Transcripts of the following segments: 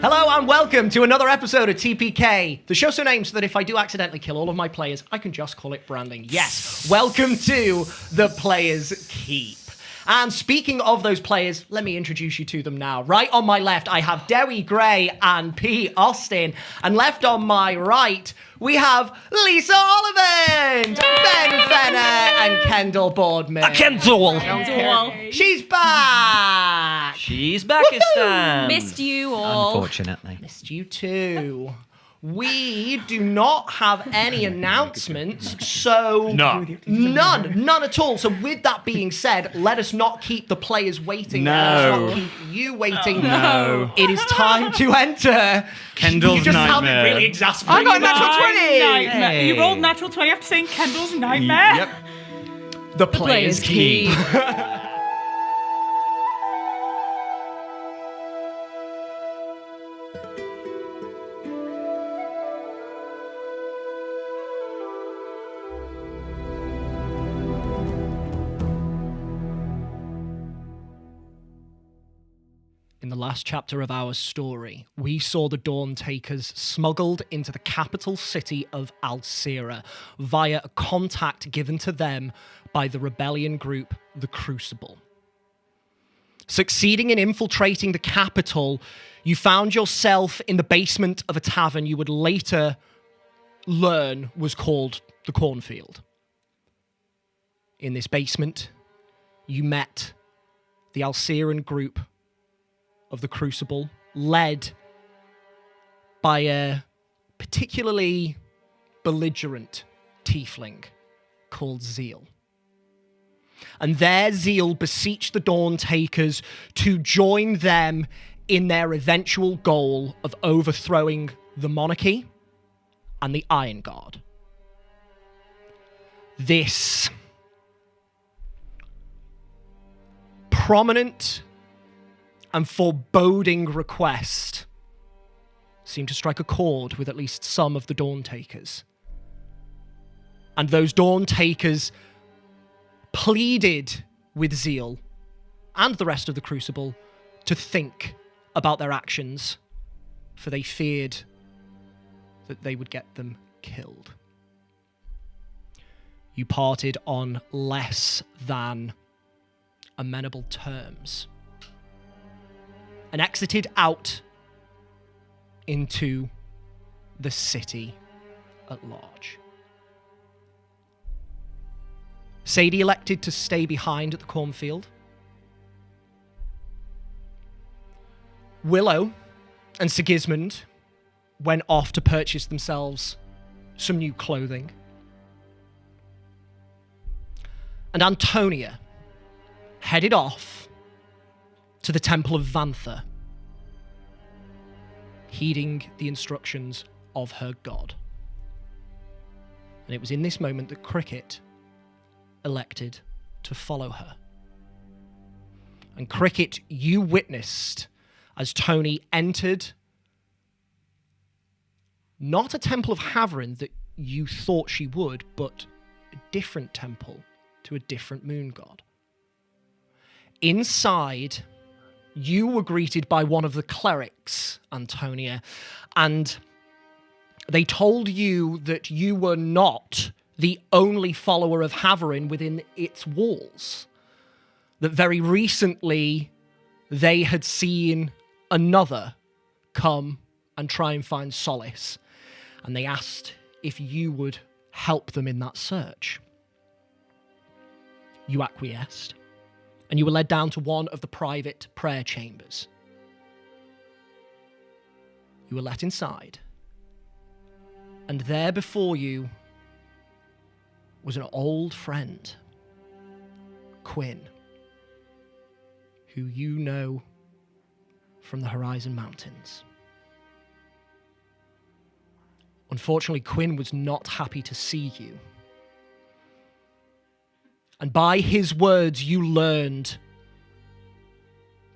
Hello and welcome to another episode of TPK, the show so named so that if I do accidentally kill all of my players, I can just call it branding. Yes, welcome to the Players' Keep. And speaking of those players, let me introduce you to them now. Right on my left, I have Dewi Gray and P. Austin. And left on my right, we have Lisa Oliphant, Ben Fenner, and Kendall Boardman. Kendall! She's back! She's Pakistan! Missed you all. Unfortunately. Missed you too. We do not have any announcements, so none at all. So with that being said, let us not keep the players waiting. No. Let us not keep you waiting. No. It is time to enter Kendall's You just nightmare. sounded really exasperated. I got natural 20! Hey. You rolled natural 20 after saying Kendall's nightmare? Yep. The Players' Keep. In the last chapter of our story, we saw the Dawn Takers smuggled into the capital city of Alcira via a contact given to them by the rebellion group, the Crucible. Succeeding in infiltrating the capital, you found yourself in the basement of a tavern you would later learn was called the Cornfield. In this basement, you met the Alciran group of the Crucible, led by a particularly belligerent tiefling called Zeal. And their Zeal beseeched the Dawn Takers to join them in their eventual goal of overthrowing the monarchy and the Iron Guard. This prominent and foreboding request seemed to strike a chord with at least some of the Dawn Takers. And those Dawn Takers pleaded with Zeal and the rest of the Crucible to think about their actions, for they feared that they would get them killed. You parted on less than amenable terms and exited out into the city at large. Sadie elected to stay behind at the cornfield. Willow and Sigismund went off to purchase themselves some new clothing. And Antonia headed off to the Temple of Vantha, heeding the instructions of her god. And it was in this moment that Cricket elected to follow her. And Cricket, you witnessed as Tony entered not a temple of Haverin that you thought she would, but a different temple to a different moon god. Inside, you were greeted by one of the clerics, Antonia, and they told you that you were not the only follower of Haverin within its walls. That very recently, they had seen another come and try and find solace, and they asked if you would help them in that search. You acquiesced, and you were led down to one of the private prayer chambers. You were let inside, and there before you was an old friend, Quinn, who you know from the Horizon Mountains. Unfortunately, Quinn was not happy to see you. And by his words, you learned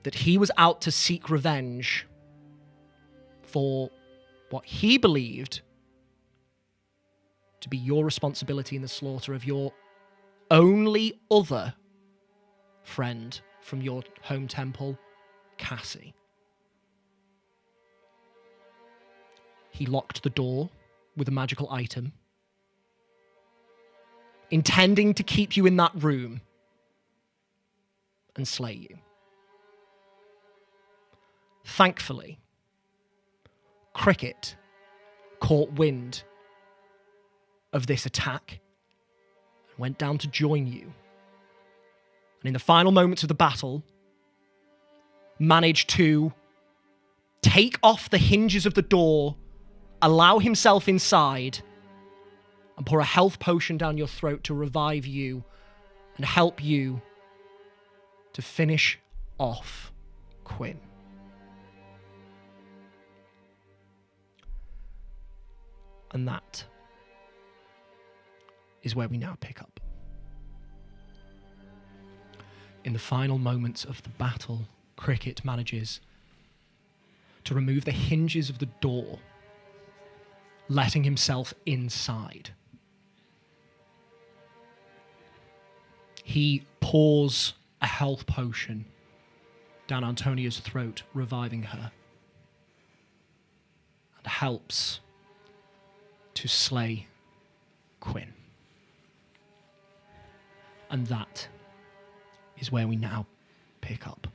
that he was out to seek revenge for what he believed to be your responsibility in the slaughter of your only other friend from your home temple, Cassie. he locked the door with a magical item, intending to keep you in that room and slay you. Thankfully, Cricket caught wind of this attack and went down to join you. And in the final moments of the battle, managed to take off the hinges of the door, allow himself inside, and pour a health potion down your throat to revive you and help you to finish off Quinn. And that is where we now pick up. In the final moments of the battle, Cricket manages to remove the hinges of the door, letting himself inside. He pours a health potion down Antonia's throat, reviving her, and helps to slay Quinn. And that is where we now pick up.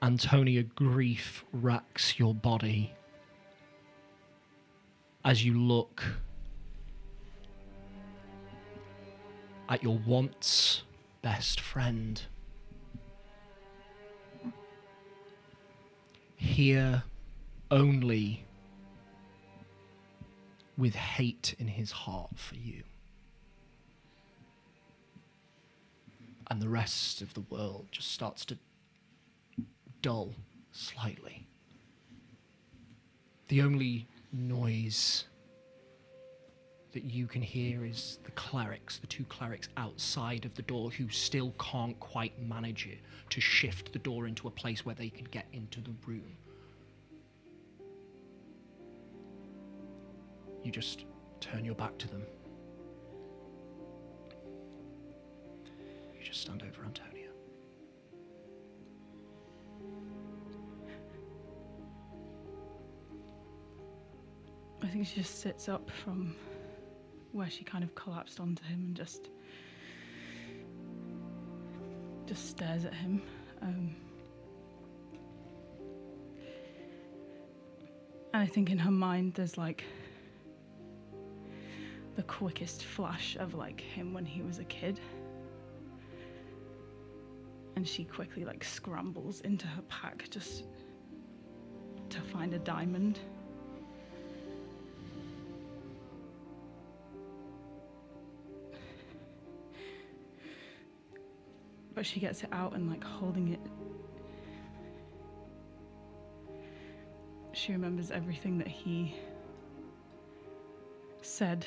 Antonia, grief racks your body as you look at your once best friend. Here only with hate in his heart for you. And the rest of the world just starts to dull slightly. The only noise that you can hear is the clerics, the two clerics outside of the door who still can't quite manage it to shift the door into a place where they can get into the room. You just turn your back to them. You just stand over Antonia. I think she just sits up from where she kind of collapsed onto him and just stares at him. And I think in her mind there's like the quickest flash of like him when he was a kid. And she quickly like scrambles into her pack just to find a diamond. But she gets it out and like holding it. She remembers everything that he said.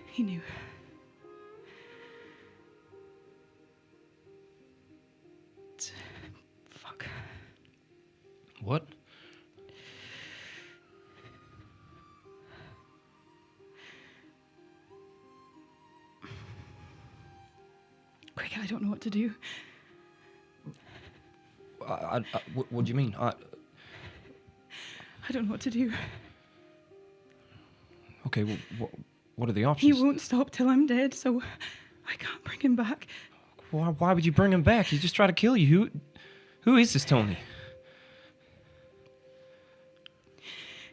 He knew. Fuck. What? Quick, I don't know what to do. What do you mean? I don't know what to do. Okay, well, what are the options? He won't stop till I'm dead, so I can't bring him back. Why would you bring him back? He just tried to kill you. Who is this Tony?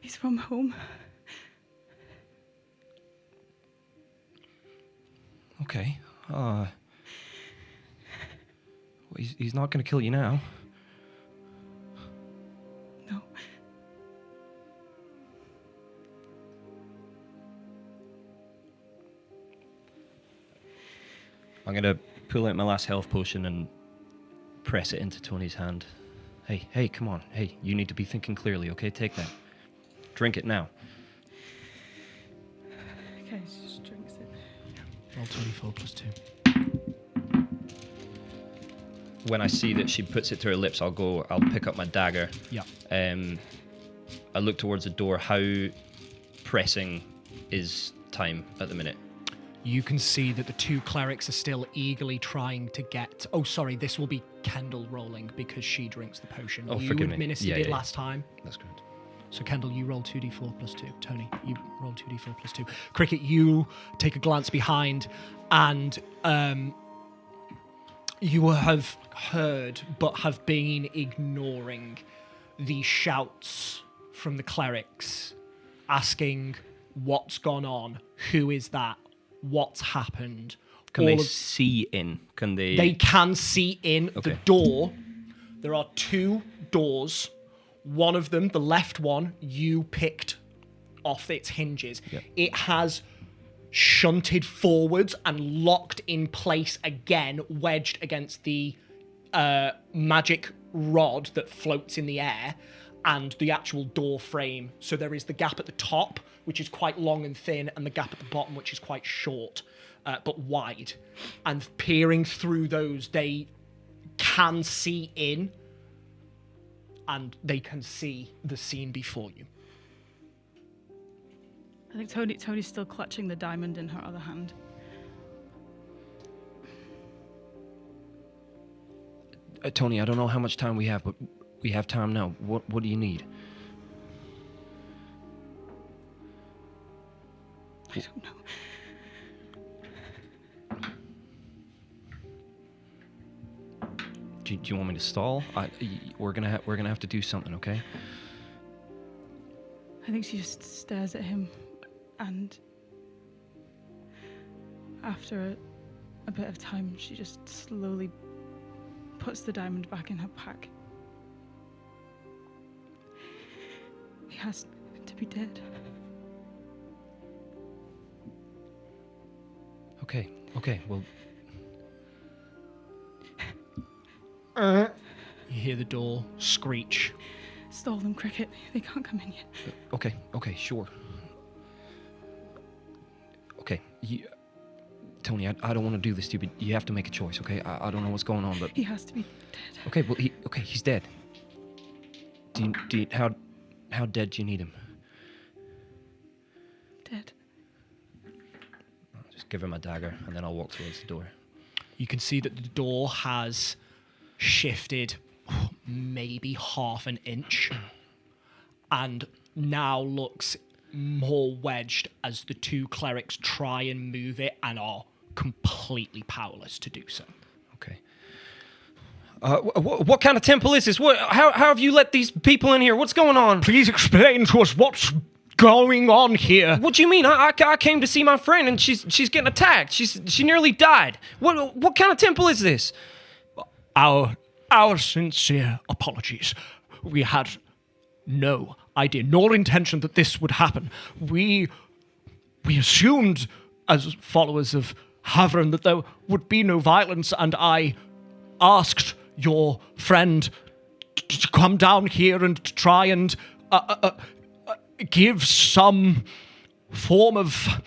He's from home. Okay. He's not going to kill you now. No. I'm going to pull out my last health potion and press it into Tony's hand. Hey, come on. Hey, you need to be thinking clearly, okay? Take that. Drink it now. Okay, she just drinks it. Roll 24 plus 2. When I see that she puts it to her lips, I'll pick up my dagger. Yeah. I look towards the door. How pressing is time at the minute? You can see that the two clerics are still eagerly trying to get... Oh, sorry, this will be Kendall rolling because she drinks the potion. Oh, you forgive me. administered it last time. That's correct. So, Kendall, you roll 2d4 plus 2. Tony, you roll 2d4 plus 2. Cricket, you take a glance behind and you have heard but have been ignoring the shouts from the clerics asking what's gone on, who is that, what's happened. Can they see in? Can they... They can see in the Okay. door. There are two doors. One of them, the left one, you picked off its hinges. Yep. It has shunted forwards and locked in place again, wedged against the magic rod that floats in the air and the actual door frame. So there is the gap at the top, which is quite long and thin, and the gap at the bottom, which is quite short, but wide. And peering through those, they can see in, and they can see the scene before you. I think Tony's still clutching the diamond in her other hand. Tony, I don't know how much time we have, but we have time now. What do you need? I don't know. Do you want me to stall? We're gonna have to do something, okay? I think she just stares at him, and after a bit of time, she just slowly puts the diamond back in her pack. He has to be dead. Okay, well... You hear the door screech. Stall them, Cricket. They can't come in yet. Okay, sure. Okay, Tony, I don't want to do this to you, but you have to make a choice, okay? I don't know what's going on, but... He has to be dead. Okay, well, he's dead. How dead do you need him? Dead. I'll just give him a dagger, and then I'll walk towards the door. You can see that the door has shifted maybe half an inch and now looks more wedged as the two clerics try and move it and are completely powerless to do so. Okay. What kind of temple is this? How have you let these people in here? What's going on? Please explain to us what's going on here. What do you mean? I came to see my friend and she's getting attacked. She nearly died. What kind of temple is this? Our sincere apologies. We had no idea nor intention that this would happen. We assumed, as followers of Tavern, that there would be no violence, and I asked your friend to come down here and try and give some form of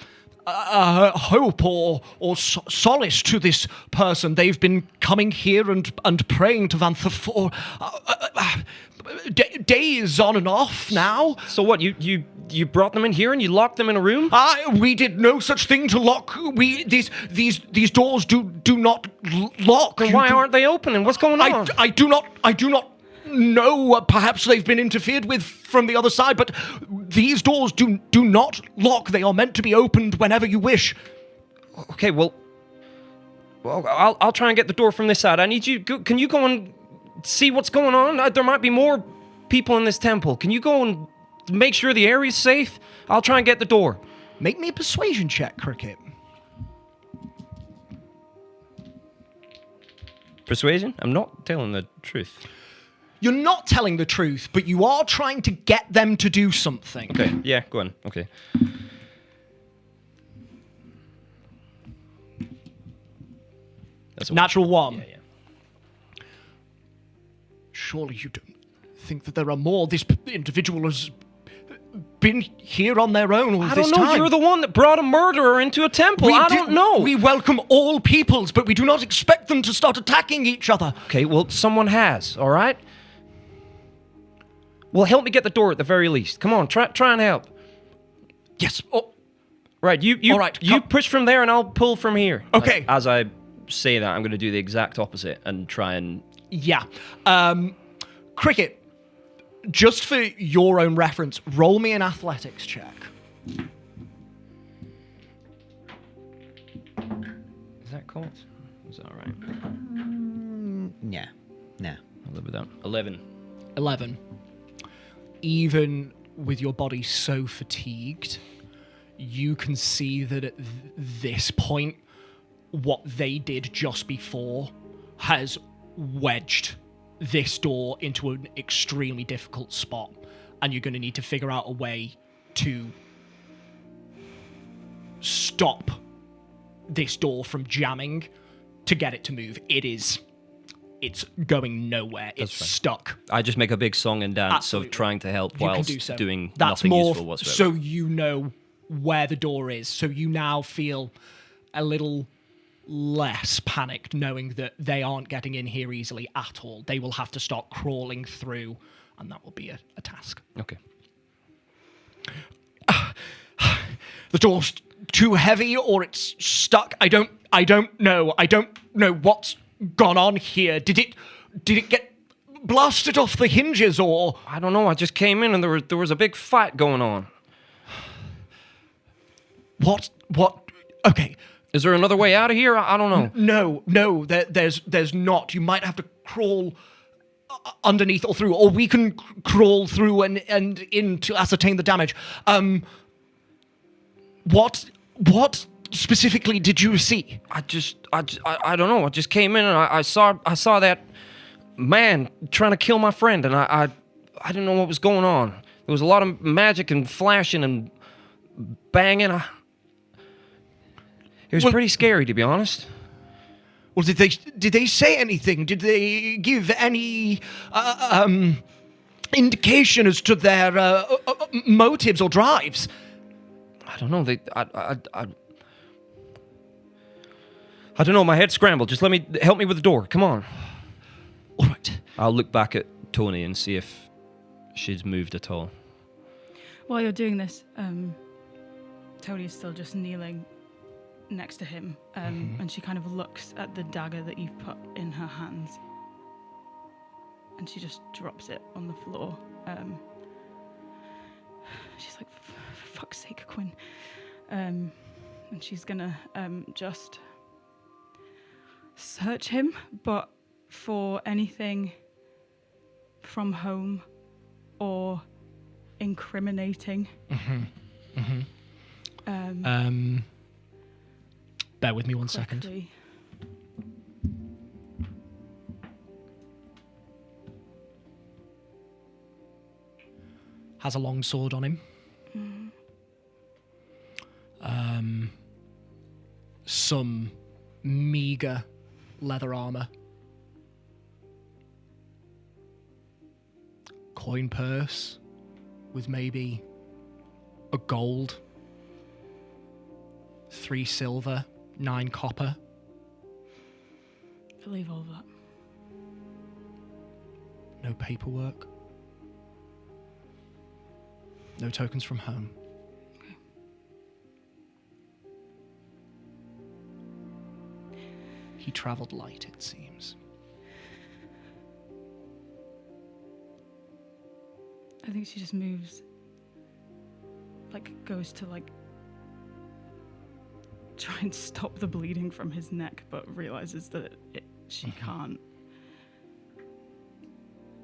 hope or solace to this person. They've been coming here and praying to Vantha for days on and off now. So what? You brought them in here and you locked them in a room? We did no such thing to lock. These doors do not lock. Then why aren't they opening? What's going on? I do not know. Perhaps they've been interfered with from the other side, but these doors do not lock. They are meant to be opened whenever you wish. Okay, well, I'll try and get the door from this side. I need you. Can you go and see what's going on? There might be more people in this temple. Can you go and make sure the area's safe? I'll try and get the door. Make me a persuasion check, Cricket. Persuasion? I'm not telling the truth. You're not telling the truth, but you are trying to get them to do something. Okay, yeah, go on. Okay. That's a Natural one. Yeah. Surely you don't think that there are more? This individual has been here on their own all this time. I don't know. You're the one that brought a murderer into a temple. I don't know. We welcome all peoples, but we do not expect them to start attacking each other. Okay, well, someone has, all right? Well, help me get the door at the very least. Come on, try and help. Yes. Right, you All right, you push from there and I'll pull from here. Okay. As I say that, I'm going to do the exact opposite and try and... Yeah. Cricket, just for your own reference, roll me an athletics check. Is that caught? Is that all right? Yeah. Nah. I'll live with that. 11. 11. Even with your body so fatigued, you can see that at this point, what they did just before has wedged this door into an extremely difficult spot, and you're going to need to figure out a way to stop this door from jamming to get it to move. It's going nowhere. It's stuck. I just make a big song and dance Absolutely. of trying to help You can whilst do so. doing That's nothing more useful whatsoever. so you know where the door is. So you now feel a little less panicked knowing that they aren't getting in here easily at all. They will have to start crawling through, and that will be a task. Okay. The door's too heavy or it's stuck. I don't know. I don't know what's gone on here. Did it get blasted off the hinges or... I don't know. I just came in and there was a big fight going on. What? Okay. Is there another way out of here? I don't know. No, there's not. You might have to crawl underneath or through, or we can crawl through and in to ascertain the damage. What specifically did you see? I don't know. I just came in and I saw that man trying to kill my friend, and I didn't know what was going on. There was a lot of magic and flashing and banging. It was pretty scary, to be honest. Well, did they say anything? Did they give any indication as to their motives or drives? I don't know. I don't know. My head's scrambled. Just help me with the door. Come on. All right. I'll look back at Tony and see if she's moved at all. While you're doing this, Tony is still just kneeling next to him, and she kind of looks at the dagger that you've put in her hands, and she just drops it on the floor. She's like, for fuck's sake, Quinn. And she's gonna just search him, but for anything from home or incriminating. Bear with me one second. Quickly. Has a long sword on him. Some meager leather armor. Coin purse with maybe a gold, 3 silver, 9 copper. Believe all that. No paperwork. No tokens from home. Okay. He travelled light, it seems. I think she just moves, goes to try and stop the bleeding from his neck, but realizes that she can't,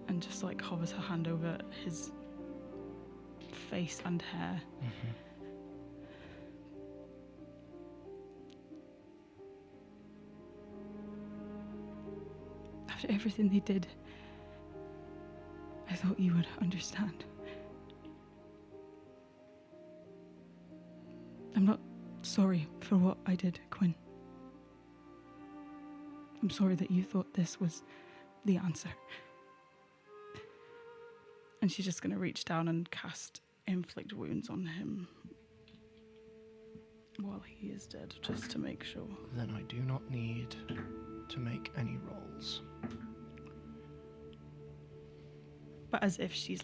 and just hovers her hand over his face and hair. After everything they did, I thought you would understand. I'm not sorry for what I did, Quinn. I'm sorry that you thought this was the answer. And she's just going to reach down and cast Inflict Wounds on him while he is dead, just to make sure. Then I do not need to make any rolls. But as if she's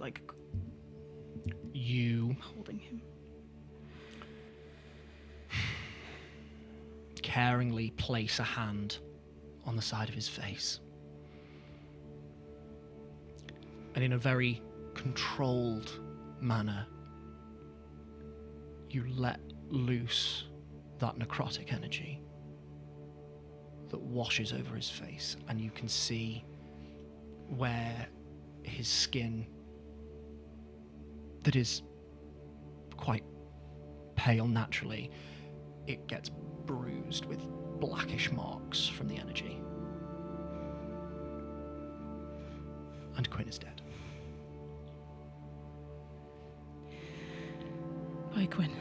You holding him. caringly place a hand on the side of his face. And in a very controlled manner, you let loose that necrotic energy that washes over his face, and you can see where his skin, that is quite pale naturally, it gets bruised with blackish marks from the energy. And Quinn is dead. Bye, Quinn.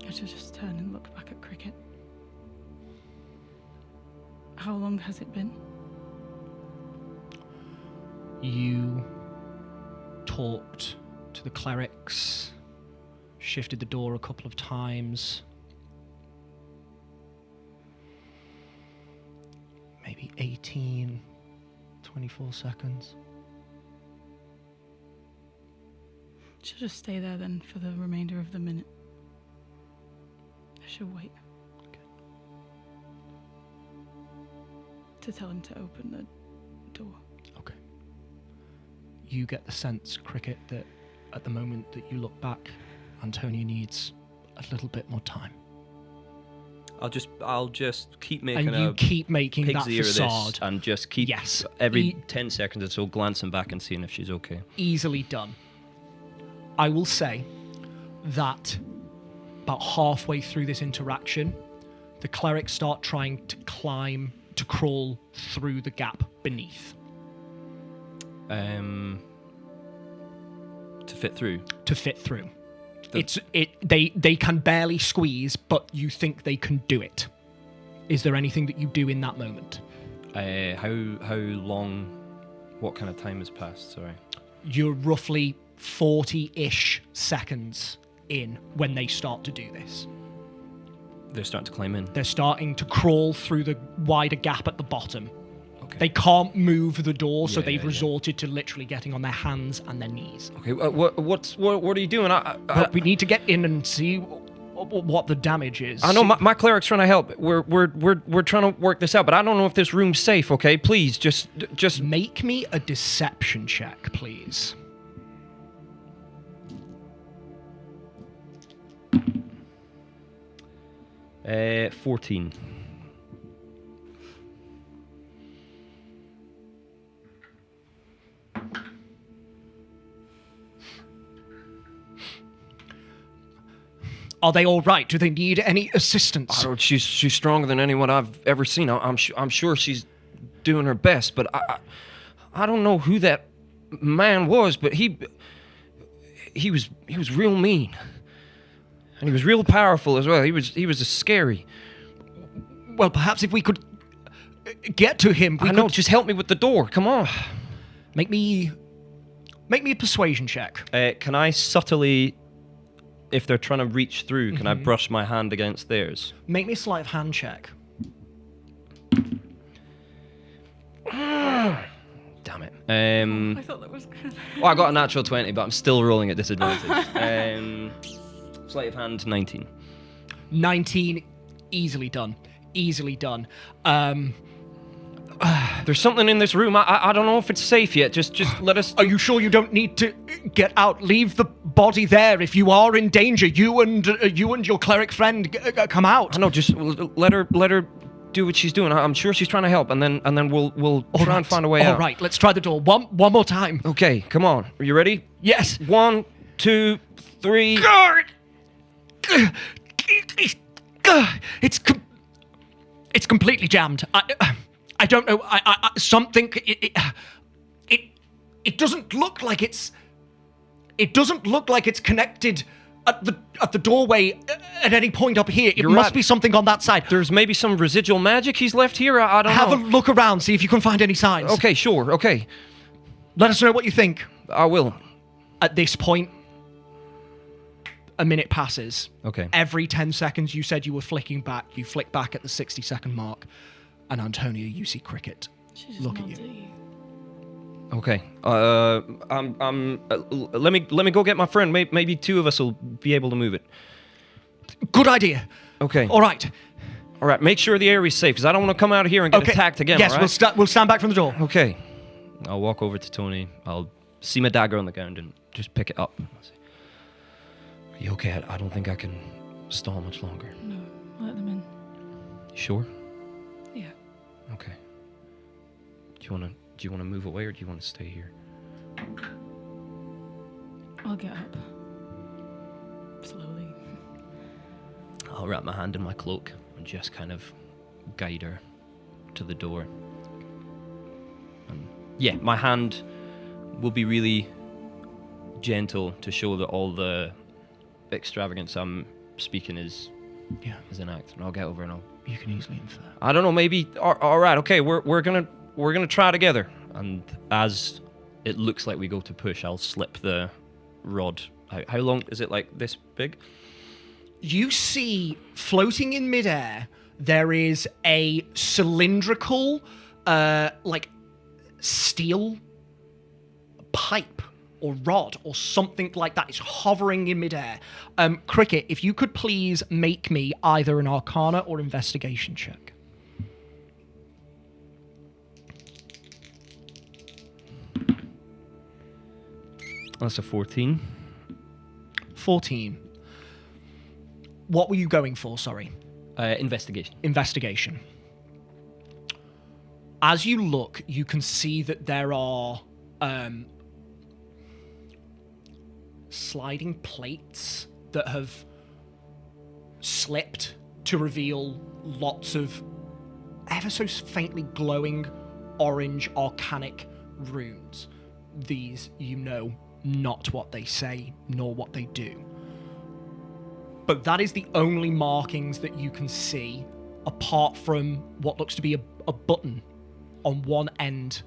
I should just turn and look back at Cricket. How long has it been? You talked to the clerics, shifted the door a couple of times. Maybe 18, 24 seconds. She'll just stay there then for the remainder of the minute. I should wait. Okay. To tell him to open the door. Okay. You get the sense, Cricket, that at the moment that you look back, Antonia needs a little bit more time. I'll just keep making And you keep making pig's that ear of facade. this and just keep Yes. every 10 seconds or so glancing back and seeing if she's okay. Easily done. I will say that about halfway through this interaction, the clerics start trying to crawl through the gap beneath. To fit through. To fit through. They can barely squeeze, but you think they can do it. Is there anything that you do in that moment? How long? What kind of time has passed? Sorry. You're roughly 40-ish seconds in when they start to do this. They're starting to climb in. They're starting to crawl through the wider gap at the bottom. Okay. They can't move the door, so Yeah, they've yeah. resorted to literally getting on their hands and their knees. Okay. What are you doing? But we need to get in and see what the damage is. I know my cleric's trying to help. We're trying to work this out, but I don't know if this room's safe. Okay, please, just Make me a deception check, please. 14. Are they all right? Do they need any assistance? She's stronger than anyone I've ever seen. I'm sure she's doing her best, but I don't know who that man was, but he was real mean. And he was real powerful as well. He was scary. Well, perhaps if we could get to him, we I know. could... Just help me with the door. Come on. Make me a persuasion check. Can I subtly, if they're trying to reach through, can I brush my hand against theirs? Make me a sleight of hand check. Damn it. I thought that was good. Well, I got a natural 20, but I'm still rolling at disadvantage. Sleight of hand 19. 19, easily done. Easily done. There's something in this room. I don't know if it's safe yet. Just let us. Are you sure you don't need to get out? Leave the body there. If you are in danger, you and your cleric friend come out. I know. Just let her do what she's doing. I'm sure she's trying to help, and then we'll try and find a way out. All right, let's try the door. One more time. Okay, come on. Are you ready? Yes. 1, 2, 3. It's completely jammed. I don't know. Something. It doesn't look like it's. It doesn't look like it's connected at the doorway at any point up here. It You're must right. be something on that side. There's maybe some residual magic he's left here. I don't Have know. a look around. See if you can find any signs. Okay, sure. Okay, Let us know what you think. I will. At this point, a minute passes. Okay. Every 10 seconds you said you were flicking back, you flick back at the 60-second mark. And Antonia, you see Cricket She just look at nods you. Okay. Let me go get my friend. Maybe two of us will be able to move it. Good idea. Okay. All right. All right, make sure the area's safe, because I don't want to come out of here and get attacked again, Yes, all right? we'll stand back from the door. Okay. I'll walk over to Tony. I'll see my dagger on the ground and just pick it up. I'll say, are you okay? I don't think I can stall much longer. No, let them in. You sure? Yeah. Okay. Do you want to move away, or do you want to stay here? I'll get up. Slowly. I'll wrap my hand in my cloak and just kind of guide her to the door. And yeah, my hand will be really gentle to show that all the extravagance I'm speaking is an act. And I'll get over and You can easily infer. I don't know, maybe all right, okay, we're gonna try together. And as it looks like we go to push, I'll slip the rod. How long is it, like this big? You see, floating in midair, there is a cylindrical, like, steel pipe or rod or something like that. It's hovering in midair. Cricket, if you could please make me either an Arcana or Investigation check. That's a 14. 14. What were you going for, sorry? Investigation. Investigation. As you look, you can see that there are sliding plates that have slipped to reveal lots of ever so faintly glowing orange arcanic runes. These, you know, not what they say, nor what they do. But that is the only markings that you can see, apart from what looks to be a button on one end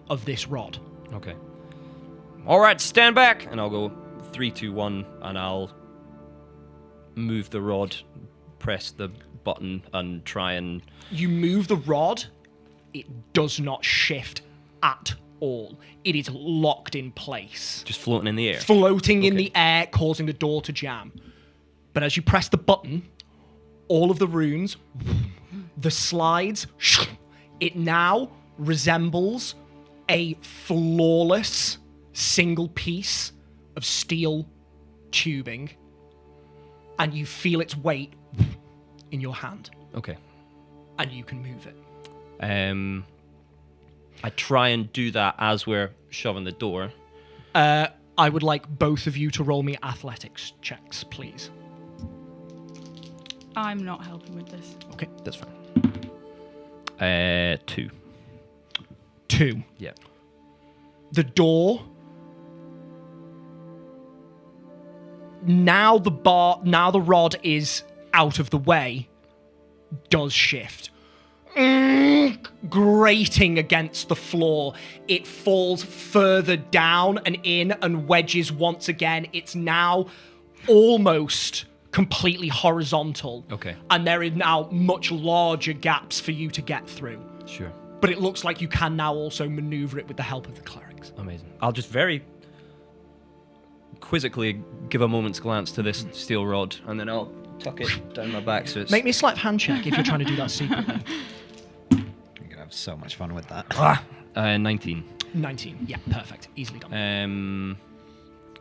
of this rod. Okay. All right, stand back. And I'll go 3, 2, 1, and I'll move the rod, press the button, and try and... You move the rod, it does not shift at all. It is locked in place. Just floating in the air. Floating in the air, causing the door to jam. But as you press the button, all of the runes, the slides, it now resembles a flawless single piece of steel tubing, and you feel its weight in your hand. Okay. And you can move it. I try and do that as we're shoving the door. I would like both of you to roll me athletics checks, please. I'm not helping with this. Okay. That's fine. 2. 2. Yeah. The door. Now the rod is out of the way, does shift. Grating against the floor. It falls further down and in and wedges once again. It's now almost completely horizontal. Okay. And there is now much larger gaps for you to get through. Sure. But it looks like you can now also maneuver it with the help of the clerics. Amazing. I'll just very quizzically give a moment's glance to this steel rod, and then I'll tuck it down my back so it's... Make me a sleight of hand check if you're trying to do that secretly. You're gonna have so much fun with that. 19. 19. Yeah, perfect. Easily done.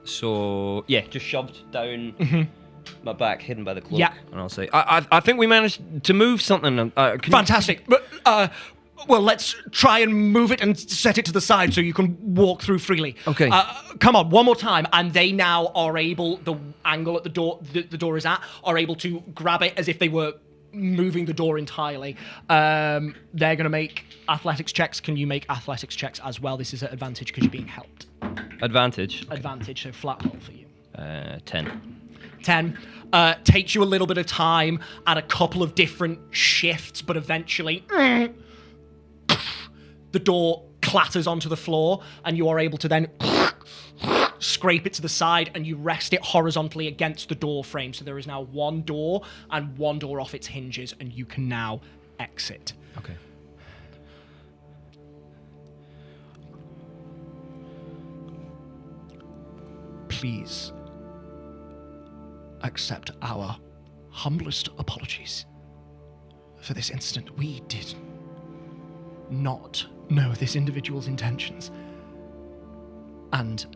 So, yeah, just shoved down my back, hidden by the cloak. Yeah. And I'll say, I think we managed to move something. Fantastic. But, well, let's try and move it and set it to the side so you can walk through freely. Okay. Come on, one more time. And they now are able, the angle at the door, the door is at, are able to grab it as if they were moving the door entirely. They're going to make athletics checks. Can you make athletics checks as well? This is at advantage because you're being helped. Advantage. Advantage, so flat roll for you. 10. 10. Takes you a little bit of time and a couple of different shifts, but eventually the door clatters onto the floor and you are able to then scrape it to the side and you rest it horizontally against the door frame. So there is now one door and one door off its hinges and you can now exit. Okay. Please accept our humblest apologies for this incident. We did not know this individual's intentions, and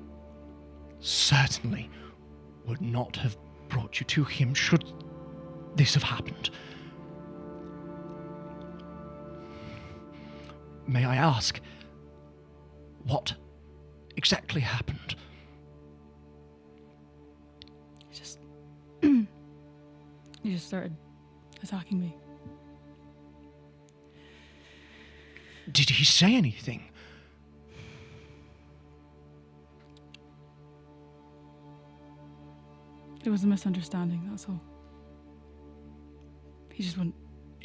certainly would not have brought you to him should this have happened. May I ask, what exactly happened? He just started attacking me. Did he say anything? It was a misunderstanding, that's all. He just wouldn't.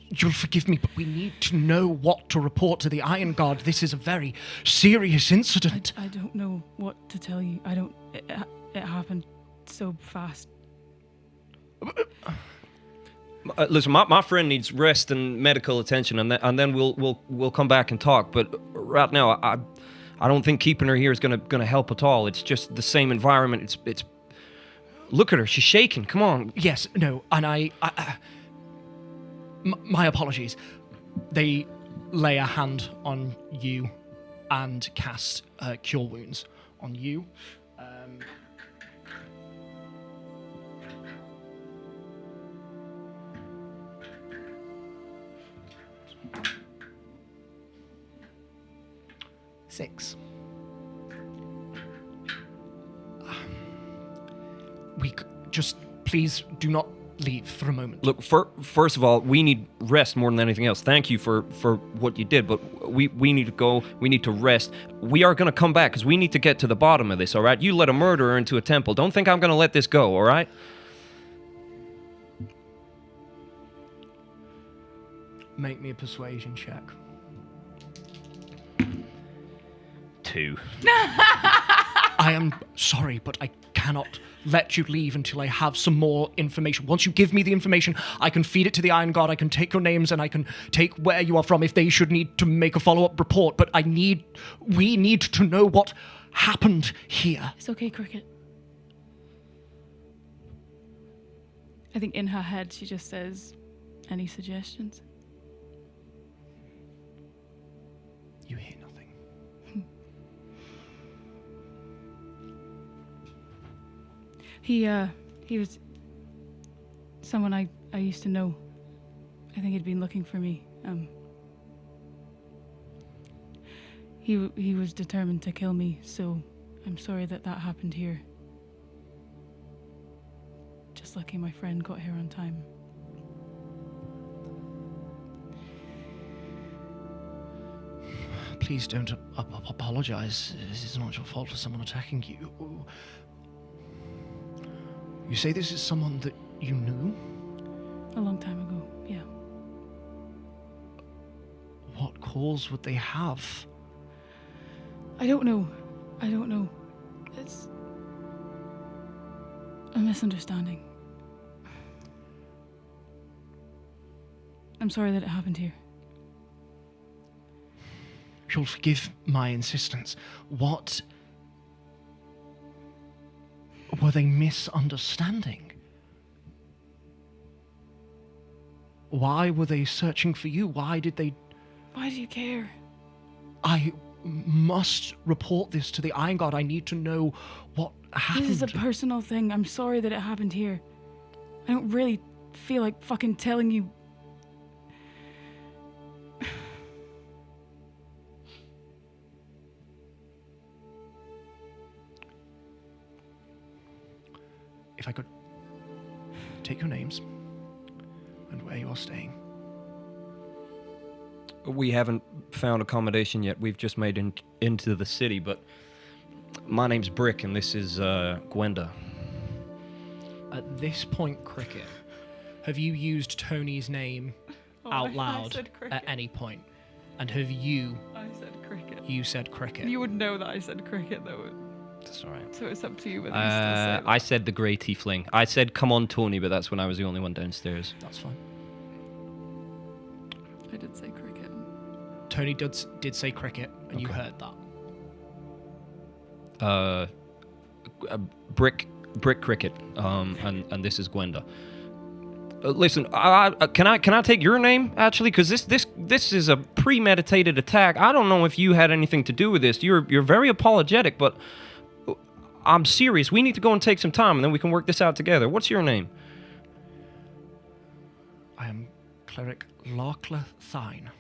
You'll forgive me, but we need to know what to report to the Iron Guard. This is a very serious incident. I don't know what to tell you. It happened so fast. Listen, my friend needs rest and medical attention, and then we'll come back and talk. But right now, I don't think keeping her here is gonna help at all. It's just the same environment. It's look at her, she's shaking. Come on. Yes, no, and my apologies. They lay a hand on you and cast Cure Wounds on you. Six. Just please do not leave for a moment. Look, first of all, we need rest more than anything else. Thank you for what you did, but we need to go. We need to rest. We are going to come back because we need to get to the bottom of this, all right? You let a murderer into a temple. Don't think I'm going to let this go, all right? Make me a persuasion check. 2. I am sorry, but I cannot let you leave until I have some more information. Once you give me the information, I can feed it to the Iron Guard, I can take your names, and I can take where you are from if they should need to make a follow-up report. But we need to know what happened here. It's okay, Cricket. I think in her head she just says, any suggestions? You hear nothing. He was someone I used to know. I think he'd been looking for me. He was determined to kill me, so I'm sorry that happened here. Just lucky my friend got here on time. Please don't apologize. This is not your fault for someone attacking you. You say this is someone that you knew? A long time ago, yeah. What cause would they have? I don't know. It's a misunderstanding. I'm sorry that it happened here. You'll forgive my insistence. What were they misunderstanding? Why were they searching for you? Why do you care? I must report this to the Iron Guard. I need to know what happened. This is a personal thing. I'm sorry that it happened here. I don't really feel like fucking telling you. If I could take your names and where you are staying. We haven't found accommodation yet. We've just made into the city, but my name's Brick, and this is Gwenda. At this point, Cricket, have you used Tony's name out loud at any point? And have you... I said Cricket. You said Cricket. You would know that I said Cricket, though. That's all right. So it's up to you whether you still say that. I said the grey tiefling. I said, come on, Tony, but that's when I was the only one downstairs. That's fine. I did say Cricket. Tony did say Cricket, and you heard that. Brick, Brick Cricket, and this is Gwenda. Listen, can I take your name actually? Because this is a premeditated attack. I don't know if you had anything to do with this. You're very apologetic, but I'm serious. We need to go and take some time, and then we can work this out together. What's your name? I am Cleric Larkla Thine.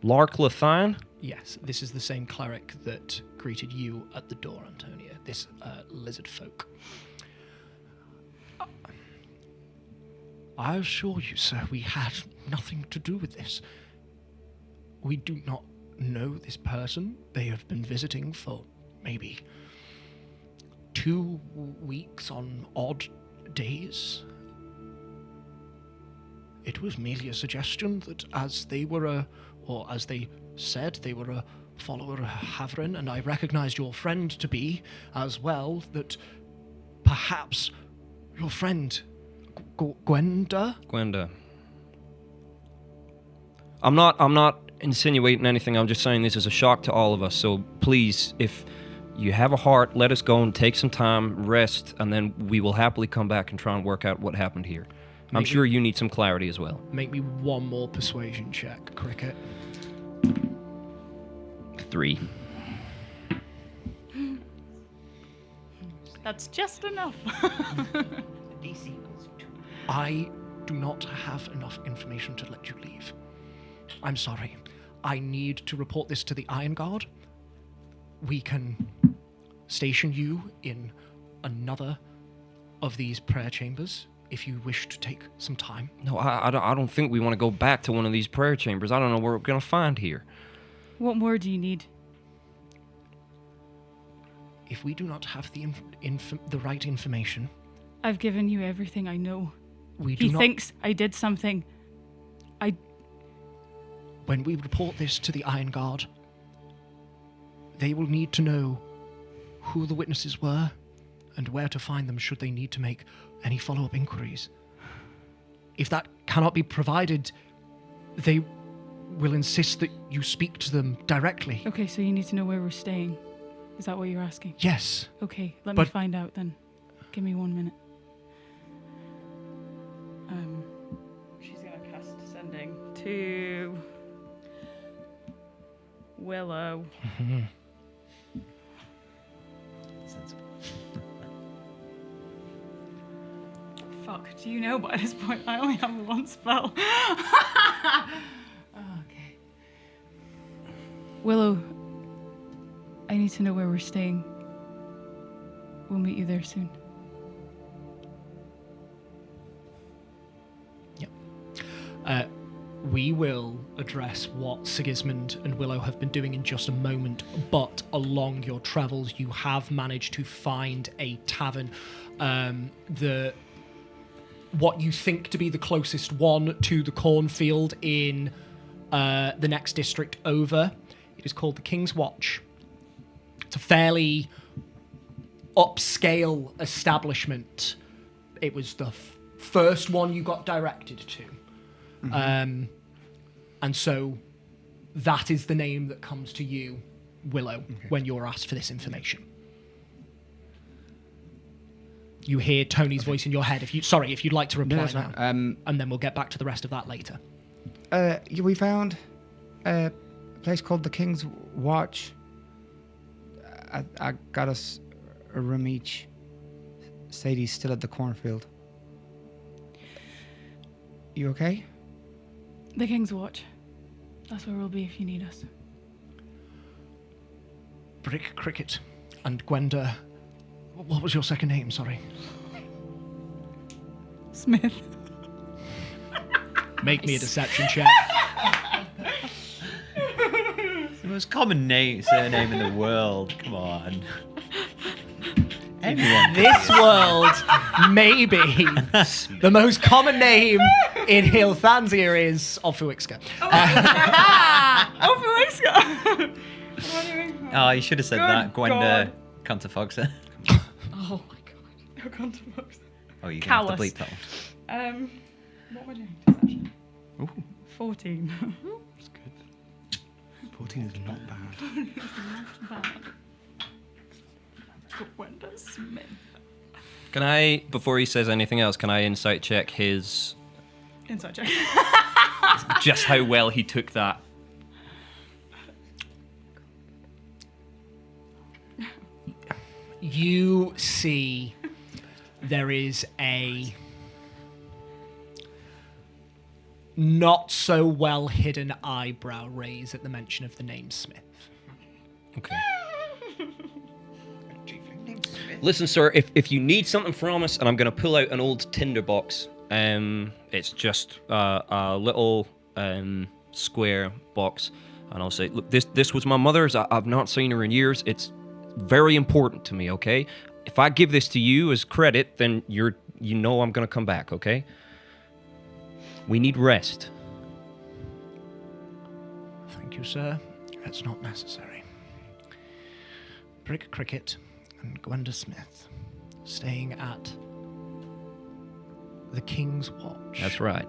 Larkla Thine? Yes, this is the same cleric that greeted you at the door, Antonia. This lizard folk. I assure you, sir, we had nothing to do with this. We do not know this person. They have been visiting for maybe 2 weeks on odd days. It was merely a suggestion that as they said, they were a follower of Tavern, and I recognized your friend to be as well, that perhaps your friend Gwenda? Gwenda. I'm not insinuating anything. I'm just saying this is a shock to all of us. So please, if you have a heart, let us go and take some time, rest, and then we will happily come back and try and work out what happened here. I'm sure you need some clarity as well. Make me one more persuasion check, Cricket. 3. That's just enough. I do not have enough information to let you leave. I'm sorry. I need to report this to the Iron Guard. We can station you in another of these prayer chambers if you wish to take some time. No, I don't think we want to go back to one of these prayer chambers. I don't know what we're going to find here. What more do you need? If we do not have the right information, I've given you everything I know. He thinks I did something. When we report this to the Iron Guard, they will need to know who the witnesses were and where to find them should they need to make any follow-up inquiries. If that cannot be provided, they will insist that you speak to them directly. Okay, so you need to know where we're staying. Is that what you're asking? Yes. Okay, let me find out then. Give me 1 minute. She's gonna cast Descending to Willow. Fuck, do you know by this point I only have 1 spell? Okay. Willow, I need to know where we're staying. We'll meet you there soon. We will address what Sigismund and Willow have been doing in just a moment, but along your travels you have managed to find a tavern. What you think to be the closest one to the cornfield in the next district over. It is called the King's Watch. It's a fairly upscale establishment. It was the first one you got directed to. Mm-hmm. And so that is the name that comes to you, Willow, when you're asked for this information. You hear Tony's voice in your head. If you'd like to reply now. And then we'll get back to the rest of that later. We found a place called the King's Watch. I got us a room each. Sadie's still at the cornfield. You okay? The King's Watch. That's where we'll be if you need us. Brick Cricket and Gwenda. What was your second name? Sorry. Smith. Make me a deception check. The most common surname in the world. Come on. Anyone. This world may be the most common name in Hilthansia is Ofuixka. Ofuixka! Oh, you should have said that. Gwenda Contafoxa. Oh my god. Contafoxa. Oh, you can have to bleep that one. What am I doing? Deception. Ooh, 14. that's good. 14 is not bad. Not bad. Gwenda Smith. Can I, before he says anything else, can I insight check his... Inside check. just how well he took that? You see there is a not so well hidden eyebrow raise at the mention of the name Smith. Okay. Listen, sir, if you need something from us, and I'm going to pull out an old tinder box. It's just a little square box, and I'll say, look, this was my mother's. I've not seen her in years. It's very important to me, okay? If I give this to you as credit, then you know I'm going to come back, okay? We need rest. Thank you, sir. That's not necessary. Brick Cricket and Gwenda Smith staying at the King's Watch. That's right.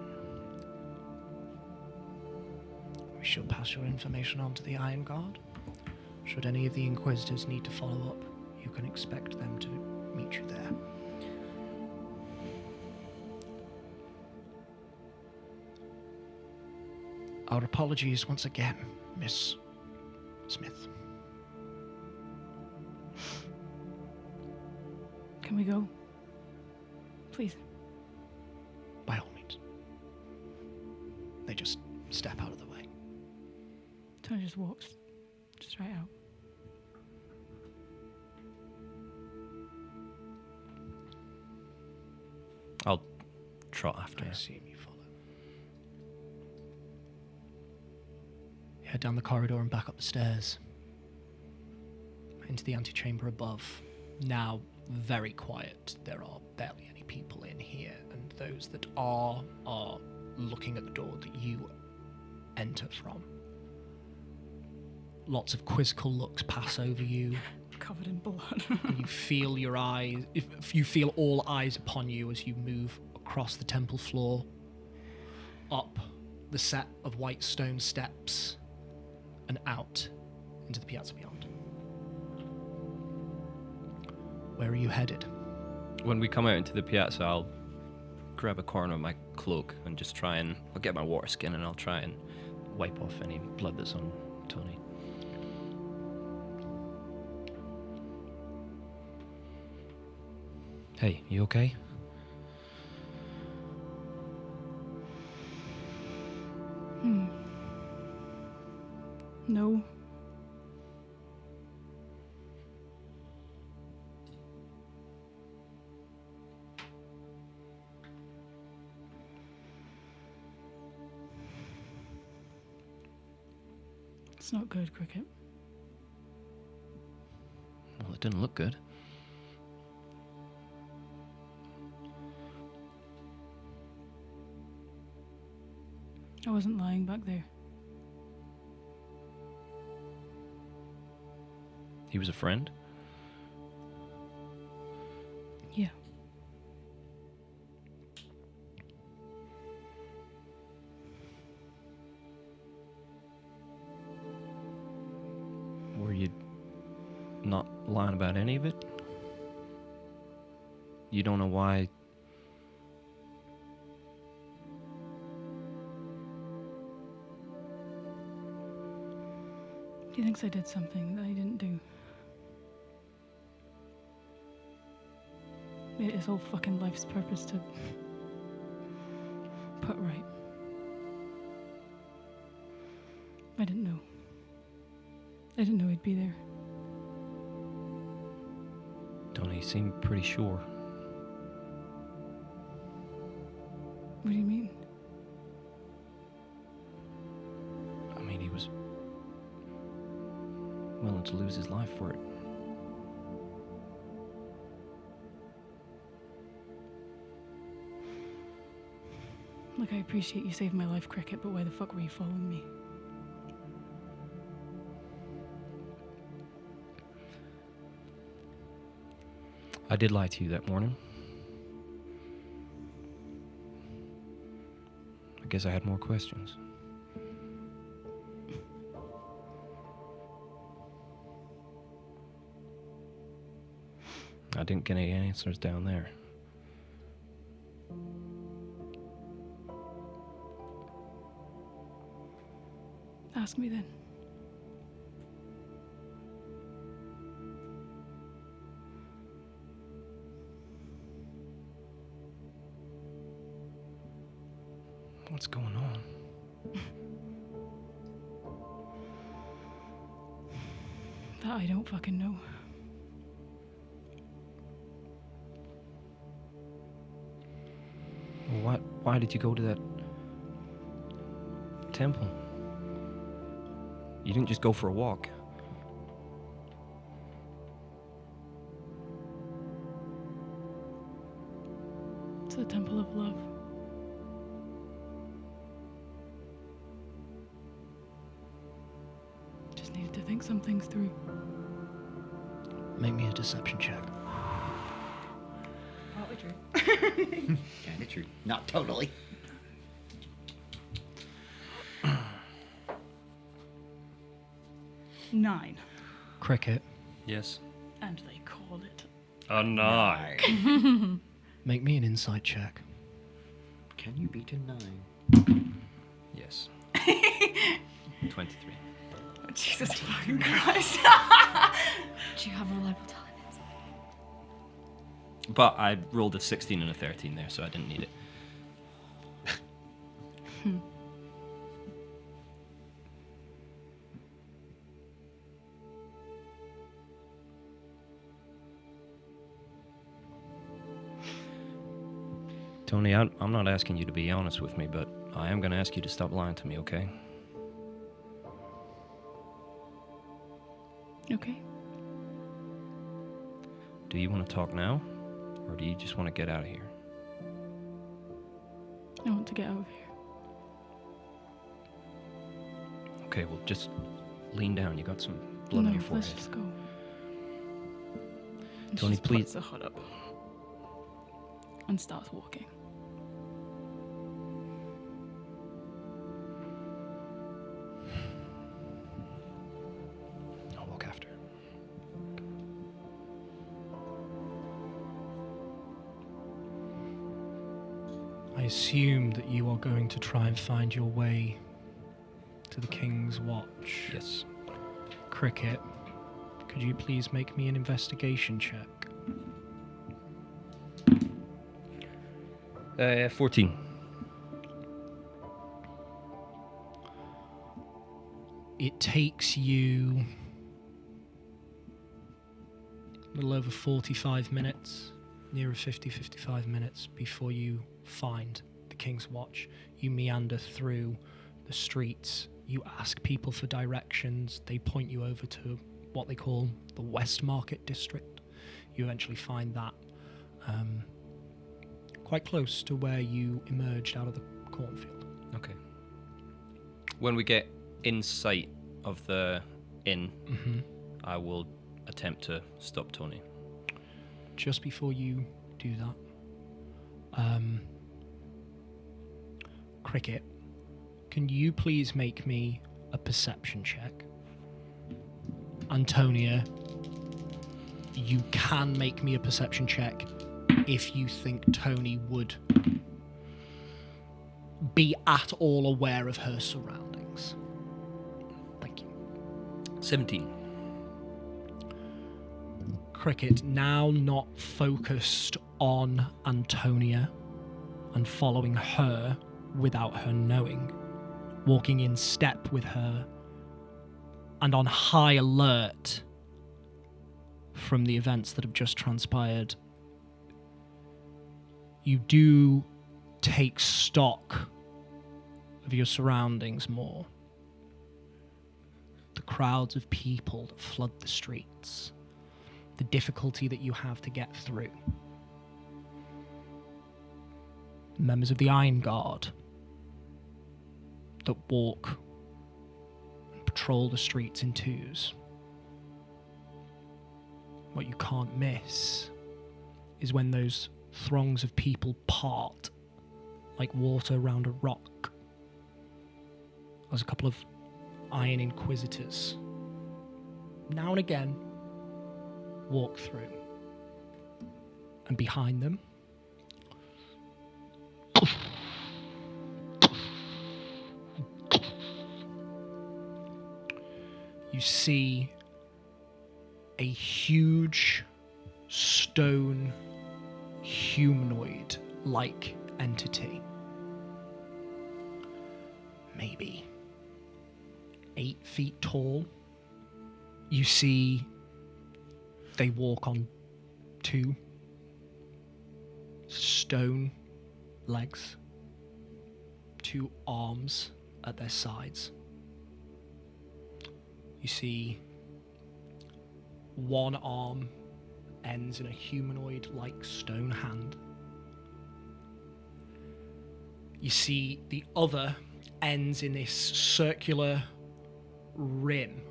We shall pass your information on to the Iron Guard. Should any of the inquisitors need to follow up, you can expect them to meet you there. Our apologies once again, Miss Smith. Can we go? Please. By all means. They just step out of the way. Tony just walks just right out. I'll trot after I her. assume you follow. You head down the corridor and back up the stairs. Into the antechamber above. Now very quiet. There are barely any people in here, and those that are looking at the door that you enter from. Lots of quizzical looks pass over you. Covered in blood. And you feel your eyes, if you feel all eyes upon you as you move across the temple floor, up the set of white stone steps, and out into the piazza beyond. Where are you headed? When we come out into the piazza, I'll grab a corner of my cloak and just try and... I'll get my water skin and I'll try and wipe off any blood that's on Tony. Hey, you okay? No. It's not good, Cricket. Well, it didn't look good. I wasn't lying back there. He was a friend? Yeah. Were you not lying about any of it? You don't know why... He thinks I did something that I didn't do. Made it his whole fucking life's purpose to put right. I didn't know. I didn't know he'd be there. Tony seemed pretty sure. What do you mean? I mean, he was willing to lose his life for it. Look, I appreciate you saved my life, Cricket, but why the fuck were you following me? I did lie to you that morning. I guess I had more questions. I didn't get any answers down there. Ask me then. What's going on? That I don't fucking know. Why did you go to that temple? You didn't just go for a walk. It's the temple of love. Just needed to think some things through. Make me a deception check. Partly true. Kind of true. Not totally. Nine. Cricket, Yes. And they call it. A 9. make me an insight check. Can you beat a 9? Yes. 23. Oh, Jesus fucking Christ. Do you have a reliable talent? But I rolled a 16 and a 13 there, so I didn't need it. Tony, I'm not asking you to be honest with me, but I am going to ask you to stop lying to me, okay? Okay. Do you want to talk now, or do you just want to get out of here? I want to get out of here. Okay, well, just lean down. You got some blood no, on your let's forehead. just go. And Tony, she just please- puts the hood up and starts walking. I'll walk after. I assume that you are going to try and find your way to the King's Watch. Yes. Cricket, could you please make me an investigation check? 14. It takes you a little over 45 minutes, nearer 55 minutes before you find the King's Watch. You meander through the streets, you ask people for directions, they point you over to what they call the West Market District. You eventually find that quite close to where you emerged out of the cornfield. Okay. When we get in sight of the inn, I will attempt to stop Tony. Just before you do that, Cricket, can you please make me a perception check? Antonia, you can make me a perception check if you think Tony would be at all aware of her surroundings. Thank you. 17. Cricket, now not focused on Antonia and following her without her knowing, walking in step with her and on high alert from the events that have just transpired, you do take stock of your surroundings more. The crowds of people that flood the streets, the difficulty that you have to get through. Members of the Iron Guard that walk and patrol the streets in twos. What you can't miss is when those throngs of people part like water around a rock. There's a couple of Iron Inquisitors now and again walk through. And behind them, you see a huge stone humanoid-like entity. Maybe 8 feet tall. You see they walk on 2 stone legs, 2 arms at their sides. You see one arm ends in a humanoid-like stone hand. You see the other ends in this circular rim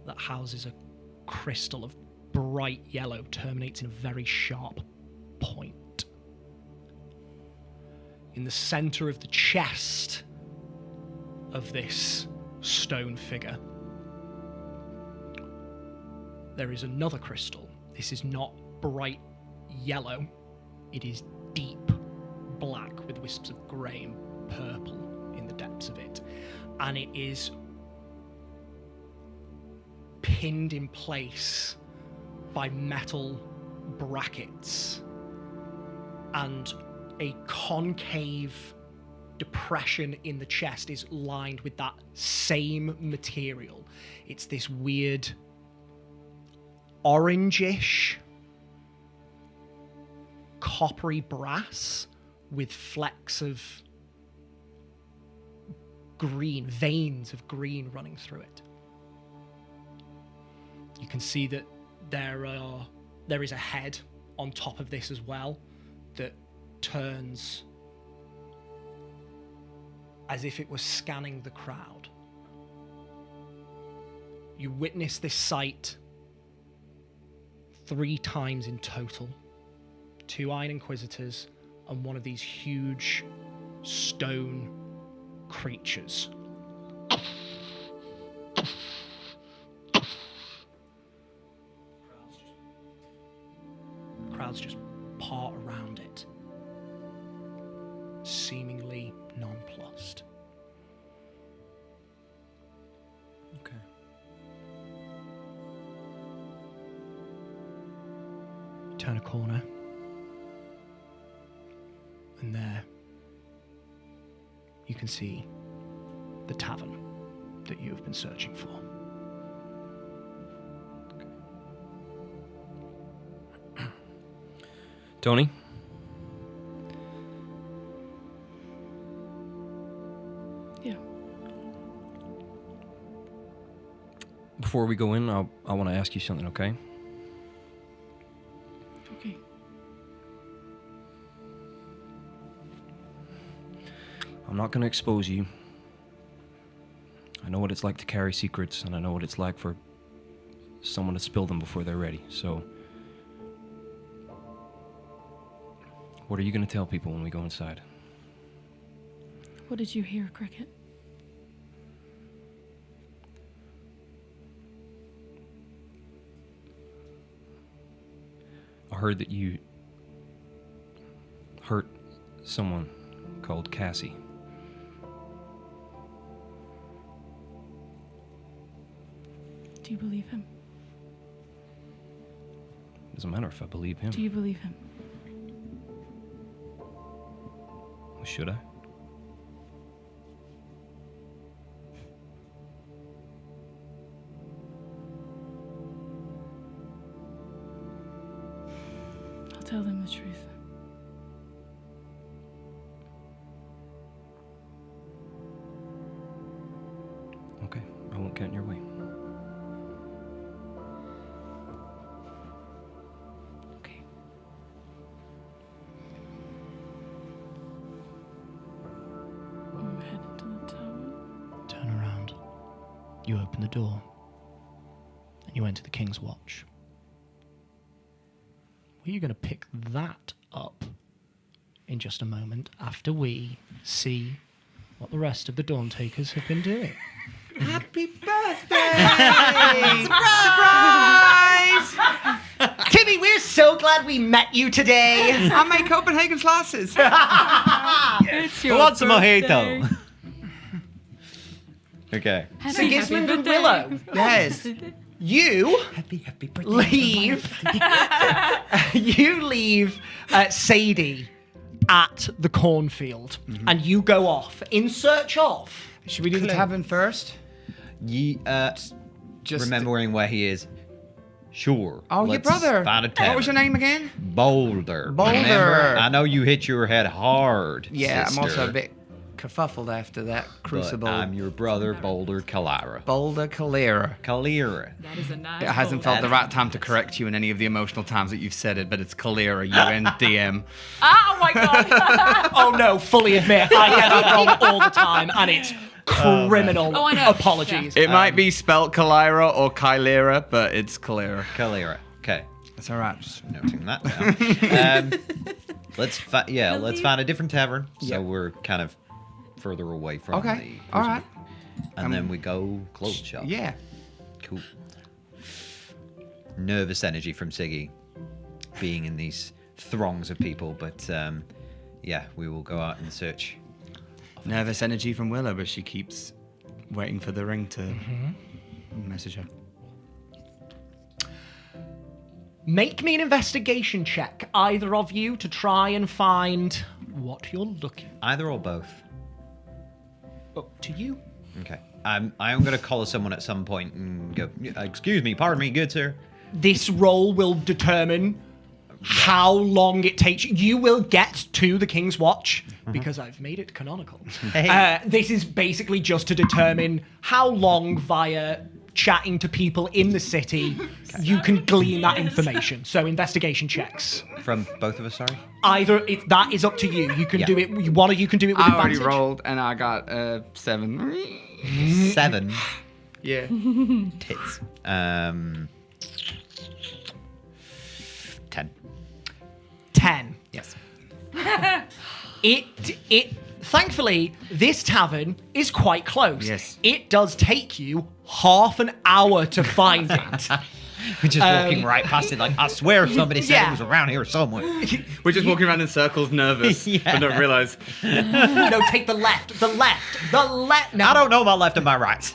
that houses a crystal of bright yellow, terminates in a very sharp point. In the center of the chest of this stone figure, there is another crystal. This is not bright yellow. It is deep black with wisps of grey and purple in the depths of it. And it is pinned in place by metal brackets, and a concave depression in the chest is lined with that same material. It's this weird orangish coppery brass with flecks of green, veins of green running through it. You can see that there is a head on top of this as well that turns as if it was scanning the crowd. You witness this sight 3 times in total. 2 Iron Inquisitors and one of these huge stone creatures. Crowds just part around it, seemingly nonplussed. Okay. Turn a corner, and there you can see the tavern that you have been searching for. Tony? Yeah. Before we go in, I want to ask you something, okay? Okay. I'm not going to expose you. I know what it's like to carry secrets, and I know what it's like for someone to spill them before they're ready, so... What are you going to tell people when we go inside? What did you hear, Cricket? I heard that you hurt someone called Cassie. Do you believe him? Doesn't matter if I believe him. Do you believe him? Should I? I'll tell them the truth. Okay, I won't get in your way. Okay. I'm headed to the tower. Turn around. You open the door, and you enter the King's Watch. Well, you're going to pick that up in just a moment after we see what the rest of the Dawn Takers have been doing. Happy birthday! Surprise! Timmy, we're so glad we met you today. I make Copenhagen slices. It's your What's a birthday. mojito? Okay. Sigismund and birthday. Willow, Yes. you Happy birthday. leave. You leave Sadie at the cornfield, and you go off in search of. Should we do the tavern first? Just Remembering where he is. Sure. Oh, your Let's brother. Find a What was your tavern. name again? Boulder. Boulder. Remember? I know you hit your head hard. Yeah, sister, I'm also a bit kerfuffled after that but crucible. I'm your brother, Boulder Kalira. Boulder Kalira. Kalira. That is a nice. It hasn't felt the right time to correct you in any of the emotional times that you've said it, but it's Kalira, UNDM. Oh my god. Oh no, fully admit, I get that wrong all the time, and it's criminal. Oh, I know. Apologies. It might be spelt Kalira or Kylira, but it's Kalira. Kalira. Okay. That's all right. Noting that down. Let's find a different tavern. So Yep. we're kind of further away from Okay. the All right. and then we go clothes shop. Yeah. Cool. Nervous energy from Siggy being in these throngs of people, but yeah, we will go out and search. Nervous energy from Willow, but she keeps waiting for the ring to message her. Make me an investigation check, either of you, to try and find what you're looking. Either or both. Up to you. Okay. I am going to call someone at some point and go, excuse me, pardon me, good sir. This roll will determine how long it takes. You will get to the King's Watch because I've made it canonical. Hey. This is basically just to determine how long, via chatting to people in the city, you can glean that information. So investigation checks. From both of us, sorry? Either that is up to you. You can Yeah. do it. One of you can do it with I already advantage. rolled and I got 7. 7 Yeah. tits. 10. 10. Yes. It thankfully this tavern is quite close. Yes. It does take you half an hour to find it. We're just walking right past it like, I swear somebody said Yeah. it was around here somewhere. We're just walking around in circles, nervous, but don't realize. No, take the left. The left. The left. Now, I don't know my left and my right.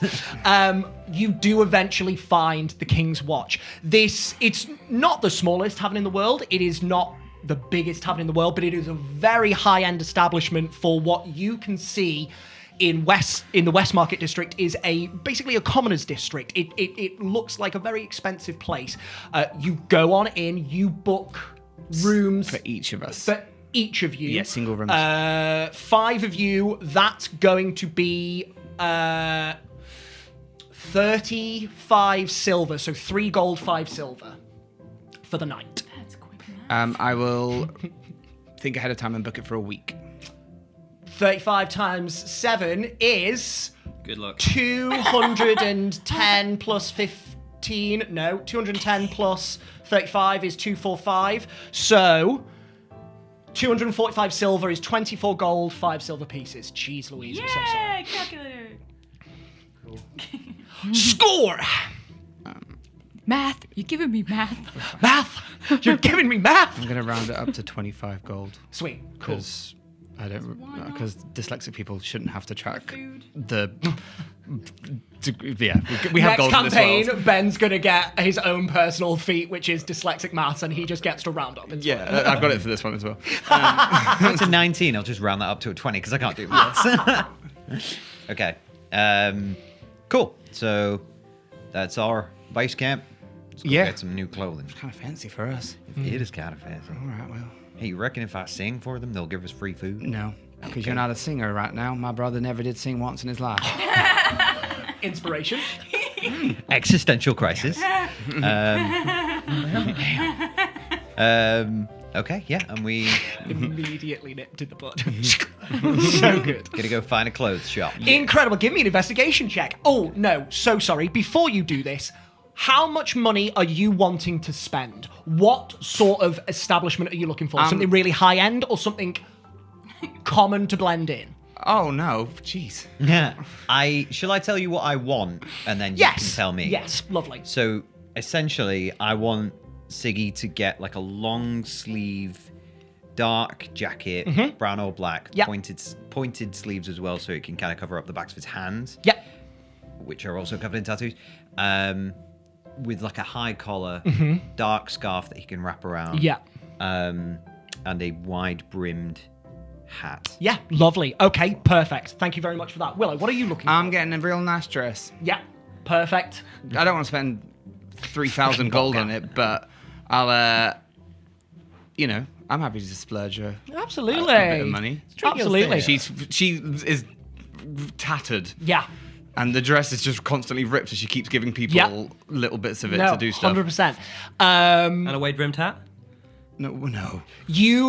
you do eventually find the King's Watch. It's not the smallest tavern in the world. It is not the biggest tavern in the world, but it is a very high-end establishment for what you can see in the West Market district is basically a commoners district. It looks like a very expensive place. You go on in, you book rooms For each of us. for each of you. Yeah, single rooms. 5 of you, that's going to be 35 silver, so 3 gold, 5 silver for the night. That's quick enough. I will think ahead of time and book it for a week. 35 times 7 is Good luck. 210 plus 15. No, 210 plus 35 is 245. So 245 silver is 24 gold, 5 silver pieces. Jeez Louise, I'm so sorry. Yeah, calculator. Score! Math. You're giving me math. Math! You're giving me math! I'm gonna round it up to 25 gold. Sweet, cool. Because because dyslexic people shouldn't have to track Food. the. Yeah, we have Next gold in this campaign, world. Ben's gonna get his own personal feat, which is dyslexic maths, and he just gets to round up. It's Yeah, I've got it for this one as well. It's a 19. I'll just round that up to a 20 because I can't do maths. Okay. Cool. So that's our base camp. Let's go Yeah. get some new clothing. Kind of fancy for us. It is kind of fancy. All right, well, Hey, you reckon if I sing for them, they'll give us free food? no, because you're not a singer right now. My brother never did sing once in his life. Inspiration. Existential crisis. Okay, yeah, and we Immediately nipped in the bud. So good. gonna go find a clothes shop. Incredible. Give me an investigation check. Oh, no. So sorry. Before you do this, how much money are you wanting to spend? What sort of establishment are you looking for? Something really high end or something common to blend in? Oh no, jeez. Yeah. Shall I tell you what I want, and then you Yes. can tell me? Yes. Lovely. So essentially, I want Siggy to get like a long sleeve, dark jacket, brown or black, Yep. pointed sleeves as well, so it can kind of cover up the backs of his hands, Yep. which are also covered in tattoos. With like a high collar, dark scarf that he can wrap around. Yeah. And a wide brimmed hat. Yeah. Lovely. Okay. Perfect. Thank you very much for that. Willow, what are you looking I'm for? getting a real nice dress. Yeah. Perfect. I don't want to spend 3,000 gold on it, but I'll, I'm happy to splurge a Absolutely. bit of money. Absolutely. She is tattered. Yeah. And the dress is just constantly ripped, so she keeps giving people Yeah. little bits of it No, to do stuff. 100%. And a wide brimmed hat. No. You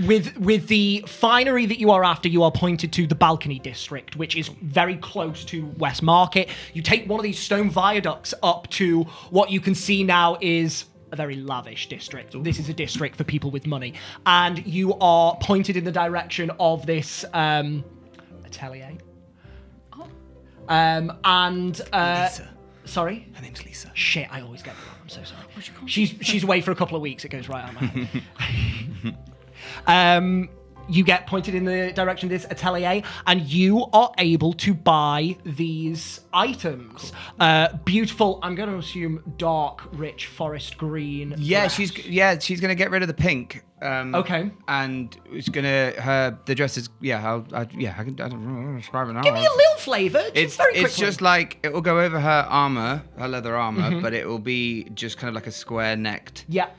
with the finery that you are after, you are pointed to the balcony district, which is very close to West Market. You take one of these stone viaducts up to what you can see now is a very lavish district. This is a district for people with money, and you are pointed in the direction of this atelier. Lisa. Sorry. Her name's Lisa. Shit, I always get it wrong. I'm so sorry. She's away for a couple of weeks. It goes right out my head. You get pointed in the direction of this atelier, and you are able to buy these items. Beautiful. I'm going to assume dark, rich forest green. Yeah, dress. she's gonna get rid of the pink. Okay. And it's gonna the dress is I don't know, describe it now. Give me a little flavour. It's very quickly. just like it will go over her armor, her leather armor, but it will be just kind of like a square necked Yeah.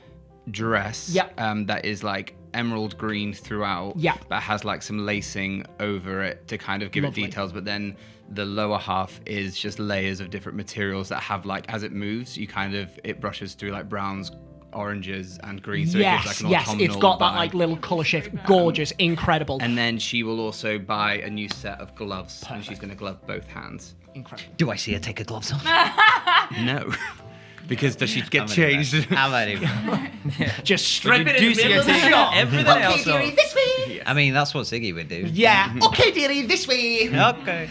dress. Yeah. That is like emerald green throughout. Yeah. But has like some lacing over it to kind of give Lovely. it details. But then the lower half is just layers of different materials that have like as it moves, it brushes through like browns, oranges, and greens. So it Yes, gives like an yes. autumnal It's got that vibe. like little colour shift. Gorgeous. Incredible. And then she will also buy a new set of gloves, and she's going to glove both hands. Incredible. Do I see her take her gloves off? No. Because does she get I'm changed? Just strip it in do the see middle her of the take shop. everything Okay, else dearie, off. this way. I mean, that's what Siggy would do. Yeah. Okay, dearie, this way. Okay.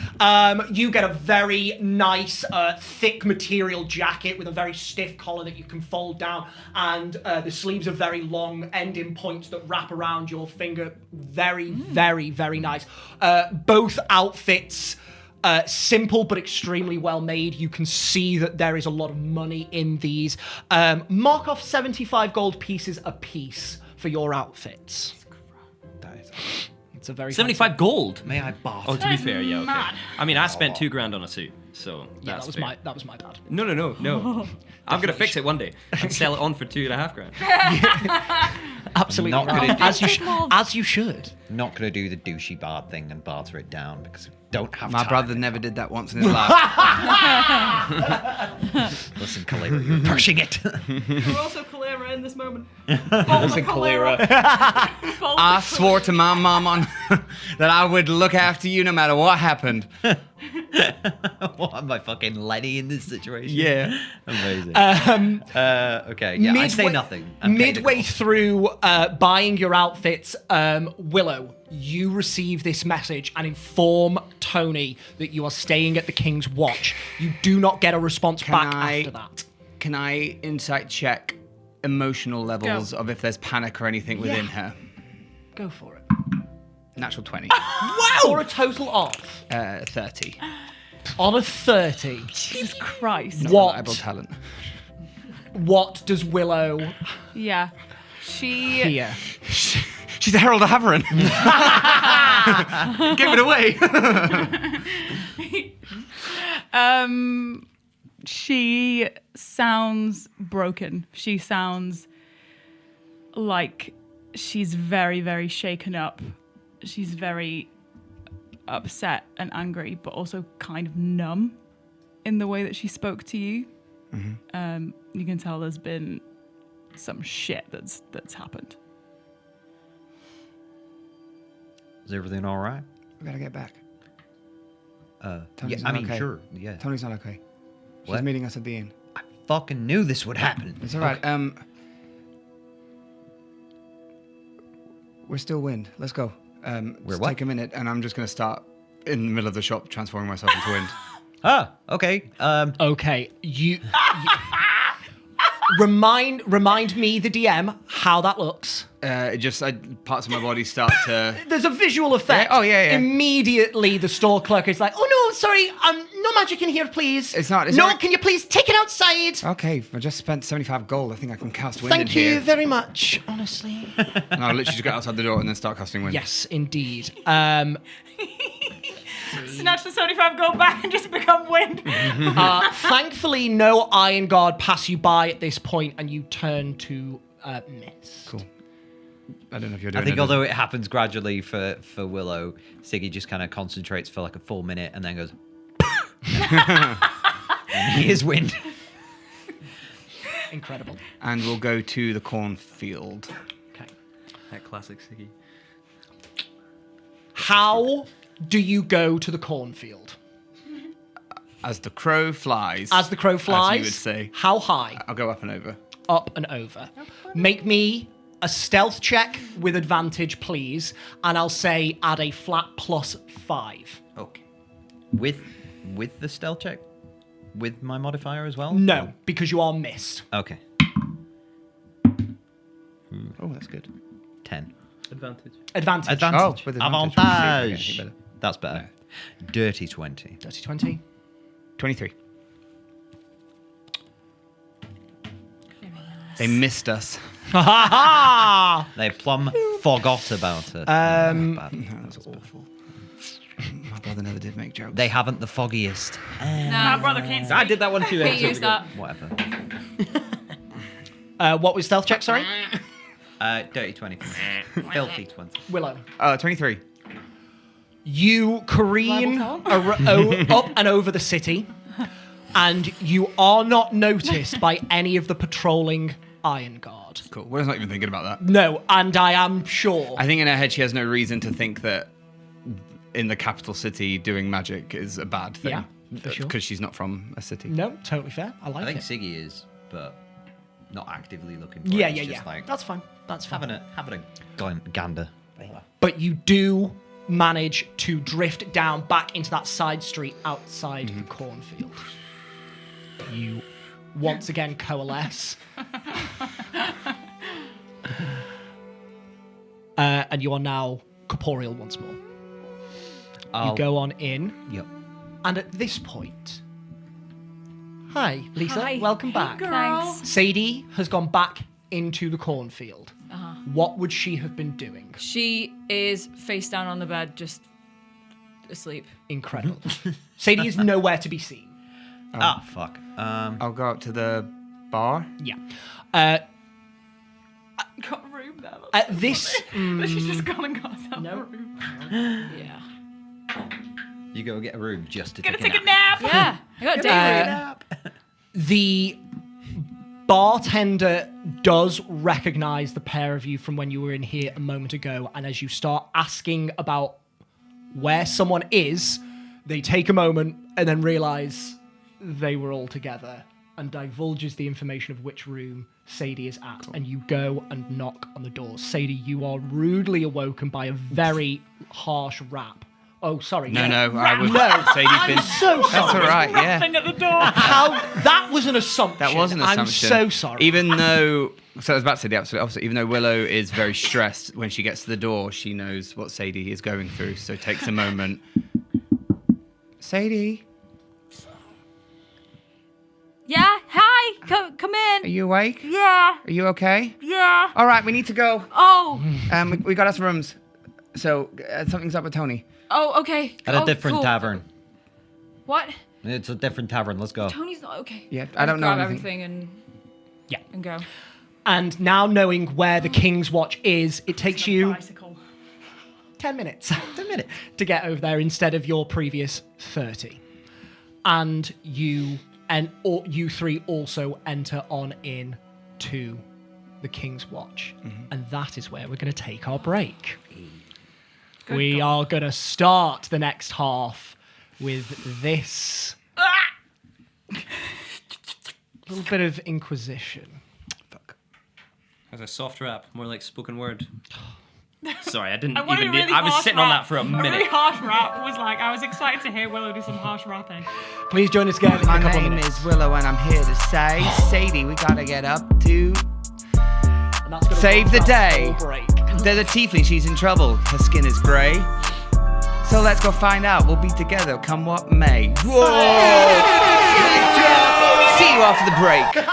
You get a very nice, thick material jacket with a very stiff collar that you can fold down, and the sleeves are very long, ending points that wrap around your finger. Very, very, very nice. Both outfits. Simple but extremely well made. You can see that there is a lot of money in these. Mark off 75 gold pieces a piece for your outfits. It's a very 75 gold. May I bath? Oh, to be fair, yeah, okay. mad. I mean, I spent $2,000 on a suit, so Yeah, that's that was fair. my bad. No. I'm gonna fix it one day and sell it on for $2,500. Absolutely Not right. gonna As you should. Not gonna do the douchey bard thing and barter it down because we don't have My time. brother never did that once in his life. Listen, Kalira, you're pushing it. We're also Kalira in this moment. Listen, Kalira. I swore to my mom on that I would look after you no matter what happened. What am I fucking Lenny in this situation? Yeah. Amazing. Okay, yeah, I say nothing. I'm paying the Midway cost. through buying your outfits, Willow, you receive this message and inform Tony that you are staying at the King's Watch. You do not get a response back after that. Can I insight check emotional levels of if there's panic or anything within her? Go for it. Natural 20. For a total of 30. on a 30. Jesus Christ. Reliable What? talent. What does Willow Yeah. She. hear? She's a Herald of Tavern. Give it away. She sounds broken. She sounds like she's very, very shaken up. She's very upset and angry, but also kind of numb in the way that she spoke to you. You can tell there's been some shit that's happened. Is everything all right? We gotta get back. Yeah, Tony's I not mean, okay. sure. Yeah. Tony's not okay. She's What? meeting us at the inn. I fucking knew this would happen. It's all right. We're still wind. Let's go. Let's what? take a minute, and I'm just gonna start in the middle of the shop transforming myself into wind. Ah, okay. Okay, you Remind me, the DM, how that looks. Parts of my body start to. There's a visual effect. Yeah, oh, yeah. Immediately, the store clerk is like, "Oh no, sorry, no magic in here, please. It's not. No, can you please take it outside? Okay, I just spent 75 gold. I think I can cast wind in Thank you here. very much, honestly." And I'll literally just go outside the door and then start casting wind. Yes, indeed. Snatch the 75 gold back and just become wind. Thankfully, no Iron Guard pass you by at this point, and you turn to miss. Cool. I don't know if you're doing I think it. although it happens gradually for Willow, Siggy just kind of concentrates for like a full minute and then goes. And he is wind. Incredible. And we'll go to the cornfield. Okay. That classic Siggy. How do you go to the cornfield? As the crow flies. As the crow flies? As you would say. How high? I'll go up and over. Up and over. Make me a stealth check with advantage, please, and I'll say add a flat +5. Okay. With the stealth check? With my modifier as well? No, because you are missed. Okay. Oh, that's good. 10. Advantage. Advantage. Advantage. Oh, with advantage. Avantage. Better. That's better. Dirty 20. Dirty 20. 23. They missed us. Ha ha ha! They plumb forgot about it. That's awful. My brother never did make jokes. They haven't the foggiest. My brother can't speak. I did that one too. Can't use that. Whatever. What was stealth check, sorry? Dirty 20. Filthy 20. Willow. 23. You careen Liable up and over the city, and you are not noticed by any of the patrolling Iron Guard. Cool. We're not even thinking about that. No, and I am sure. I think in her head she has no reason to think that in the capital city doing magic is a bad thing. Yeah, for sure. Because she's not from a city. No, totally fair. I like I think it. Siggy is, but not actively looking for Yeah, it. yeah, It's yeah. just like That's fine. That's fine. having a gander. But you do manage to drift down back into that side street outside the cornfield. You once again coalesce. And you are now corporeal once more. You go on in, Yep. and at this point... Hi, Lisa. Hi. Welcome back. Thanks. Sadie has gone back into the cornfield. What would she have been doing? She is face down on the bed, just asleep. Incredible. Sadie is nowhere to be seen. Ah, fuck. I'll go up to the bar. Yeah. Got a room there. At this... She's just gone and got herself a room. Yeah. You go get a room just to Gonna take take a nap. Yeah. I got a day room. The bartender does recognize the pair of you from when you were in here a moment ago, and as you start asking about where someone is, they take a moment and then realize they were all together and divulges the information of which room Sadie is at. And you go and knock on the door. Sadie, you are rudely awoken by a very harsh rap. Oh, sorry. No, yeah. I was. No, Sadie's been. so That's sorry. all right. Yeah. Thing at the door. How that was an assumption. That was an assumption. I'm so sorry. Even though, so I was about to say the absolute opposite. Even though Willow is very stressed, when she gets to the door, she knows what Sadie is going through. So it takes a moment. Sadie, Yeah. Hi. Come are in. you awake? Yeah. Are you okay? Yeah. All right, we need to go. Oh. We got us rooms. So something's up with Tony. Oh. Okay. At a Oh, different cool. tavern. What? It's a different tavern. Let's go. Tony's not okay. Yeah, I don't know Grab anything. everything and Yeah. and go. And now knowing where the King's Watch is, it takes you Bicycle. 10 minutes. 10 minutes to get over there instead of your previous 30. And you three also enter on in to the King's Watch. And that is where we're going to take our break. We are going to start the next half with this little bit of Inquisition. Fuck. That's a soft rap, more like spoken word. Sorry, I didn't I wanted even. a really I was harsh sitting on rap. that for a A really minute. harsh rap was like, I was excited to hear Willow do some harsh rapping. Please join us again in My a couple of name minutes. is Willow, and I'm here to say, Sadie, we gotta get up to And that's gonna save run the throughout day. whole break. There's a tiefling, she's in trouble. Her skin is grey. So let's go find out. We'll be together, come what may. Whoa! See you after the break.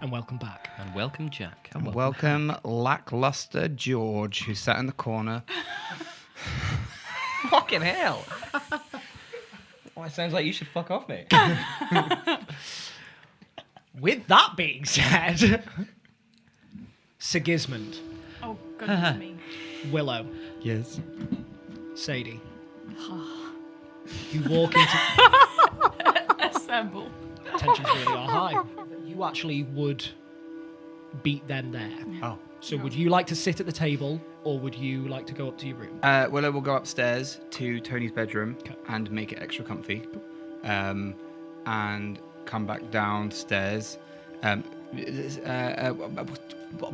And welcome back. And welcome, Jack. And welcome, lackluster George, who sat in the corner. Fucking hell. Oh, it sounds like you should fuck off, mate. With that being said, Sigismund, Oh, goodness me. Willow, Yes. Sadie. You walk into... Assemble. Tensions really are high. You actually would beat them there. Oh. So would you like to sit at the table, or would you like to go up to your room? Willow will go upstairs to Tony's bedroom Okay. and make it extra comfy. And come back downstairs.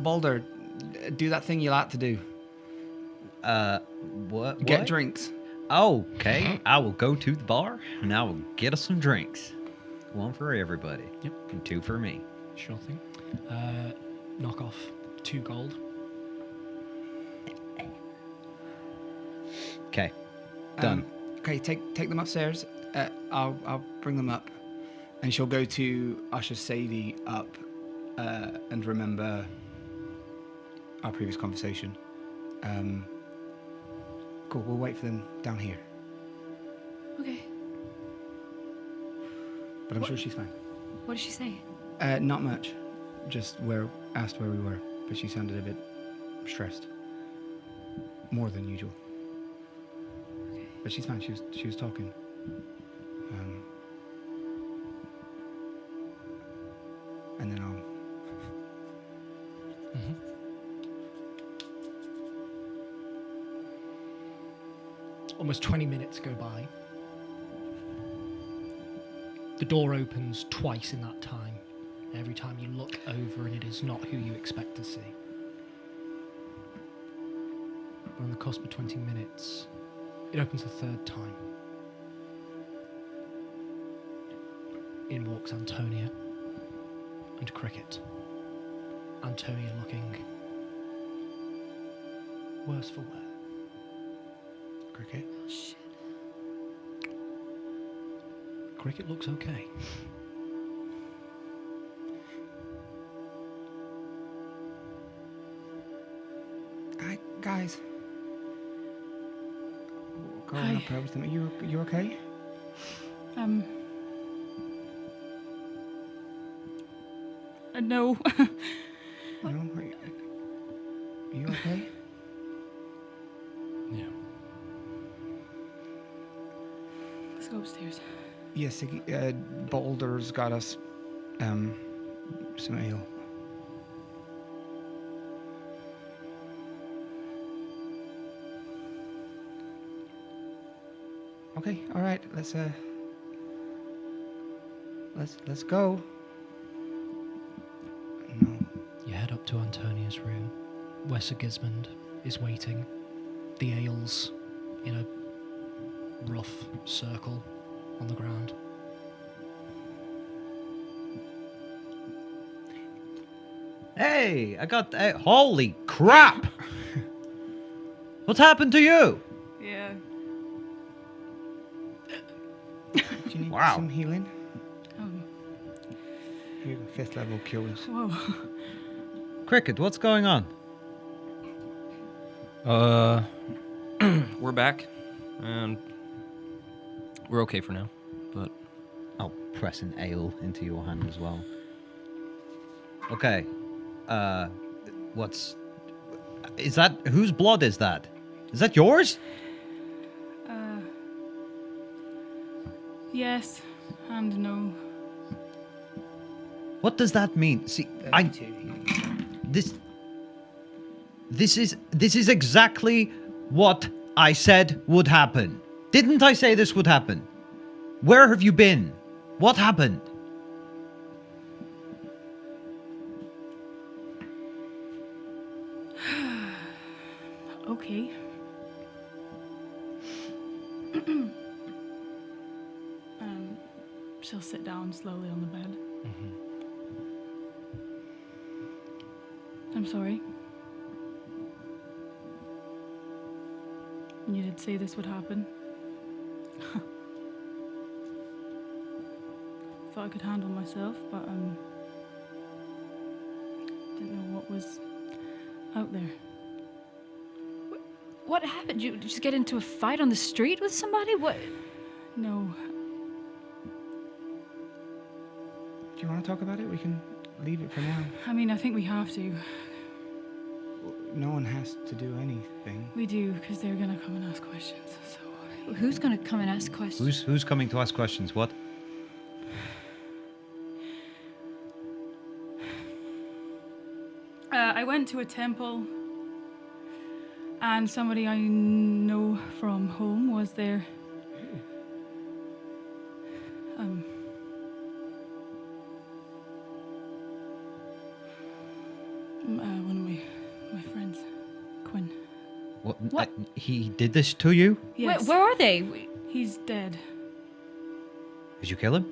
Balder, do that thing you like to do. What? Get drinks. Oh, okay. I will go to the bar and I will get us some drinks. One for everybody. Yep. And two for me. Sure thing. Knock off 2 gold. Okay. Done. Okay, take them upstairs. I'll bring them up, and she'll go to usher Sadie up, and remember our previous conversation. Cool. We'll wait for them down here, Okay. but I'm sure she's fine. What did she say? Not much. Just asked where we were, but she sounded a bit stressed. more than usual. But she's fine. She was talking. And then I'll. Almost 20 minutes go by. The door opens twice in that time. Every time you look over and it is not who you expect to see. We're on the cusp of 20 minutes. It opens a third time. In walks Antonia and Cricket. Antonia looking worse for wear. Cricket. Oh, shit. Cricket looks okay. Guys. Going Hi. up for everything. You okay? No. No. Are you okay? Yeah. Let's go upstairs. Yes. Boulder's got us. Some ale. Okay. All right. Let's go. No. You head up to Antonia's room, where Sigismund is waiting. The ale's in a rough circle on the ground. Hey, I got. Holy crap! What's happened to you? Yeah. Do you need Wow. some healing? Um, Here, 5th level cures. whoa. Cricket, what's going on? We're back, and we're okay for now. But I'll press an ale into your hand as well. Okay. Is that. Whose blood is that? Is that yours? Yes and no. What does that mean? See, This is exactly what I said would happen. Didn't I say this would happen? Where have you been? What happened? Okay. She'll sit down slowly on the bed. I'm sorry. You did say this would happen. Thought I could handle myself, but didn't know what was out there. What happened? You just get into a fight on the street with somebody? What? No, Do you want to talk about it? We can leave it for now. I mean, I think we have to. No one has to do anything. We do, because they're gonna come and ask questions. So Who's gonna come and ask questions? Who's coming to ask questions? What? I went to a temple, and somebody I know from home was there. One of my friends, Quinn. What? He did this to you? Yes, Where are they? he's dead. Did you kill him?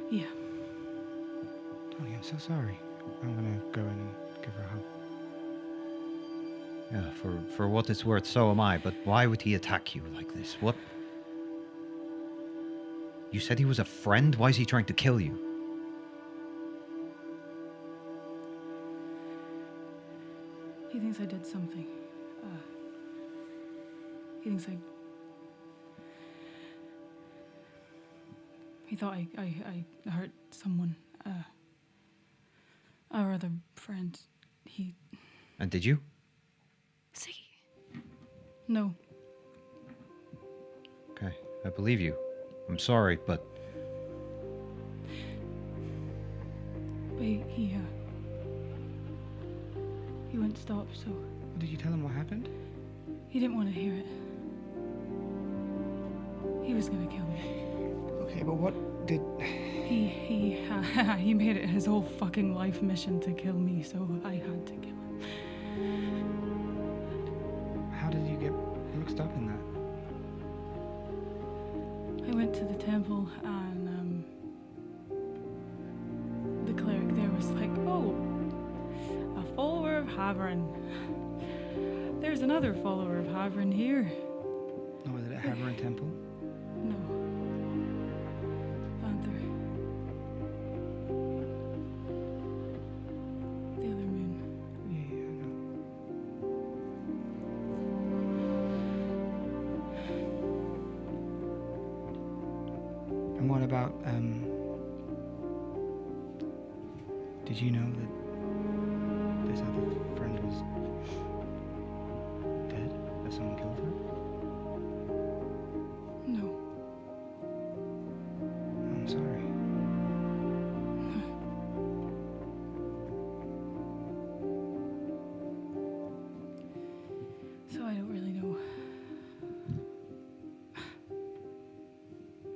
Yeah. Tony, I'm so sorry. I'm gonna go in and give her a hug. Yeah, for what it's worth, so am I. But why would he attack you like this? What? You said he was a friend? Why is he trying to kill you? He thinks I did something. He thinks I. He thought I hurt someone. our other friend. He... And did you? See? No. Okay, I believe you. I'm sorry, but He wouldn't stop, so Did you tell him what happened? he didn't want to hear it. He was gonna kill me. Okay, but what did... He made it his whole fucking life mission to kill me, so I had to kill him. How did you get mixed up in that? I went to the temple and the cleric there was like, "Oh, a follower of Tavern. There's another follower of Tavern here." Oh, was it a Tavern temple? No. Panther. The other moon. Yeah, I know. And what about, did you know that this other friend was dead? That someone killed her? No. I'm sorry. So I don't really know.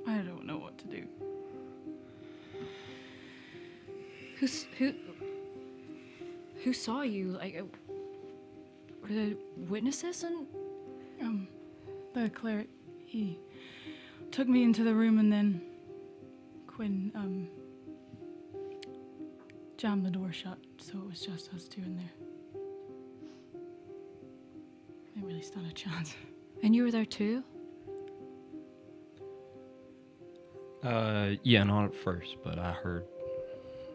I don't know what to do. Who saw you? Like, were there witnesses and? The cleric, he took me into the room and then Quinn, jammed the door shut, so it was just us two in there. Didn't really stand a chance. And you were there too? Yeah, not at first, but I heard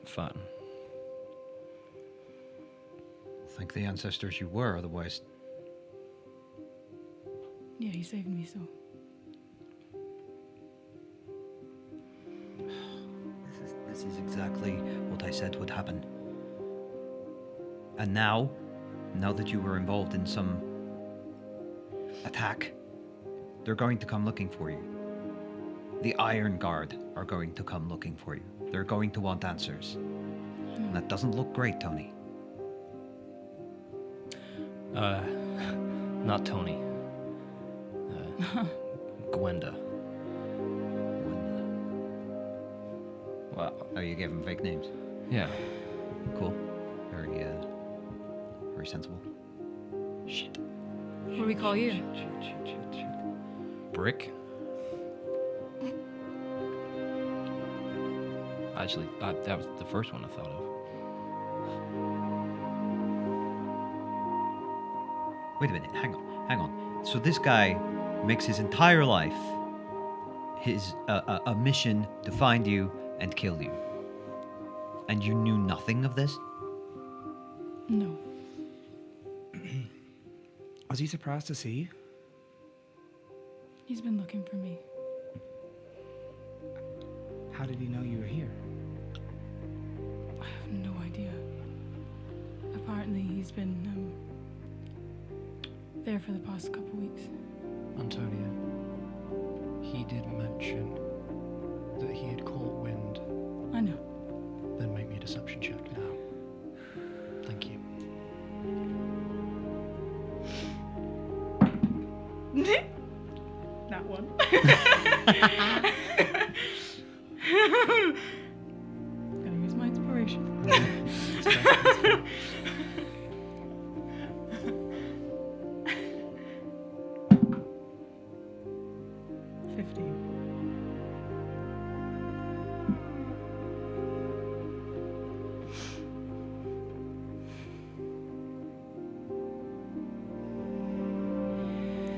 fighting. thank the ancestors you were, otherwise. Yeah, he saved me, so. This is exactly what I said would happen. And now that you were involved in some attack, they're going to come looking for you. The Iron Guard are going to come looking for you. They're going to want answers. And that doesn't look great, Tony. Not Tony. Gwenda. Wow. Oh, you gave them fake names. Yeah. Cool. Very sensible. Shit. What do we call you? Brick? Actually, that was the first one I thought of. Wait a minute, hang on. So this guy makes his entire life his a mission to find you and kill you. And you knew nothing of this? No. Was he surprised to see you? He's been looking for me. How did he know you were here? I have no idea. Apparently, he's been there for the past couple weeks. Antonia, he did mention that he had caught wind. I know. Then make me a deception check now. Thank you. That one. Gotta use my inspiration. 15.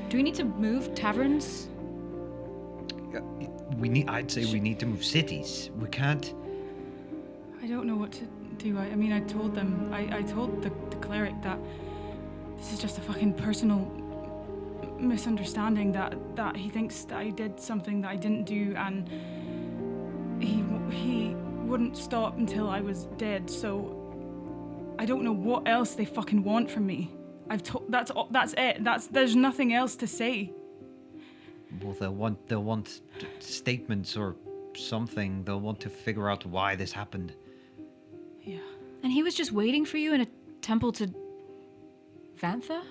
Do we need to move taverns? I'd say we need to move cities. We can't. I don't know what to do. I mean, I told them. I told the cleric that this is just a fucking personal misunderstanding. That he thinks that I did something that I didn't do, and he wouldn't stop until I was dead. So I don't know what else they fucking want from me. That's it. There's nothing else to say. Well, they'll want statements or something. They'll want to figure out why this happened. Yeah. And he was just waiting for you in a temple to Vantha?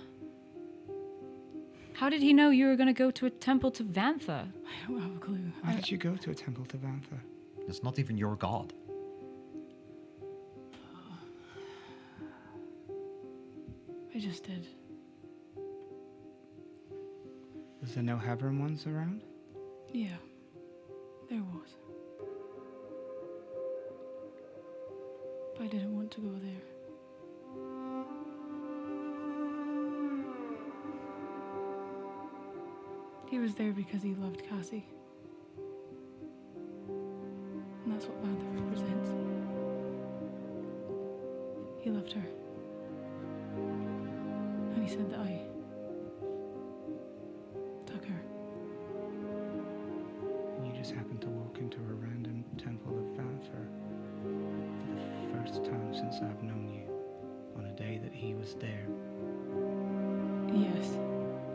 How did he know you were going to go to a temple to Vantha? I don't have a clue. Why did you go to a temple to Vantha? It's not even your god. I just did. Was there no Tavern ones around? Yeah. There was. But I didn't want to go there. He was there because he loved Cassie. And that's what Vantha represents. He loved her. And he said that I took her. And you just happened to walk into a random temple of Vantha for the first time since I've known you, on a day that he was there. Yes,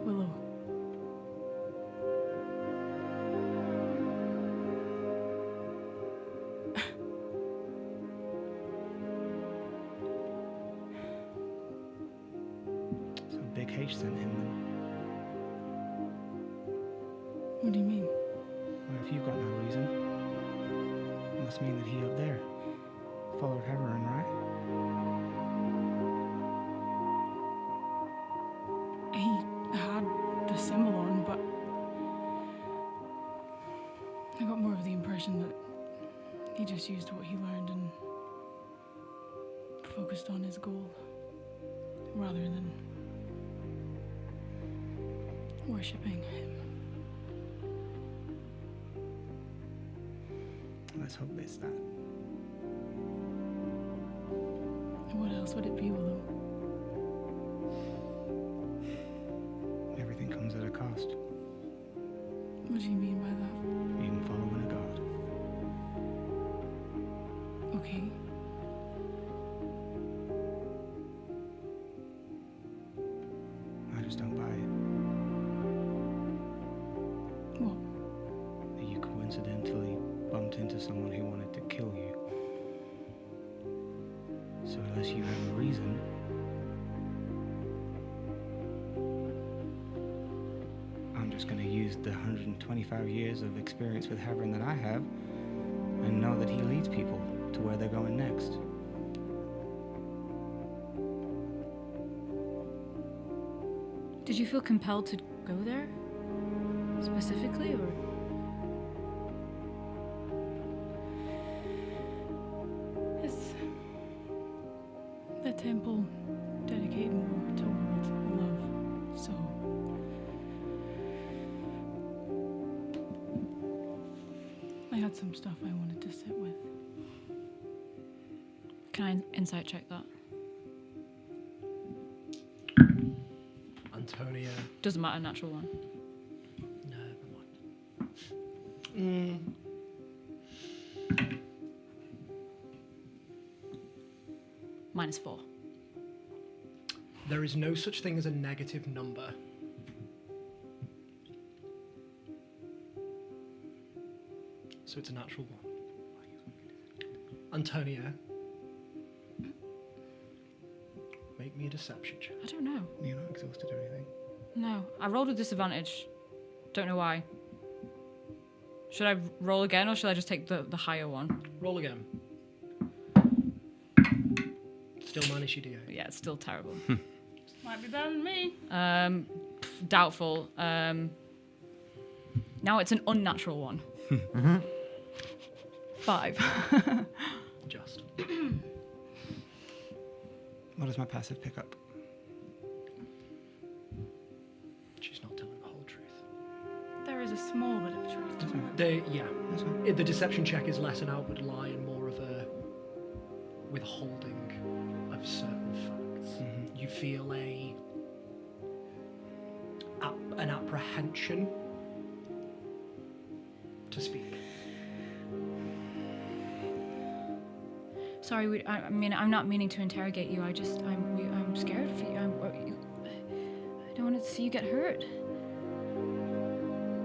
Willow. So Big H sent him then. What do you mean? Well, if you've got no reason, it must mean that he up there followed Tavern, right? He had the symbol on, but I got more of the impression that he just used what he learned and focused on his goal rather than worshipping him. Let's hope it's that. What else would it be, Willow? Everything comes at a cost, What do you mean by that? even following a god. Okay. I just don't buy it. What? That you coincidentally bumped into someone who wanted to kill you. So unless you have a reason, I'm just going to use the 125 years of experience with Tavern that I have and know that he leads people to where they're going next. Did you feel compelled to go there? Specifically, or? Is the temple dedicated more towards love, so I had some stuff I wanted to sit with. Can I insight check that? Antonia. Doesn't matter, natural one. No, never mind. -4. There is no such thing as a negative number. So it's a natural one. Antonia, make me a deception check. I don't know. You're not exhausted or anything. No, I rolled a disadvantage. Don't know why. Should I roll again, or should I just take the higher one? Roll again. Still minus your D8. Yeah, it's still terrible. Might be better than me. Doubtful. Now it's an unnatural one. 5. Just. What does my passive pick up? She's not telling the whole truth. There is a small bit of truth. That's fine. That's fine. The deception check is less an outward lie and more of a withholding of certain facts. Mm-hmm. You feel an apprehension to speak. Sorry, I mean, I'm not meaning to interrogate you. I'm scared of you. I don't want to see you get hurt.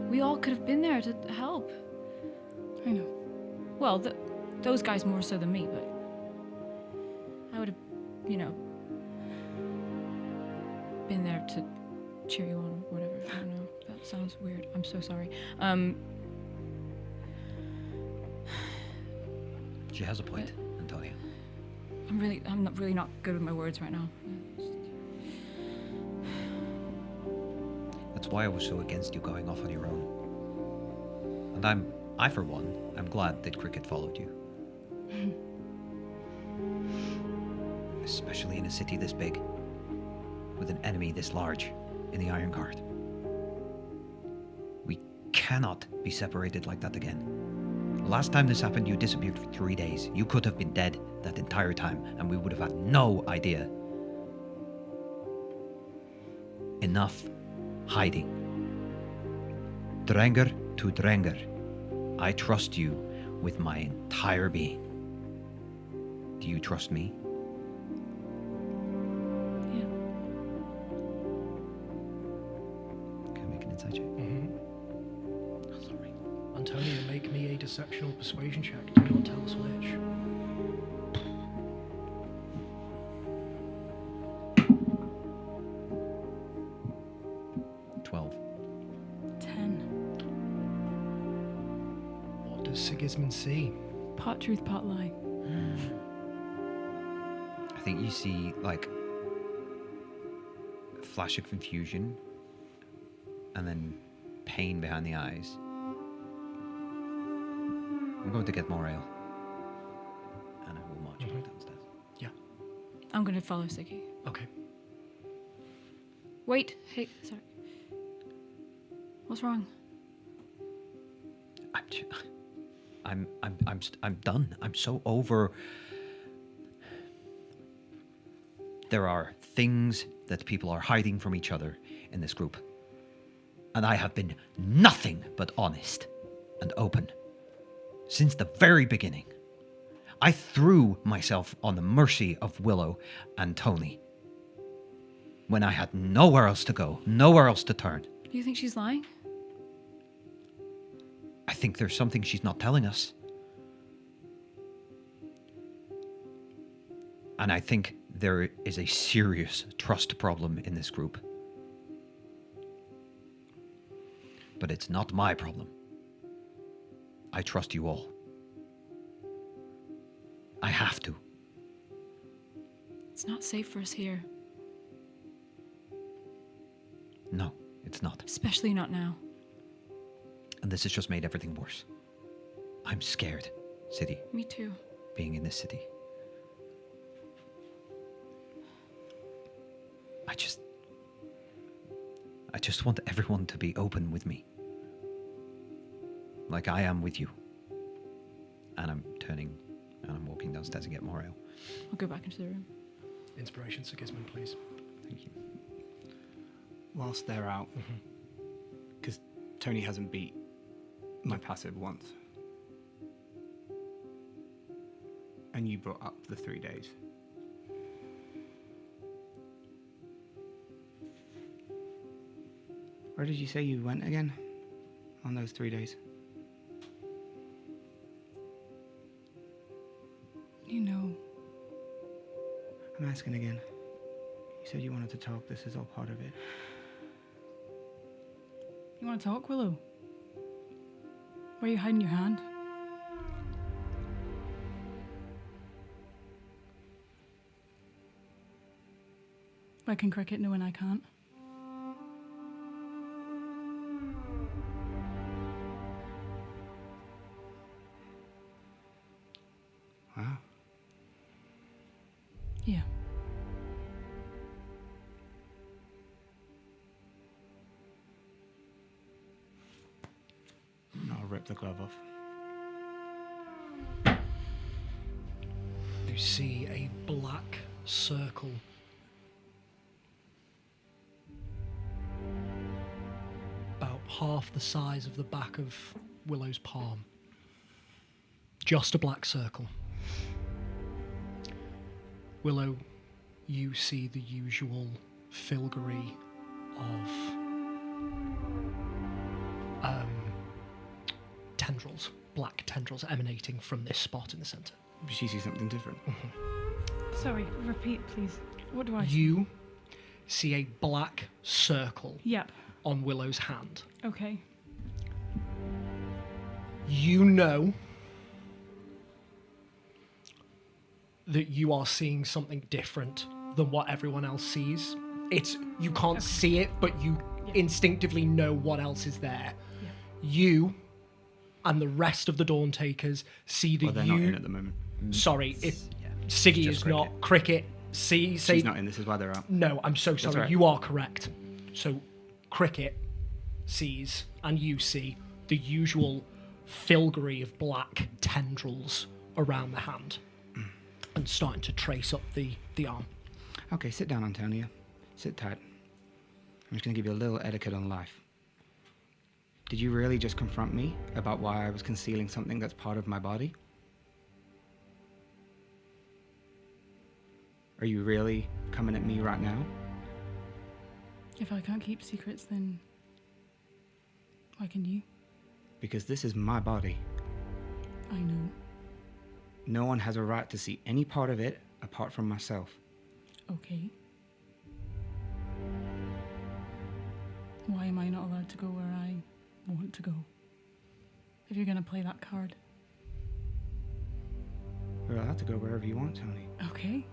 We all could have been there to help. I know. Well, those guys more so than me, but I would have, been there to cheer you on or whatever. I don't know. That sounds weird. I'm so sorry. She has a point, Antonia. I'm not really not good with my words right now. That's why I was so against you going off on your own. And I for one, I'm glad that Cricket followed you. Especially in a city this big, with an enemy this large in the Iron Guard. We cannot be separated like that again. Last time this happened, you disappeared for 3 days. You could have been dead that entire time, and we would have had no idea. Enough hiding. Drenger to Drenger. I trust you with my entire being. Do you trust me? Yeah. Can I make an insight check? Sorry. Antonia, make me a deception or persuasion check. Do not tell us which. Sigismund see? Part truth, part lie. I think you see, like, a flash of confusion and then pain behind the eyes. I'm going to get more ale. And I will march back downstairs. Yeah. I'm gonna follow Siggy. Okay. Wait, hey, sorry. What's wrong? I'm done. I'm so over. There are things that people are hiding from each other in this group. And I have been nothing but honest and open since the very beginning. I threw myself on the mercy of Willow and Tony when I had nowhere else to go, nowhere else to turn. Do you think she's lying? I think there's something she's not telling us. And I think there is a serious trust problem in this group. But it's not my problem. I trust you all. I have to. It's not safe for us here. No, it's not. Especially not now. And this has just made everything worse. I'm scared, City, Me too. being in this city. I just want everyone to be open with me. Like I am with you. And I'm turning and I'm walking downstairs to get more ale. I'll go back into the room. Inspiration, Sigismund, please. Thank you. Whilst they're out, because Tony hasn't beat my passive once. And you brought up the 3 days. Where did you say you went again on those 3 days? You know, I'm asking again. You said you wanted to talk. This is all part of it. you want to talk, Willow? Where are you hiding your hand? Where can Cricket know when I can't? Wow. Yeah. I'll rip the glove off. You see a black circle about half the size of the back of Willow's palm. Just a black circle. Willow, you see the usual filigree of tendrils, black tendrils emanating from this spot in the center. She sees something different. Sorry, repeat, please. What do I see? You see a black circle Yep. on Willow's hand. Okay. You know that you are seeing something different than what everyone else sees. You can't see it, but you instinctively know what else is there. Yeah. You and the rest of the Dawn Takers see that Well, they're not in at the moment. Sorry, Siggy Just is not. Cricket. Say She's not in. This is why they're out. No, I'm so sorry. right. You are correct. So, Cricket sees, and you see, the usual filigree of black tendrils around the hand and starting to trace up the arm. Okay, sit down, Antonia. Sit tight. I'm just going to give you a little etiquette on life. Did you really just confront me about why I was concealing something that's part of my body? Are you really coming at me right now? If I can't keep secrets, then why can you? Because this is my body. I know. No one has a right to see any part of it apart from myself. Okay. Why am I not allowed to go where I want to go? If you're gonna play that card. You're allowed to go wherever you want, Tony. Okay.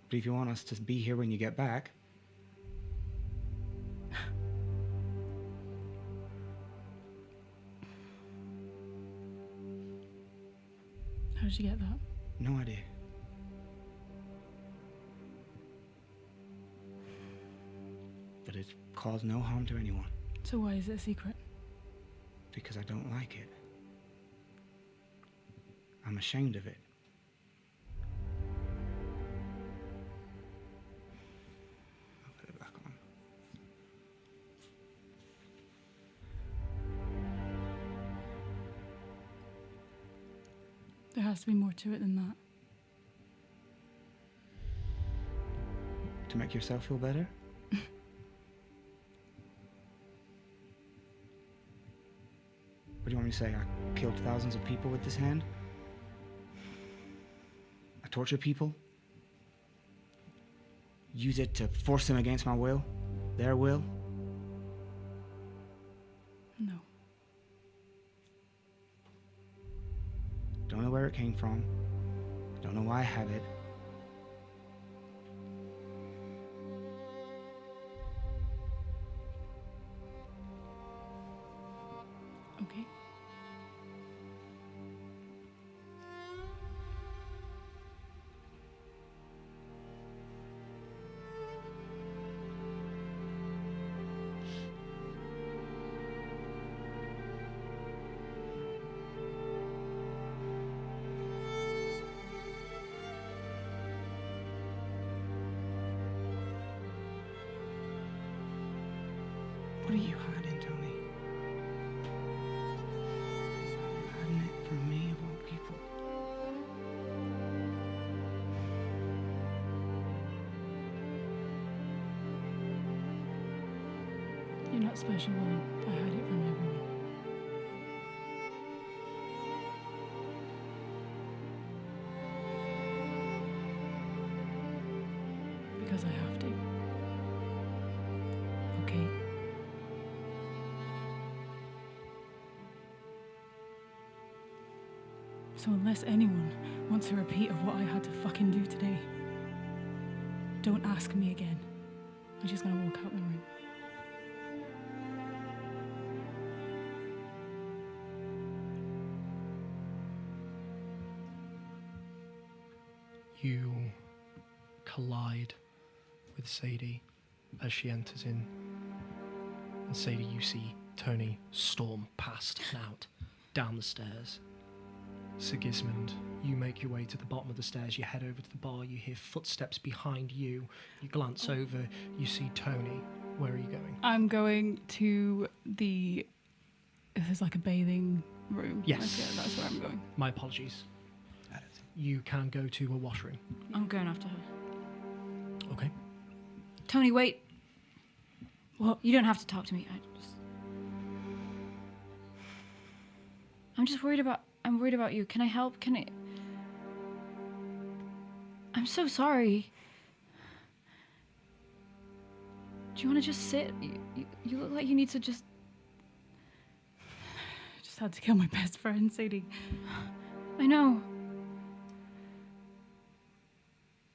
But if you want us to be here when you get back, How did you get that? no idea. But it's caused no harm to anyone. So why is it a secret? Because I don't like it. I'm ashamed of it. I'll put it back on. There has to be more to it than that. To make yourself feel better? What do you want me to say? I killed thousands of people with this hand? I torture people? Use it to force them against my will? Their will? No. Don't know where it came from. Don't know why I have it. Okay. What are you hiding, Tony? Hiding it from me, of all people. You're not special, Willow. I hide it from everyone. Because I have to. Okay. So unless anyone wants a repeat of what I had to fucking do today, don't ask me again. I'm just gonna walk out the room. You collide with Sadie as she enters in. And Sadie, you see Tony storm past and out, down the stairs. Sigismund, you make your way to the bottom of the stairs, you head over to the bar, you hear footsteps behind you, you glance over, you see Tony. Where are you going? I'm going to there's like a bathing room. Yes. Okay, that's where I'm going. My apologies. you can go to a washroom. I'm going after her. Okay. Tony, wait. What? You don't have to talk to me. I'm just worried about. I'm worried about you. Can I help? Can I? I'm so sorry. Do you want to just sit? You look like you need to just. I just had to kill my best friend, Sadie. I know.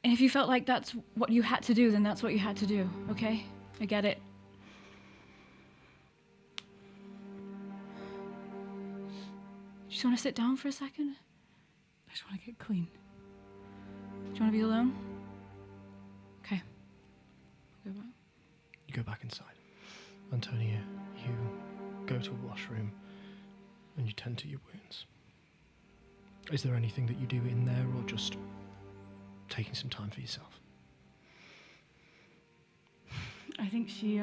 And if you felt like that's what you had to do, then that's what you had to do, okay? I get it. You just want to sit down for a second? I just want to get clean. Do you want to be alone? Okay. I'll go back. You go back inside. Antonia, you go to a washroom and you tend to your wounds. Is there anything that you do in there or just taking some time for yourself? I think she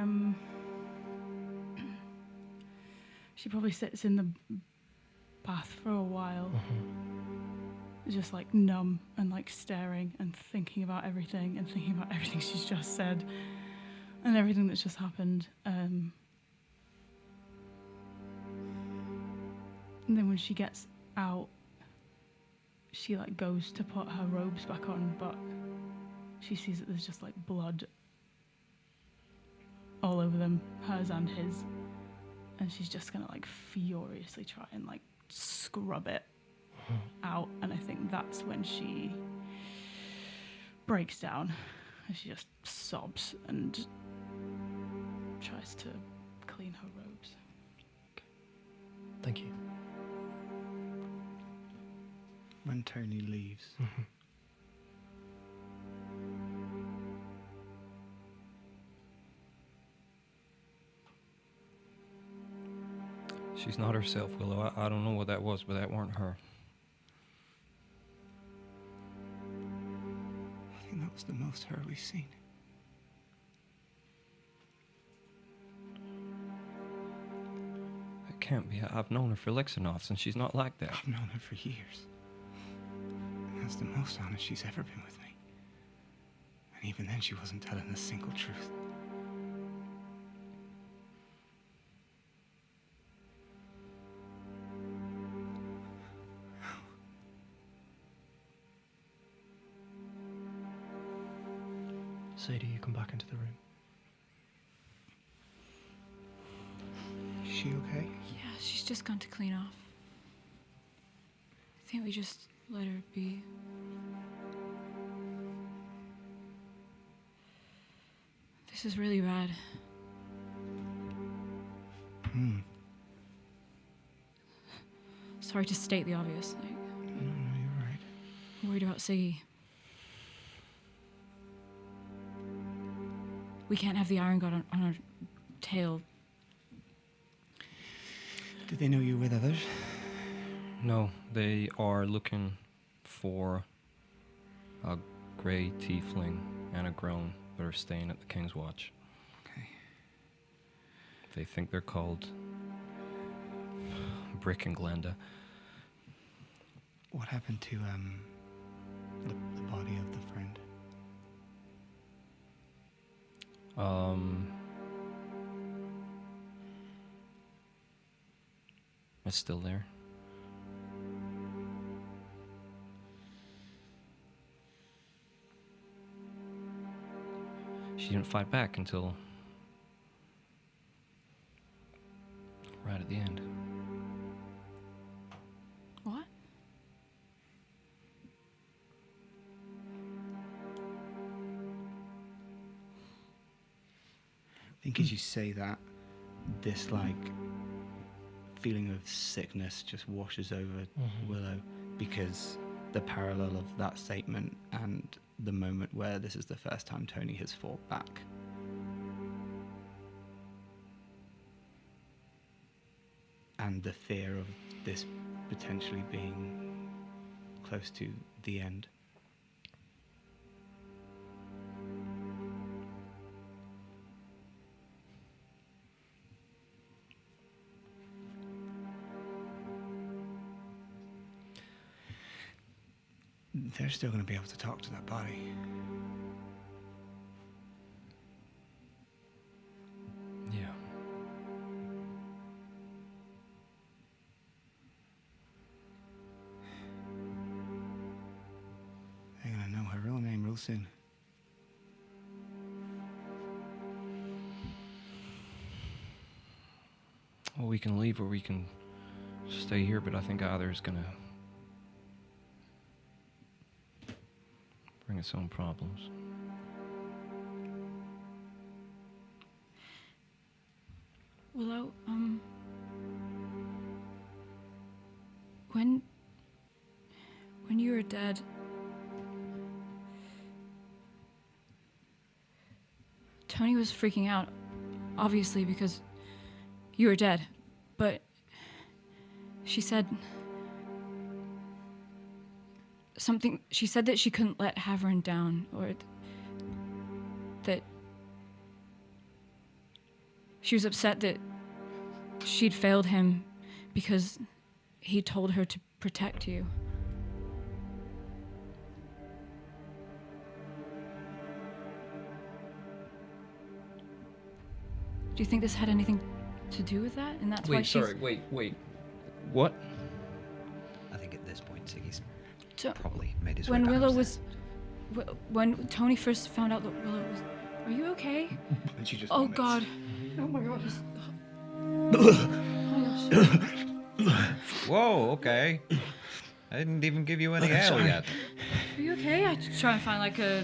probably sits in the bath for a while, just like numb and like staring and thinking about everything she's just said and everything that's just happened. And then when she gets out, she like goes to put her robes back on, but she sees that there's just like blood all over them, hers and his, and she's just gonna like furiously try and like scrub it out. And I think that's when she breaks down and she just sobs and tries to clean her robes. Thank you. When Tony leaves, She's not herself, Willow. I don't know what that was, but that weren't her. I think that was the most her we've seen. It can't be. I've known her for Lixinoffs, and she's not like that. I've known her for years. That's the most honest she's ever been with me. And even then, she wasn't telling a single truth. Sadie, you come back into the room. Is she okay? Yeah, she's just gone to clean off. I think we just let her be. This is really bad. Sorry to state the obvious. Like, No, you're right. I'm worried about Siggy. We can't have the Iron God on our tail. Did they know you were with others? No, they are looking for a grey tiefling and a grown that are staying at the King's Watch. Okay. They think they're called Brick and Glenda. What happened to the body of the friend? It's still there. She didn't fight back until right at the end. What? I think as you say that, this like feeling of sickness just washes over Willow, because the parallel of that statement and the moment where this is the first time Tony has fought back. And the fear of this potentially being close to the end. they're still going to be able to talk to that body. Yeah. They're going to know her real name real soon. Well, we can leave or we can stay here, but I think either is gonna bring its own problems. Willow, when you were dead, Tony was freaking out, obviously, because you were dead, but she said something. She said that she couldn't let Tavern down, or that she was upset that she'd failed him because he told her to protect you. Do you think this had anything to do with that? And that's why she's... wait. What? I think at this point, Siggy's So- probably made his way when back Willow upstairs. was... When Tony first found out that Willow was... Are you okay? And she just Oh, vomits. God. Oh, my God. Oh, my gosh. Whoa, okay. I didn't even give you any ale yet. Are you okay? I try and find, like, a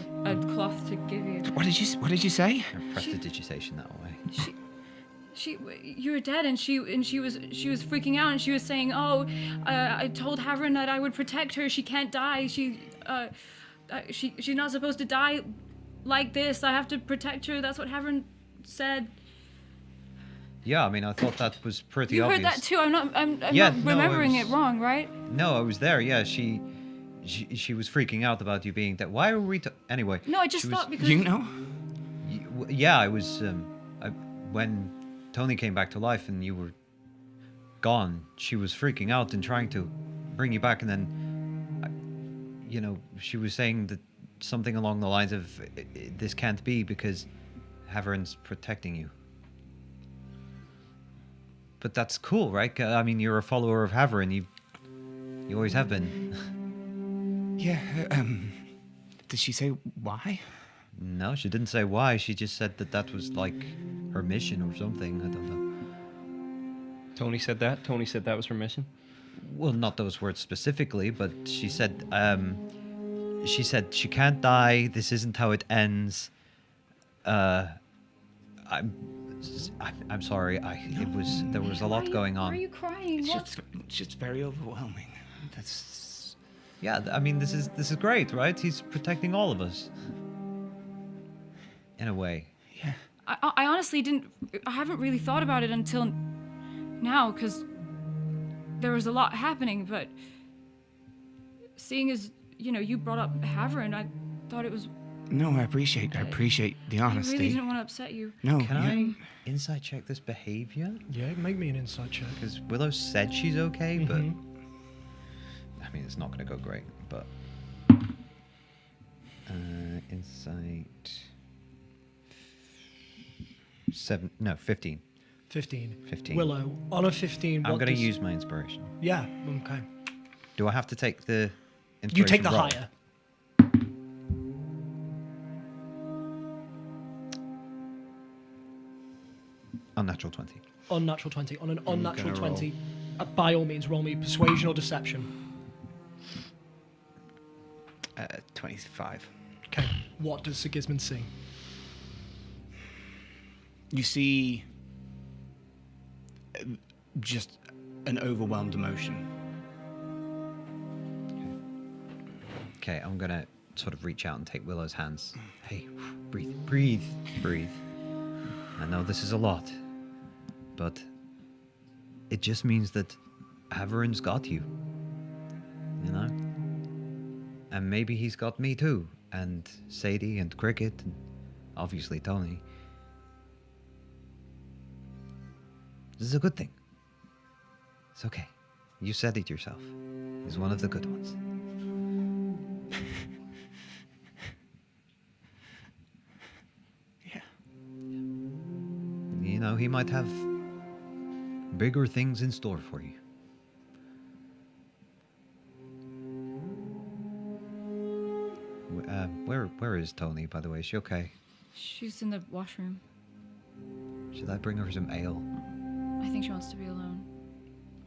cloth to give you. What did you say? Prestidigitation that way. You were dead, and she was freaking out, and she was saying, "Oh, I told Tavern that I would protect her. She can't die. She's not supposed to die like this. I have to protect her." That's what Tavern said. Yeah, I mean, I thought that was pretty You obvious. heard that too. I'm not Yeah, not no, I remembering was- it wrong, right? No, I was there. Yeah, she was freaking out about you being dead. Why were we? Anyway. No, I just she was- thought because You know? Yeah, I was. When Tony came back to life and you were gone, she was freaking out and trying to bring you back, and then, she was saying that something along the lines of, "This can't be because Tavern's protecting you." But that's cool, right? I mean, you're a follower of Tavern. You always have been. Yeah, did she say why? No, she didn't say why. She just said that was like her mission or something. I don't know. Tony said that? Tony said that was her mission? Well, not those words specifically, but she said she can't die. This isn't how it ends. I'm sorry. There was a lot going Why are on. you crying? It's just very overwhelming. That's Yeah, I mean, this is great, right? He's protecting all of us. In a way. yeah. I honestly didn't. I haven't really thought about it until now, because there was a lot happening. But seeing as you brought up Tavern, I thought it was. No, I appreciate the honesty. I really didn't want to upset you. No, Can yeah. I insight check this behavior? Yeah, make me an insight check. Because Willow said she's okay, but Mhm. I mean, it's not going to go great. But insight 15. 15. 15. Willow, on a 15, I'm what going to does- use my inspiration. Yeah, okay. Do I have to take the You take inspiration the roll? higher. Unnatural 20. Unnatural 20. On an unnatural gonna roll. 20, by all means, roll me persuasion or deception. 25. Okay. What does Sigismund see? You see just an overwhelmed emotion. Okay, I'm going to sort of reach out and take Willow's hands. Hey, breathe. I know this is a lot, but it just means that Tavern's got you. You know? And maybe he's got me too, and Sadie and Cricket, and obviously Tony. This is a good thing. It's okay. You said it yourself. He's one of the good ones. know, he might have bigger things in store for you. Where is Tony, by the way? Is she okay? She's in the washroom. Should I bring her some ale? I think she wants to be alone.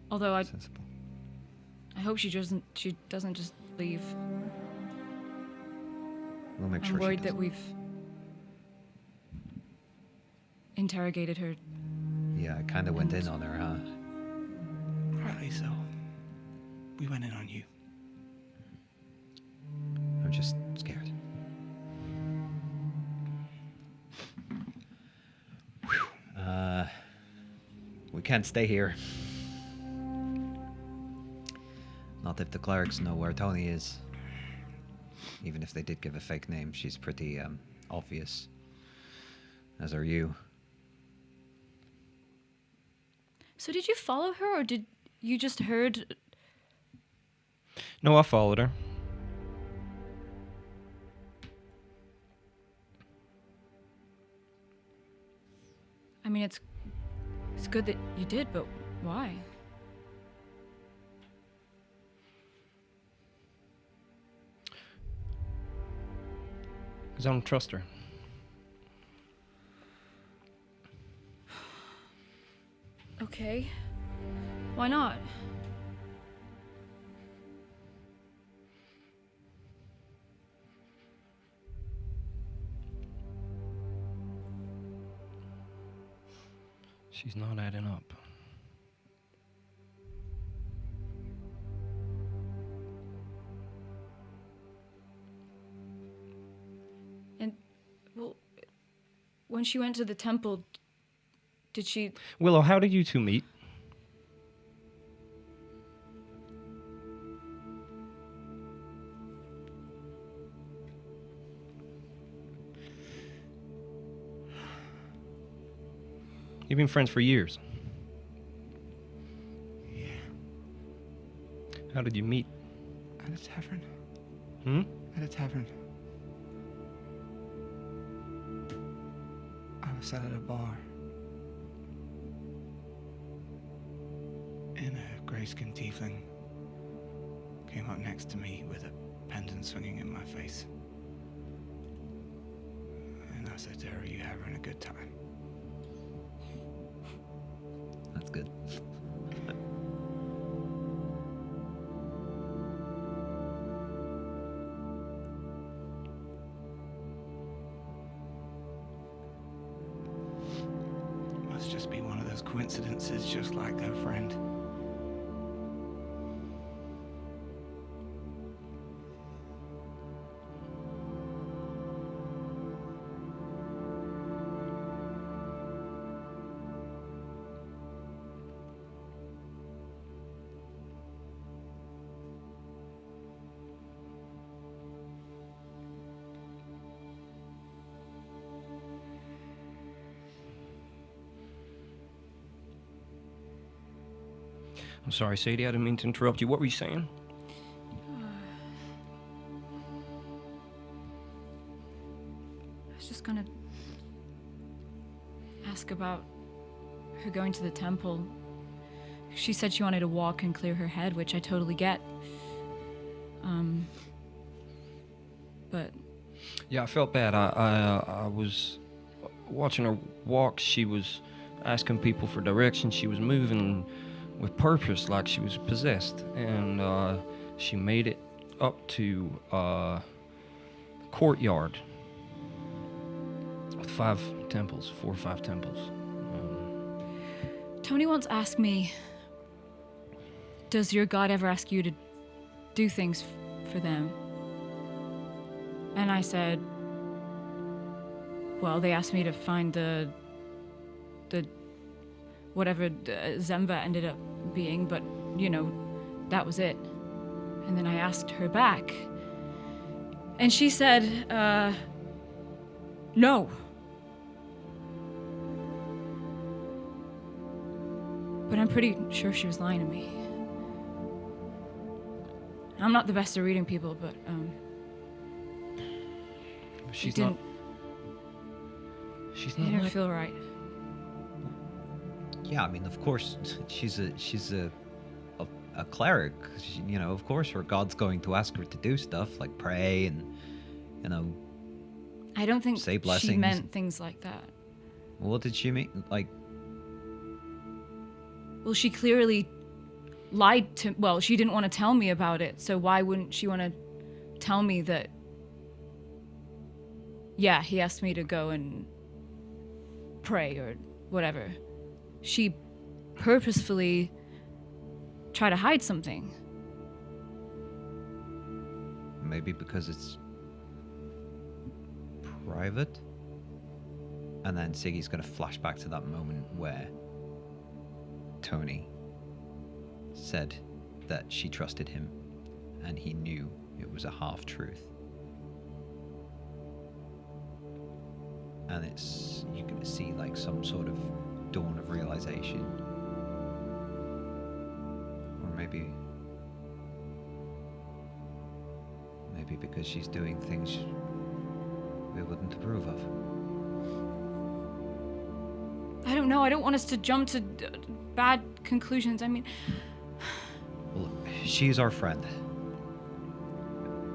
Although I Sensible. hope she doesn't just leave. We'll make I'm sure worried she that doesn't. we've interrogated her. Yeah, I kind of went in on her, huh? Rightly so. We went in on you. I'm just scared. Whew. We can't stay here. Not if the clerics know where Tony is. Even if they did give a fake name, she's pretty obvious. As are you. So did you follow her, or did you just heard? No, I followed her. I mean, it's good that you did, but why? Because I don't trust her. Okay. Why not? She's not adding up. And, well, when she went to the temple, did she... Willow, how did you two meet? You've been friends for years. Yeah. How did you meet? At a tavern. Hmm? At a tavern. I was sat at a bar. And a grey-skinned tiefling came up next to me with a pendant swinging in my face. And I said to her, "Are you having a good time?" That's good. Must just be one of those coincidences, just like her friend. I'm sorry, Sadie, I didn't mean to interrupt you. What were you saying? I was just gonna ask about her going to the temple. She said she wanted to walk and clear her head, which I totally get. But Yeah, I felt bad. I was watching her walk. She was asking people for directions. She was moving with purpose, like she was possessed. And she made it up to courtyard with 4 or 5 temples. Tony once asked me, does your god ever ask you to do things for them? And I said, well, they asked me to find the whatever Zemva ended up being, but, you know, that was it. And then I asked her back. And she said, no. But I'm pretty sure she was lying to me. I'm not the best at reading people, but, She's it not. didn't, She's it not didn't like. feel right. Yeah, I mean, of course, she's a cleric. You know, of course, her god's going to ask her to do stuff like pray and, you know. I don't think Say she blessings. meant things like that. What did she mean? Like, Well, she clearly lied to. Well, she didn't want to tell me about it, so why wouldn't she want to tell me that? Yeah, he asked me to go and pray or whatever. She purposefully tried to hide something. maybe because it's private. And then Siggy's going to flash back to that moment where Tony said that she trusted him and he knew it was a half-truth. And you're going to see like some sort of dawn of realization. Or maybe because she's doing things we wouldn't approve of. I don't know. I don't want us to jump to bad conclusions. I mean, Well, she's our friend.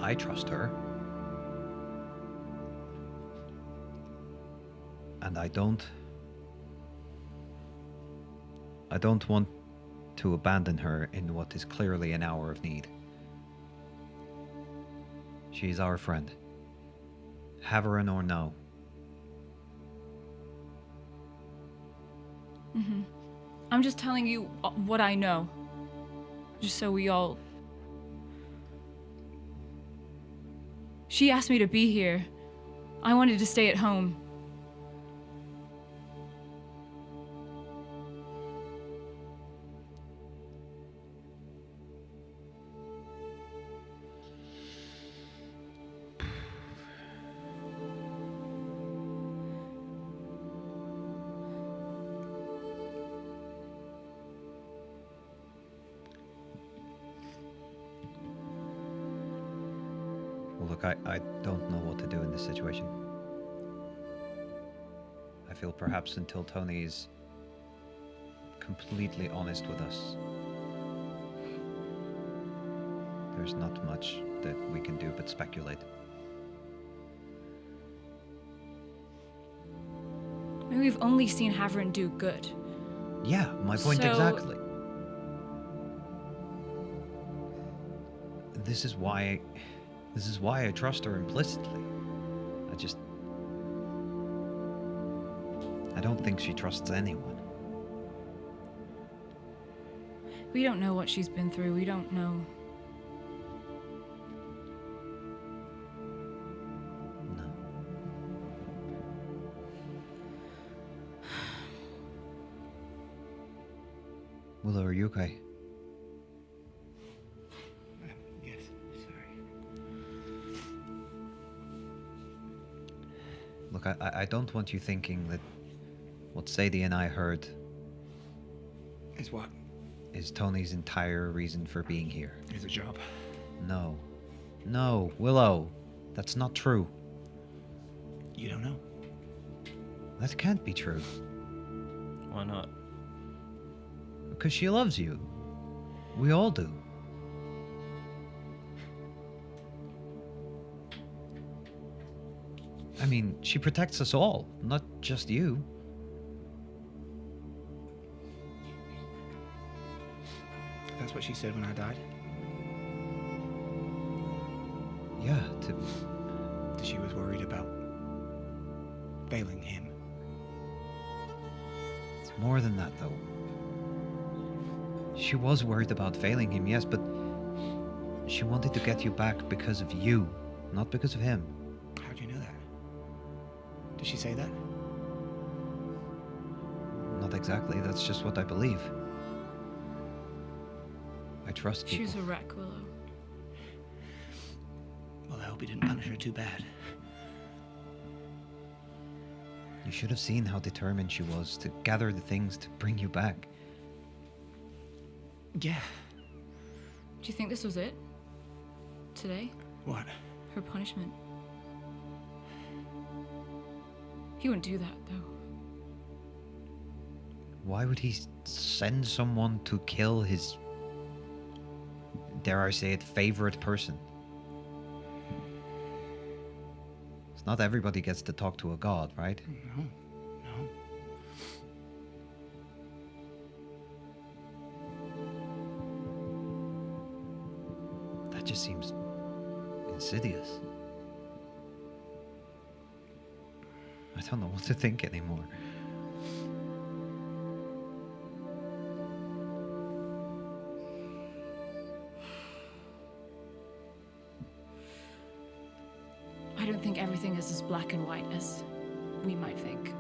I trust her. And I don't want to abandon her in what is clearly an hour of need. She's our friend. Haverin or no. I'm just telling you what I know. Just so we all... She asked me to be here. I wanted to stay at home. Well, look, I don't know what to do in this situation. I feel perhaps until Tony is completely honest with us, there's not much that we can do but speculate. I mean, we've only seen Haverin do good. Yeah, my point So- exactly. This is why I trust her implicitly. I don't think she trusts anyone. We don't know what she's been through. We don't know. No. Willow, are you okay? Yes, sorry. Look, I don't want you thinking that what Sadie and I heard Is what? is Tony's entire reason for being here. Is a job. No. No, Willow. That's not true. You don't know. That can't be true. Why not? Because she loves you. We all do. I mean, she protects us all, not just you. That's what she said when I died. Yeah, That she was worried about failing him. it's more than that, though. She was worried about failing him, yes, but she wanted to get you back because of you, not because of him. How'd you know that? Did she say that? Not exactly, that's just what I believe. I trust She people. was a wreck, Willow. Well, I hope he didn't punish her too bad. You should have seen how determined she was to gather the things to bring you back. Yeah. Do you think this was it? Today? What? Her punishment? He wouldn't do that, though. Why would he send someone to kill his, dare I say it, favorite person? It's not everybody gets to talk to a god, right? No, no. That just seems insidious. I don't know what to think anymore. I don't think everything is as black and white as we might think.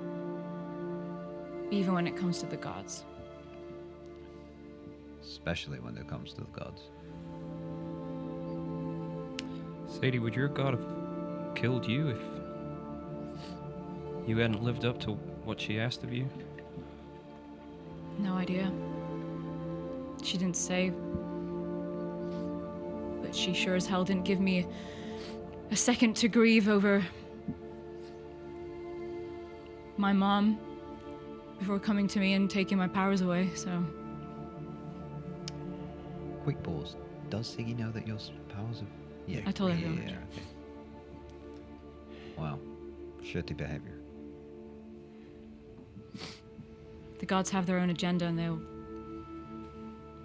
Even when it comes to the gods. Especially when it comes to the gods. Sadie, would your god have killed you if you hadn't lived up to what she asked of you? No idea. She didn't say. But she sure as hell didn't give me a second to grieve over my mom before coming to me and taking my powers away, so. Quick pause. Does Siggy know that your powers have... Yeah. I told her so. Yeah, okay. Wow. Shitty behavior. The gods have their own agenda and they'll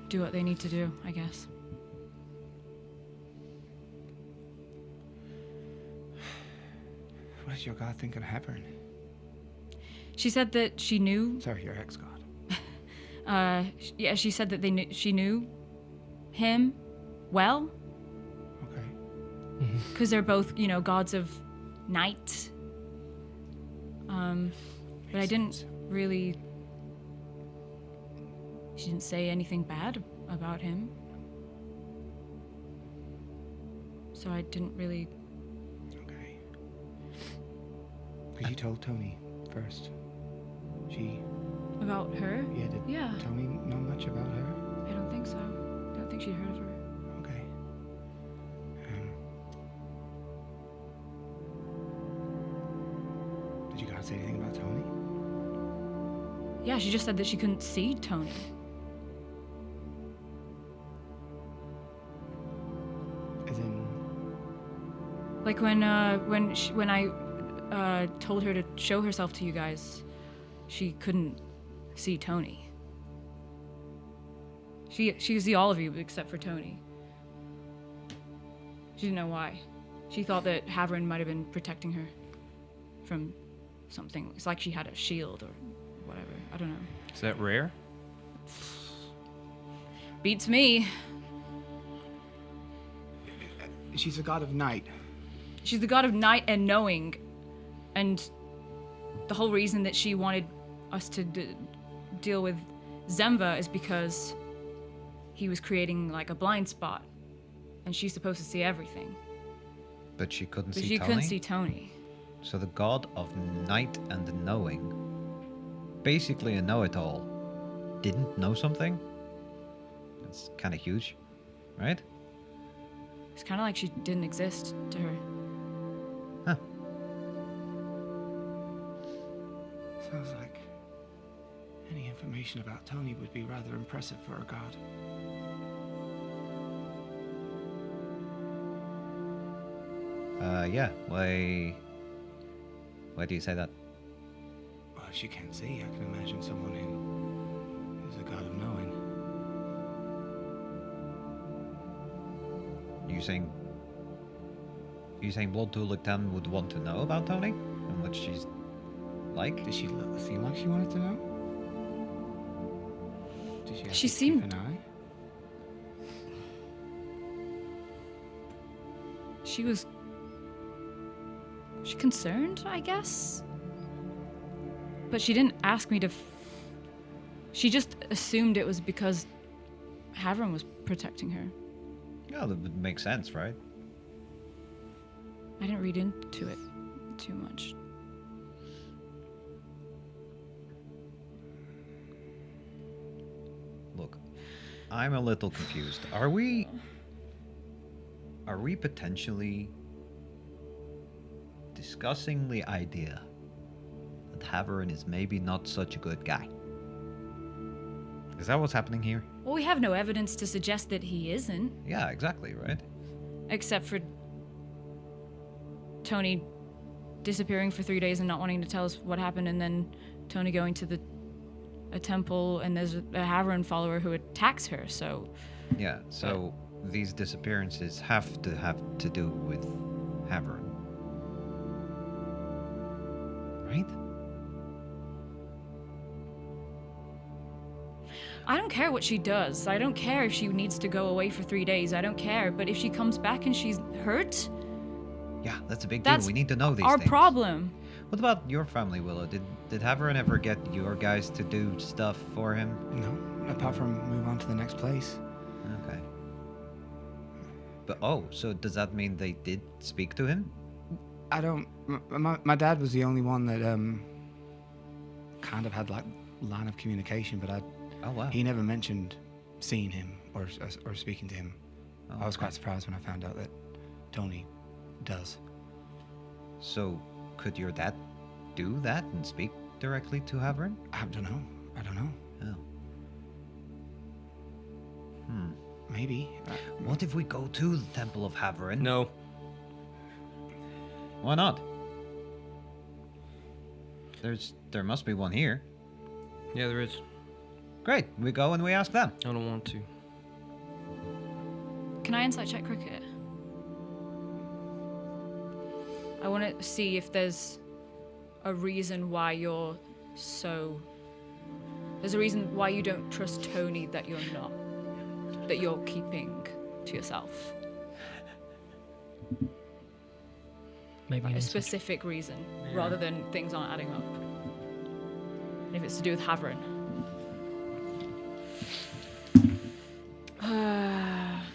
do what they need to do, I guess. What does your god think of Tavern? She said that she knew. Sorry, your ex-god. Yeah, she said that she knew him well, Okay. because they're both, gods of night. But I didn't really. She didn't say anything bad about him, so I didn't really. Okay. Because you told Tony first. She... About her? Yeah, did Yeah. Tony know much about her? I don't think so. I don't think she'd heard of her. Okay. Did you guys say anything about Tony? Yeah, she just said that she couldn't see Tony. As in... Like when I told her to show herself to you guys, she couldn't see Tony. She could see all of you except for Tony. She didn't know why. She thought that Tavern might have been protecting her from something. It's like she had a shield or whatever. I don't know. Is that rare? Beats me. She's a god of night. She's the god of night and knowing. And the whole reason that she wanted us to deal with Zemva is because he was creating like a blind spot. And she's supposed to see everything. But she couldn't But see she Tony? couldn't see Tony. So the god of night and knowing, basically a know-it-all, didn't know something? That's kind of huge, right? It's kind of like she didn't exist to her. Huh. Sounds like any information about Tony would be rather impressive for a god. Yeah. Why do you say that? Well, she can't see. I can imagine someone who's a god of knowing. You saying Blood Tulip 10 would want to know about Tony? And what she's like? Did she seem like she wanted to know? Did she, She keep seemed- an eye? She was concerned, I guess. But she didn't ask me to. She just assumed it was because Tavern was protecting her. Yeah, that would make sense, right? I didn't read into it too much. Look, I'm a little confused. Are we potentially discussing the idea that Tavern is maybe not such a good guy? Is that what's happening here? Well, we have no evidence to suggest that he isn't, Yeah, exactly, right? except for Tony disappearing for 3 days and not wanting to tell us what happened, and then Tony going to a temple, and there's a Haveran follower who attacks her. So Yeah, so these disappearances have to do with Haveran. Right? I don't care what she does. I don't care if she needs to go away for 3 days. I don't care. But if she comes back and she's hurt, Yeah, that's a big that's deal. We need to know these our things. problem. What about your family, Willow? Did Haveran ever get your guys to do stuff for him? No, apart from move on to the next place. Okay. But so does that mean they did speak to him? I don't. My dad was the only one that kind of had like line of communication, but Oh wow. he never mentioned seeing him or speaking to him. Oh, I was okay. quite surprised when I found out that Tony does. So could your dad do that and speak directly to Haveran? I don't know. Oh. Maybe. What if we go to the Temple of Haveran? No. Why not? There must be one here. Yeah, there is. Great. We go and we ask them. I don't want to. Can I insight check Cricket? I want to see if there's a reason why you're so... There's a reason why you don't trust Tony that you're not. That you're keeping to yourself. Maybe Like an a insight. specific reason, rather than things aren't adding up. And if it's to do with Haveran.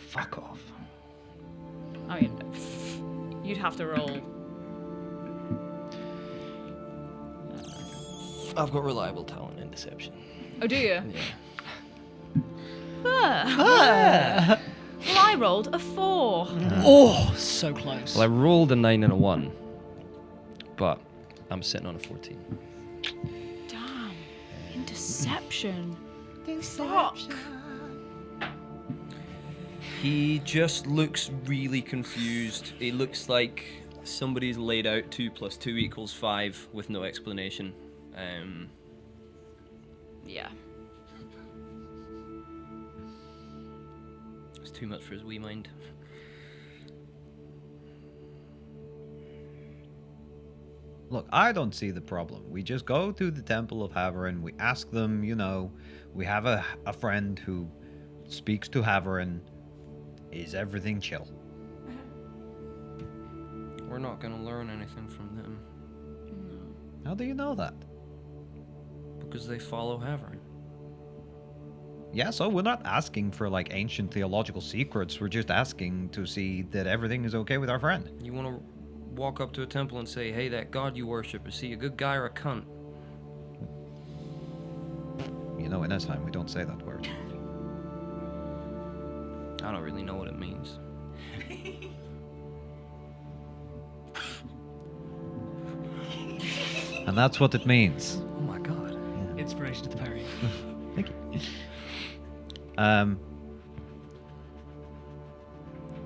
Fuck off. I mean, you'd have to roll. I've got reliable talent in deception. Oh, do you? Yeah. Well, I rolled a 4. Oh, so close. Well, I rolled a 9 and a 1, but I'm sitting on a 14. Damn. In deception. Fuck. He just looks really confused. It looks like somebody's laid out 2 + 2 = 5 with no explanation. Yeah. It's too much for his wee mind. Look, I don't see the problem. We just go to the Temple of Haveran. We ask them, we have a friend who speaks to Haveran. Is everything chill? We're not gonna learn anything from them How do you know that? because they follow Haveran. Yeah, so we're not asking for like ancient theological secrets. We're just asking to see that everything is okay with our friend. You want to walk up to a temple and say, "Hey, that god you worship, is he a good guy or a cunt?" In Esheim, we don't say that word. I don't really know what it means. And that's what it means. Oh my god. Inspiration to the parry. Thank you.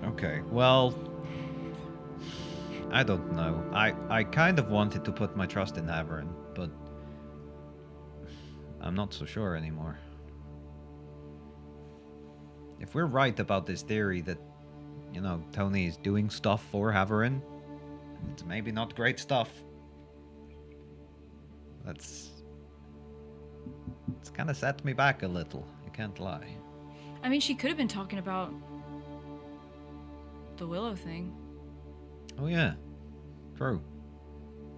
Okay, well, I don't know. I kind of wanted to put my trust in Haveran, but I'm not so sure anymore. If we're right about this theory that, Tony is doing stuff for Haveran, and it's maybe not great stuff, it's kind of set me back a little. I can't lie. I mean, she could have been talking about the Willow thing. Oh yeah, true.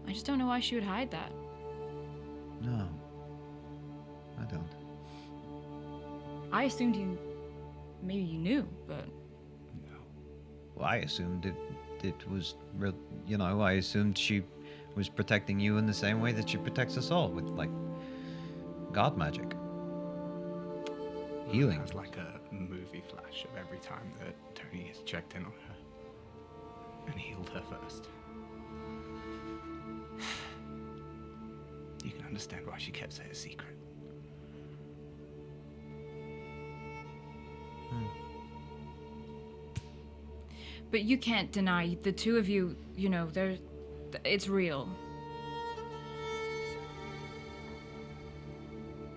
I just don't know why she would hide that. No, I don't. I assumed maybe you knew, but Well, I assumed it was real. I assumed she was protecting you in the same way that she protects us all with like god magic, healing. It's like a movie flash of every time that Tony has checked in on her and healed her first. You can understand why she kept it a secret. But you can't deny the two of you, you know, it's real.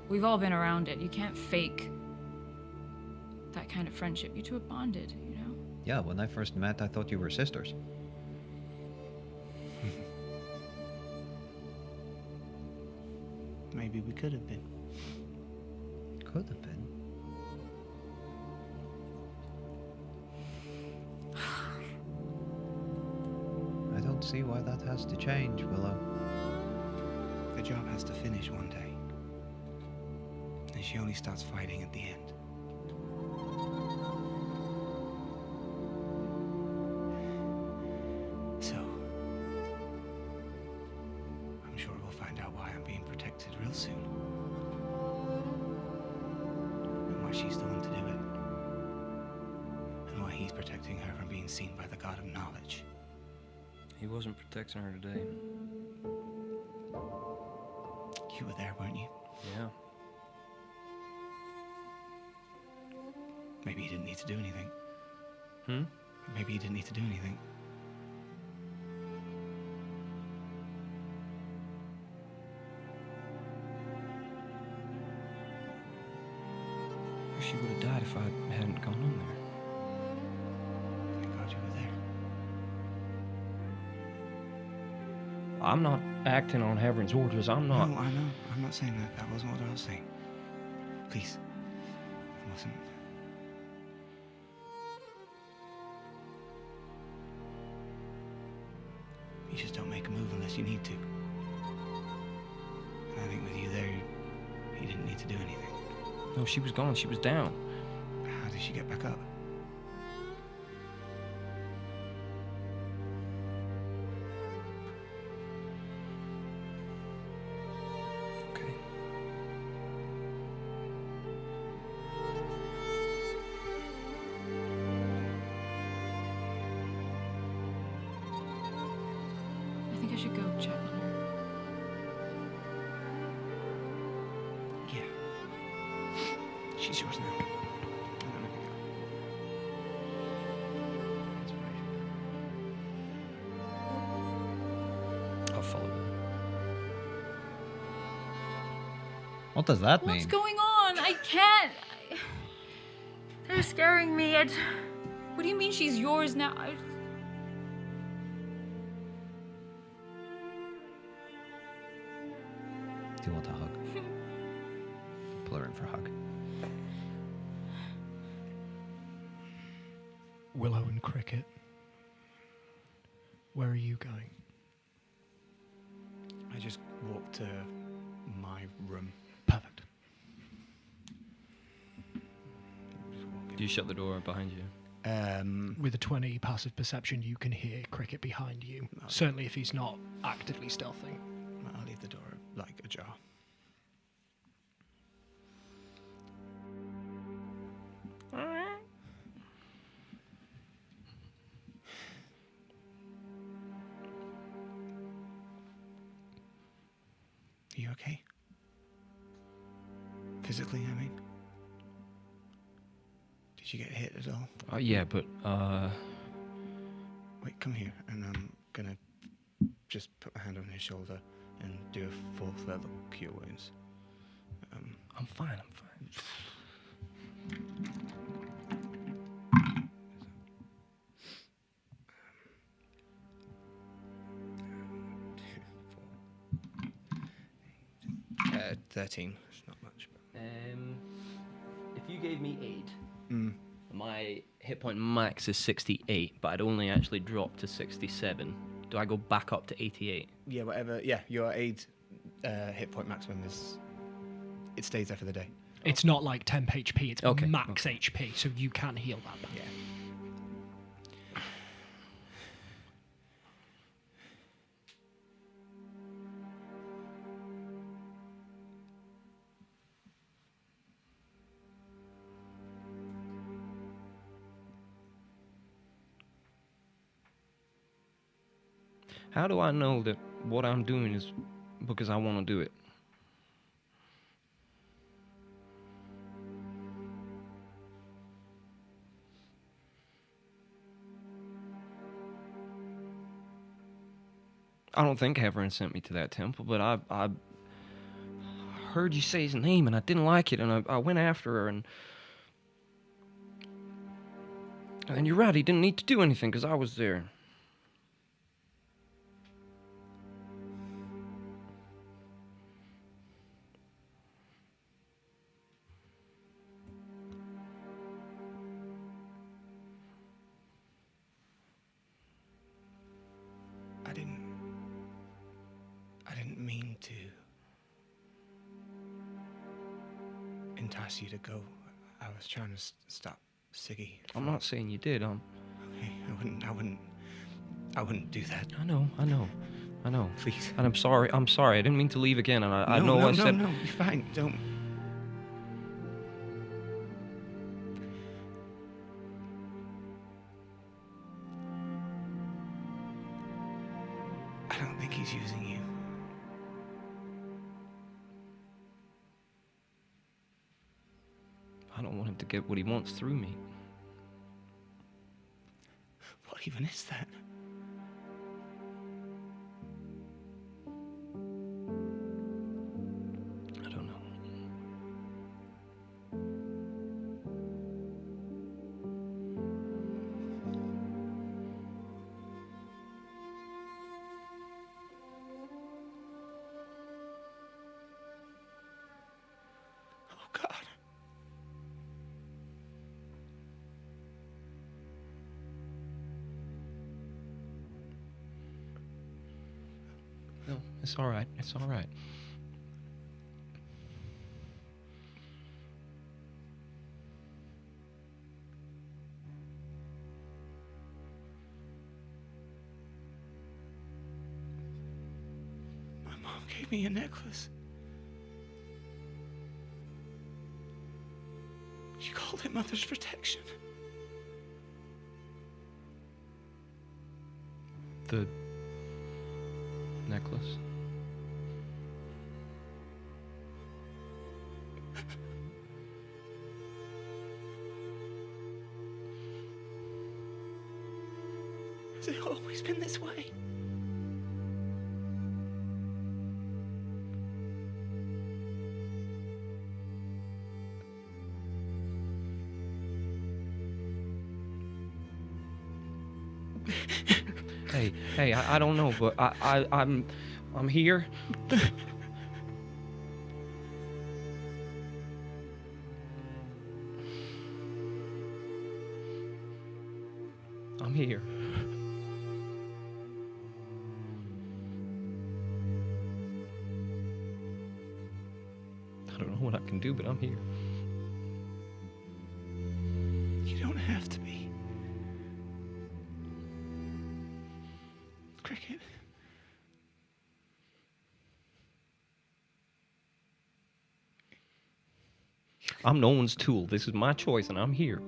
We've all been around it. You can't fake that kind of friendship. You two are bonded, you know? Yeah, when I first met, I thought you were sisters. Maybe we could have been. Could have been. I don't see why that has to change, Willow. The job has to finish one day. And she only starts fighting at the end. So, I'm sure we'll find out why I'm being protected real soon. And why she's the one to do it. And why he's protecting her from being seen by the God of Knowledge. He wasn't protecting her today. You were there, weren't you? Yeah. Maybe you didn't need to do anything. Hmm? Maybe you didn't need to do anything. She would have died if I hadn't gone in there. Thank God you were there. I'm not acting on Heveron's orders. I'm not. No, I know. I'm not saying that. That wasn't what I was saying. Please. It wasn't. You just don't make a move unless you need to. And I think with you there, you didn't need to do anything. No, she was gone. She was down. How did she get back up? Okay. I think I should go check on her. Yeah. She's yours now. I'm gonna go. I'll follow them. What does that What's mean? going on? I can't. They're scaring me. What do you mean she's yours now? Do you want a hug? Pull her in for a hug. Willow and Cricket, where are you going? I just walked to my room. Perfect. Do you shut the door behind you? With a 20 passive perception, you can hear Cricket behind you. Certainly if he's not actively stealthing. I'll leave the door like ajar. You okay? Physically, I mean? Did you get hit at all? Yeah, but Wait, come here, and I'm gonna just put my hand on his shoulder and do a 4th level cure wounds. I'm fine. I'm fine. Four. 13. It's not much, but. If you gave me 8, Mm. my hit point max is 68, but I'd only actually dropped to 67. Do I go back up to 88? Yeah, whatever. Yeah, your aid hit point maximum is. It stays there for the day. It's not like temp HP, it's Okay, max HP, so you can heal that back. Yeah. How do I know that what I'm doing is because I want to do it? I don't think Tavern sent me to that temple, but I heard you say his name, and I didn't like it, and I went after her, and you're right, he didn't need to do anything, because I was there. I didn't mean to entice you to go. I was trying to stop Siggy. I'm not saying you did, Okay, I wouldn't do that. I know. Please. And I'm sorry, I didn't mean to leave again, and I know I said... No, you're fine, don't. I don't think he's using you. I don't want him to get what he wants through me. What even is that? I don't know. Oh, God. No, it's all right. It's all right. My mom gave me a necklace. She called it Mother's protection. The necklace. Has it always been this way? Hey, I don't know, but I'm here. I'm here. I don't know what I can do, but I'm here. You don't have to be. Cricket. I'm no one's tool. This is my choice, and I'm here.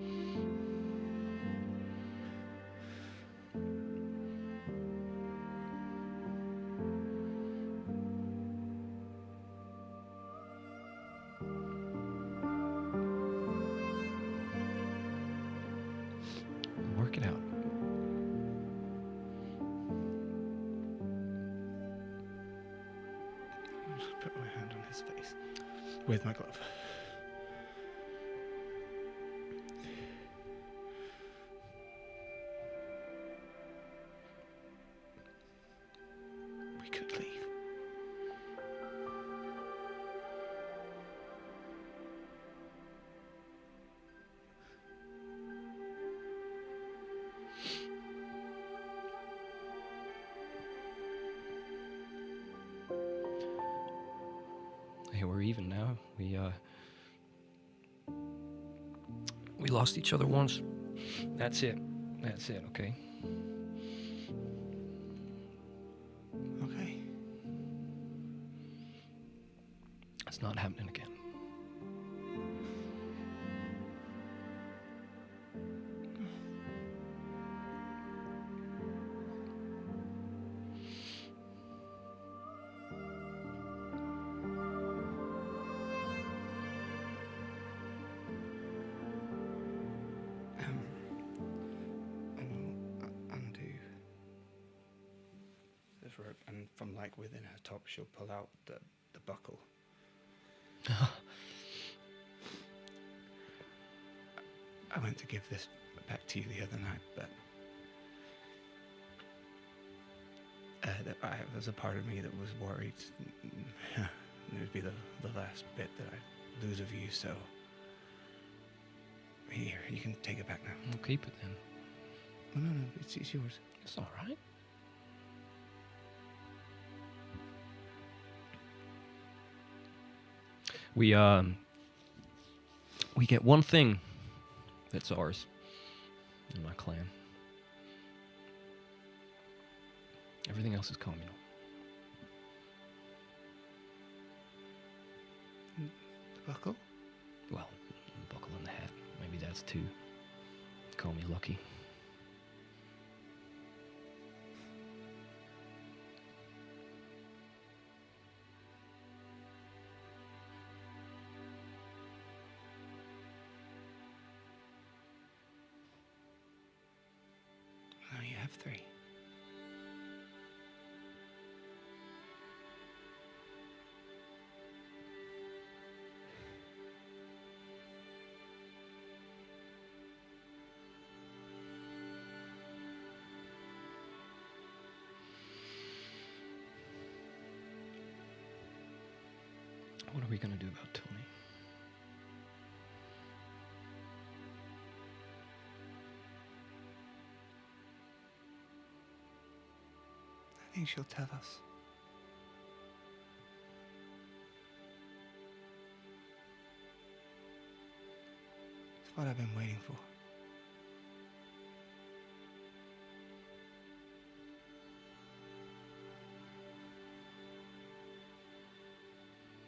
Work it out. I'll just put my hand on his face with my glove. We could leave. Hey, we're even now. We lost each other once. That's it. That's it, okay? Okay. It's not happening again. I will undo this rope, and from like within her top, she'll pull out the buckle. I went to give this back to you the other night, but there was a part of me that was worried it would be the last bit that I'd lose of you, so here, you can take it back now. We'll keep it then. Oh, no, it's yours. It's all right. We get one thing that's ours in my clan. Everything else is communal. The buckle? Well, buckle in the hat. Maybe that's two. Call me lucky. Now you have three. What are we gonna do about Tony? I think she'll tell us. It's what I've been waiting for.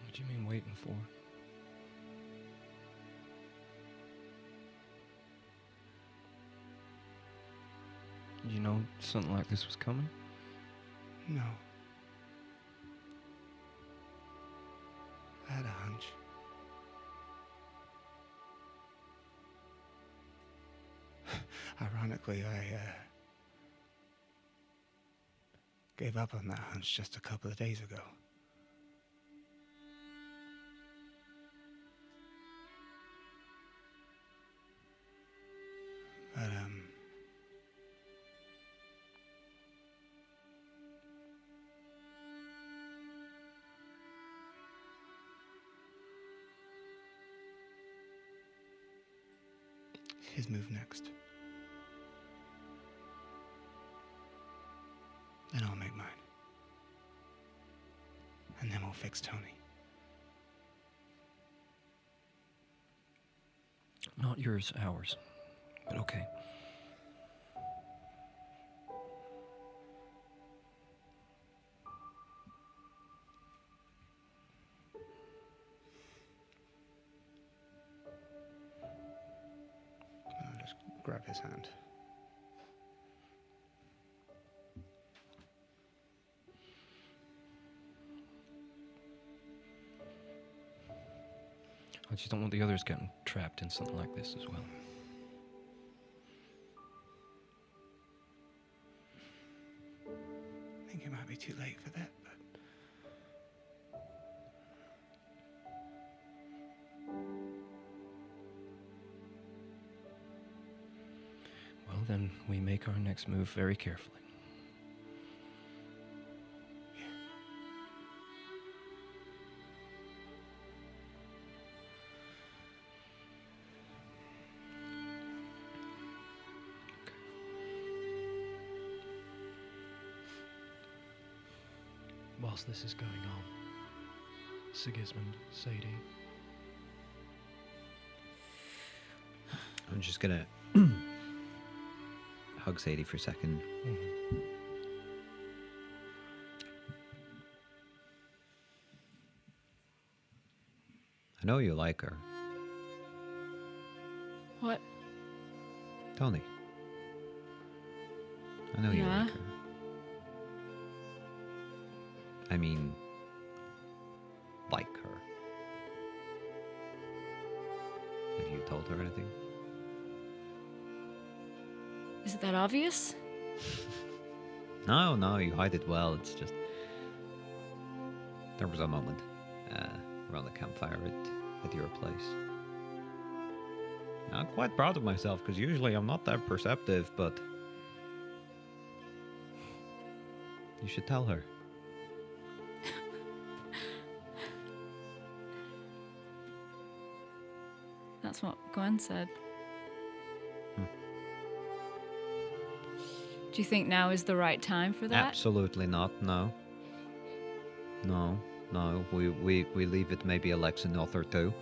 What do you mean waiting for? You know something like this was coming? No. I had a hunch. Ironically, I gave up on that hunch just a couple of days ago. But, his move next. Then I'll make mine. And then we'll fix Tony. Not yours, ours. But okay. I'll just grab his hand. I just don't want the others getting trapped in something like this as well. I think it might be too late for that, but Well, then we make our next move very carefully. Whilst this is going on, Sigismund, Sadie. I'm just gonna hug Sadie for a second. I know you like her, What? Tony. I know you Yeah? like her. I mean, like her. Have you told her anything? Is it that obvious? No, you hide it well. It's just there was a moment around the campfire at your place. I'm quite proud of myself because usually I'm not that perceptive, but you should tell her. That's what Gwen said. Do you think now is the right time for that? Absolutely not. No. We leave it maybe a Lexinoth or two.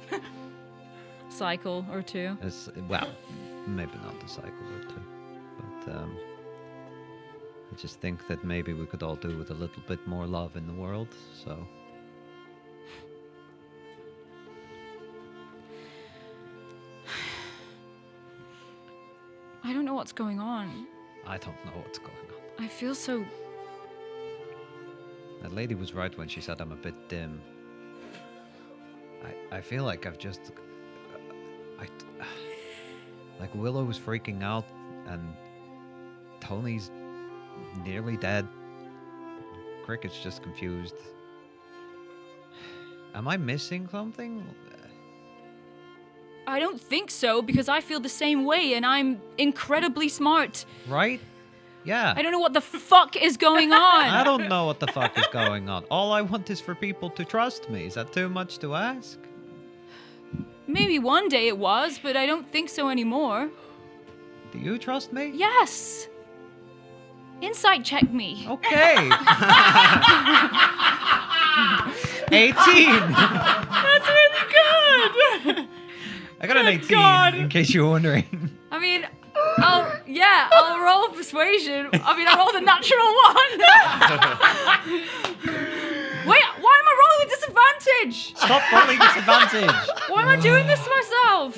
Cycle or two. Well, maybe not a cycle or two, but I just think that maybe we could all do with a little bit more love in the world. So. I don't know what's going on. I don't know what's going on. I feel so. That lady was right when she said I'm a bit dim. I feel like I've just... like Willow was freaking out and Tony's nearly dead. Cricket's just confused. Am I missing something? I don't think so, because I feel the same way and I'm incredibly smart. Right? Yeah. I don't know what the fuck is going on. I don't know what the fuck is going on. All I want is for people to trust me. Is that too much to ask? Maybe one day it was, but I don't think so anymore. Do you trust me? Yes. Insight check me. Okay. 18. That's really good. I got an 18 God. in case you're wondering. I mean, I'll roll persuasion. I mean, I rolled a natural one. Wait, why am I rolling with disadvantage? Stop rolling disadvantage. Why am I doing this to myself?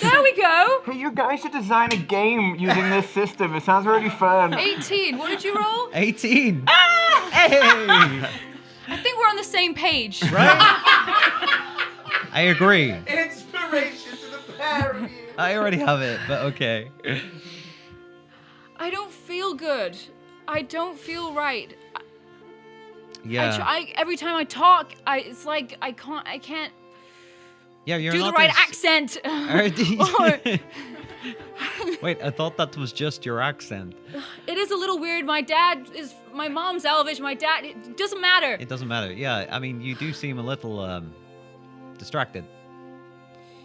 There we go. Hey, you guys should design a game using this system. It sounds really fun. 18. What did you roll? 18. Ah! Hey. I think we're on the same page. Right? I agree. Inspiration to the pair of you. I already have it, but okay. I don't feel good. I don't feel right. Yeah. Every time I talk, it's like I can't Yeah, you're do not the right as- accent. Wait, I thought that was just your accent. It is a little weird. My mom's Elvish. My dad. It doesn't matter. It doesn't matter. Yeah, I mean, you do seem a little distracted.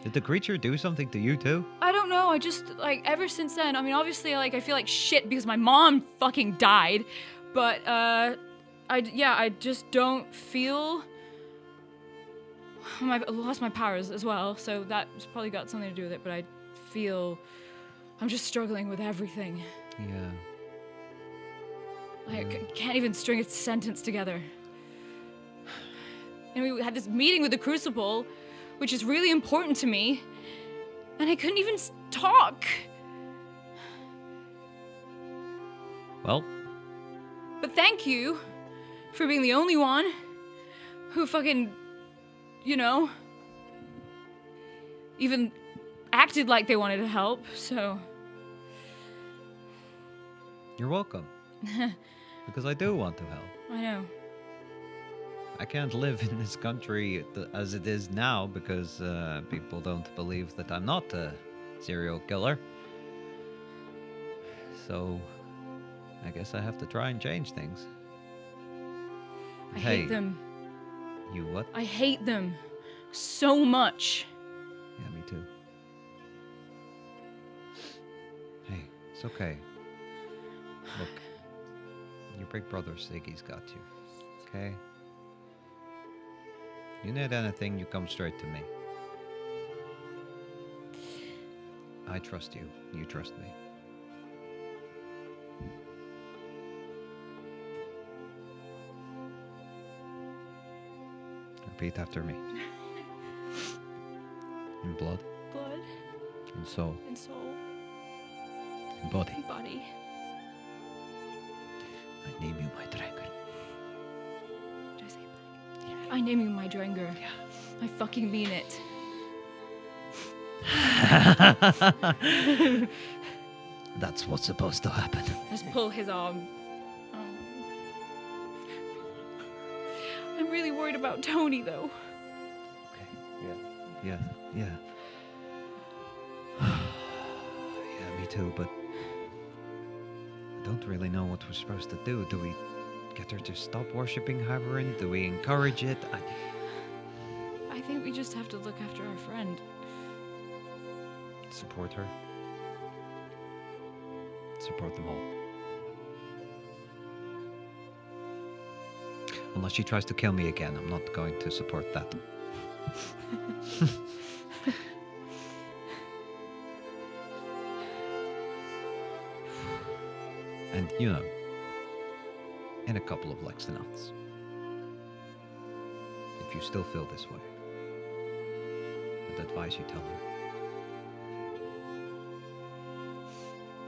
Did the creature do something to you too? I don't know. I just ever since then. I mean, obviously, I feel like shit because my mom fucking died, but I just don't feel. I lost my powers as well, so that's probably got something to do with it. But I feel I'm just struggling with everything. Yeah. I can't even string a sentence together. And we had this meeting with the Crucible, which is really important to me, and I couldn't even talk. Well, But thank you for being the only one who fucking, even acted like they wanted to help, so. you're welcome. Because I do want to help. I know. I can't live in this country as it is now because people don't believe that I'm not a serial killer. So, I guess I have to try and change things. I Hey. hate them. You what? I hate them so much. Yeah, me too. Hey, it's okay. Look, your big brother Siggy's got you, okay? You need anything, you come straight to me. I trust you. You trust me. Repeat after me. In blood, Blood in soul, and soul in body. and body. I name you my dragon. Did I say body? Yeah. I name you my Drenger. Yeah. I fucking mean it. That's what's supposed to happen. Just pull his arm. Oh. I'm really worried about Tony, though. Yeah. Yeah, me too, but I don't really know what we're supposed to do. Do we get her to stop worshipping Tavern? Do we encourage it? I think we just have to look after our friend. Support her. Support them all. Unless she tries to kill me again, I'm not going to support that. And, in a couple of Lexinauts. If you still feel this way, I'd advise you tell her.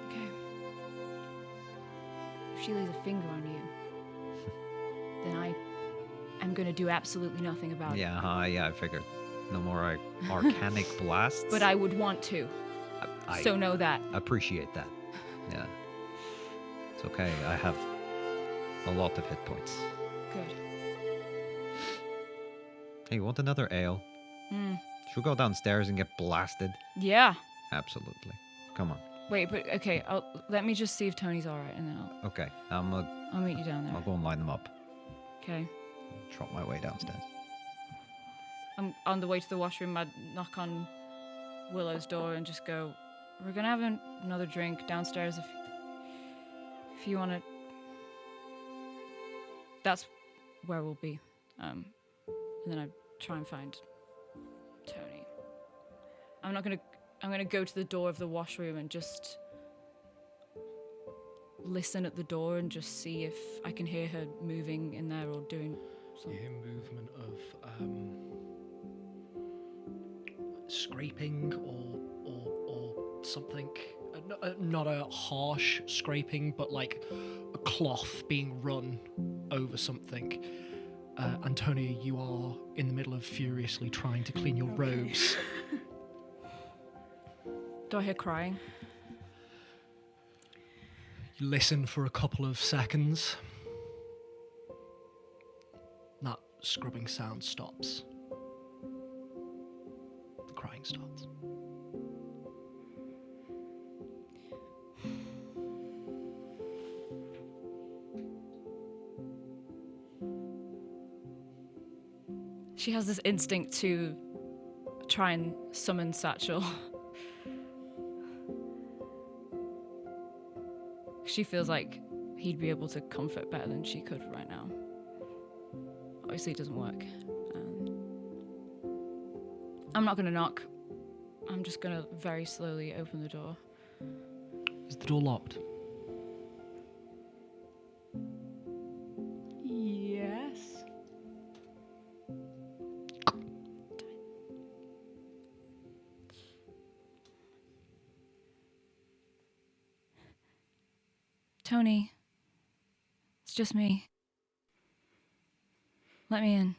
Okay. If she lays a finger on you, then I am going to do absolutely nothing about it. Yeah, I figured. No more arcanic blasts. But I would want to. I So know that. appreciate that. Yeah. It's okay. I have a lot of hit points. Good. Hey, you want another ale? Should we go downstairs and get blasted? Yeah. Absolutely. Come on. Wait, but okay. Let me just see if Tony's all right, and then Okay. I'll meet you down I'll there. go and line them up. Okay. Trot my way downstairs. I'm on the way to the washroom. I'd knock on Willow's door and just go, "We're gonna have another drink downstairs if you want to." That's where we'll be. And then I try and find Tony. I'm gonna go to the door of the washroom and just listen at the door and just see if I can hear her moving in there or doing You something. hear movement of scraping or something. Not a harsh scraping, but like a cloth being run over something. Antonia, you are in the middle of furiously trying to clean your robes. Do I hear crying? You listen for a couple of seconds. That scrubbing sound stops. The crying starts. She has this instinct to try and summon Satchel. She feels like he'd be able to comfort better than she could right now. Obviously, it doesn't work. I'm not going to knock. I'm just going to very slowly open the door. Is the door locked? Yes. Tony, it's just me. Let me in.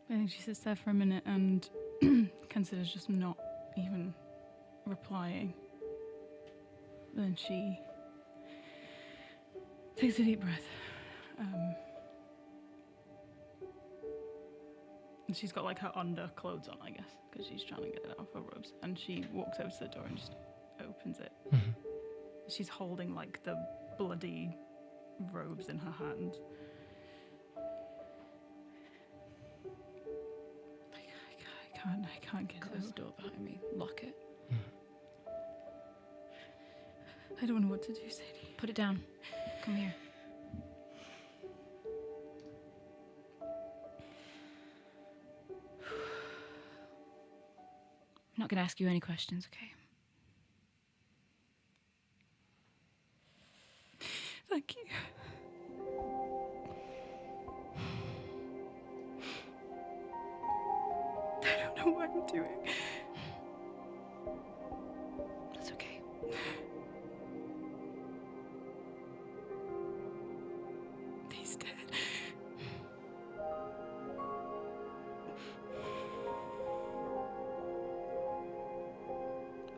I think she sits there for a minute and considers just not even replying. Then she takes a deep breath. And she's got like her underclothes on, I guess, because she's trying to get it off her robes. And she walks over to the door and just opens it. Mm-hmm. She's holding like the bloody robes in her hands. I can't get Close out. the door behind me. Lock it. I don't know what to do, Sadie. Put it down. Come here. I'm not going to ask you any questions, okay? Thank you. I don't know what I'm doing. That's okay. He's dead.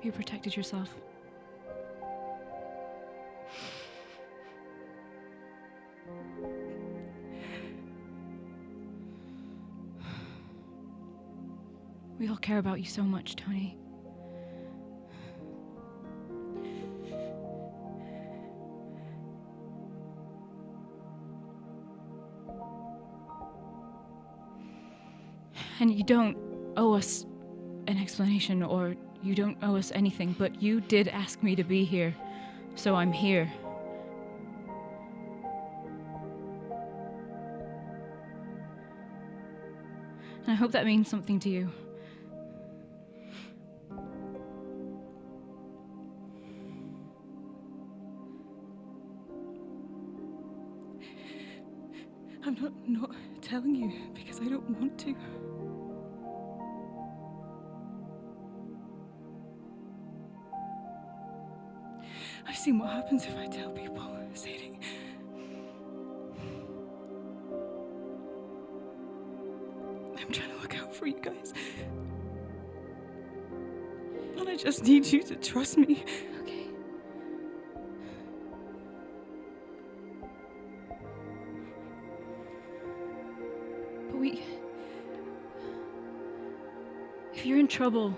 You protected yourself. We all care about you so much, Tony. And you don't owe us an explanation, or you don't owe us anything, but you did ask me to be here, so I'm here. And I hope that means something to you. I'm not telling you because I don't want to. I've seen what happens if I tell people, Sadie. I'm trying to look out for you guys. And I just need you to trust me. Okay. But if you're in trouble,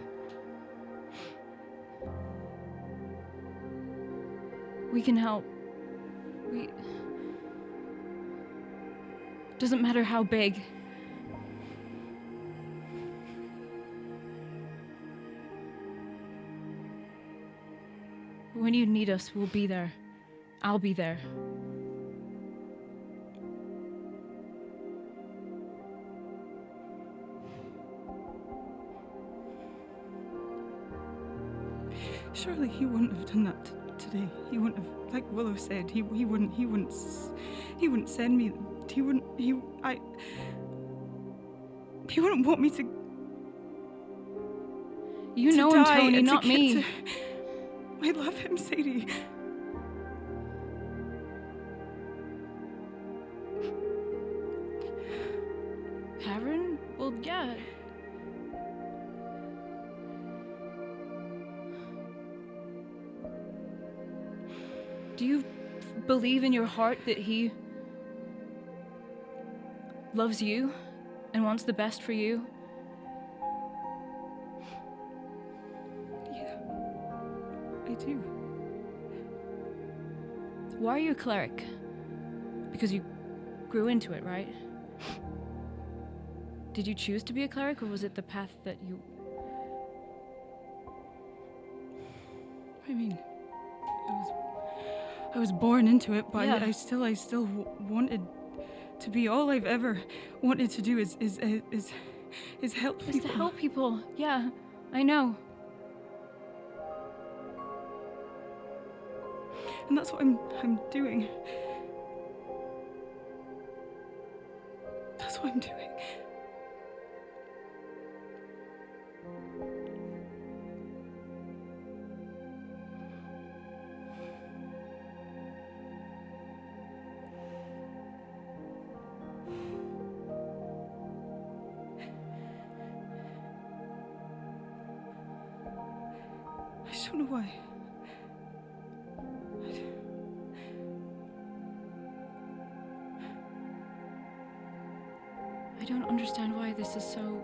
we can help. Doesn't matter how big. When you need us, we'll be there. I'll be there. Surely he wouldn't have done that today. He wouldn't have, like Willow said, he wouldn't send me. He wouldn't want me to. You to know him, die Tony, and to not get me. to- I love him, Sadie. Tavern? Well, yeah. Do you believe in your heart that he loves you and wants the best for you? Yeah, I do. Why are you a cleric? Because you grew into it, right? Did you choose to be a cleric, or was it the path that you... I mean, I was born into it, but Yeah. I still wanted to be. All I've ever wanted to do is help It's people. to help people. Yeah, I know. And that's what I'm doing. That's what I'm doing. I just don't know why. I don't understand why this is so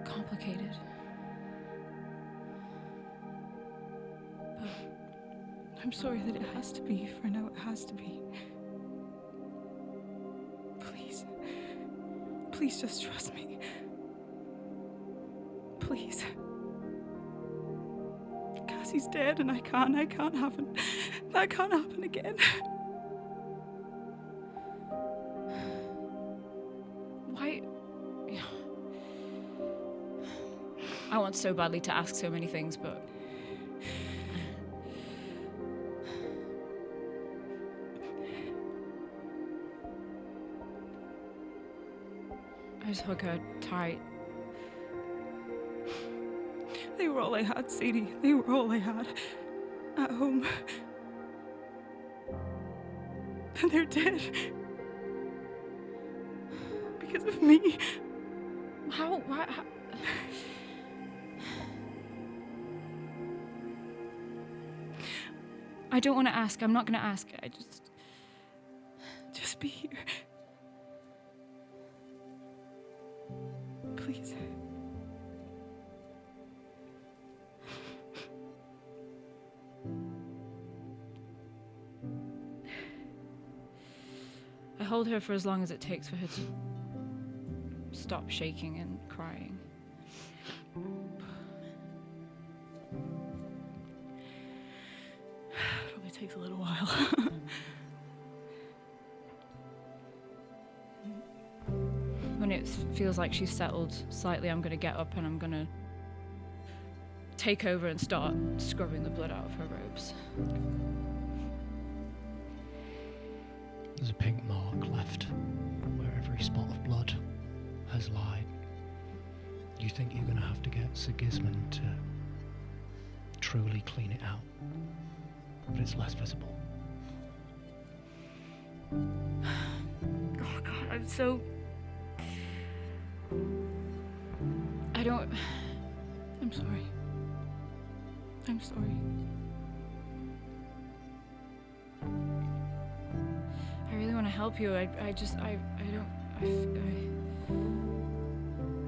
complicated. But I'm sorry that it has to be. For now, it has to be. Please. Please just trust me. Please. Cassie's dead and I can't happen. That can't happen again. why... I want so badly to ask so many things, but... I just hug her tight. They were all I had, Sadie. They were all I had. At home. And they're dead. Because of me. How? I don't want to ask. I'm not going to ask. I just be here. Please. I hold her for as long as it takes for her to stop shaking and crying. Probably takes a little while. When it feels like she's settled slightly, I'm going to get up and I'm going to take over and start scrubbing the blood out of her robes. There's a pink mark left where every spot of blood has lied. You think you're going to have to get Sigismund to truly clean it out, but it's less visible. Oh God, I'm so... I'm sorry. I'm sorry. I really want to help you.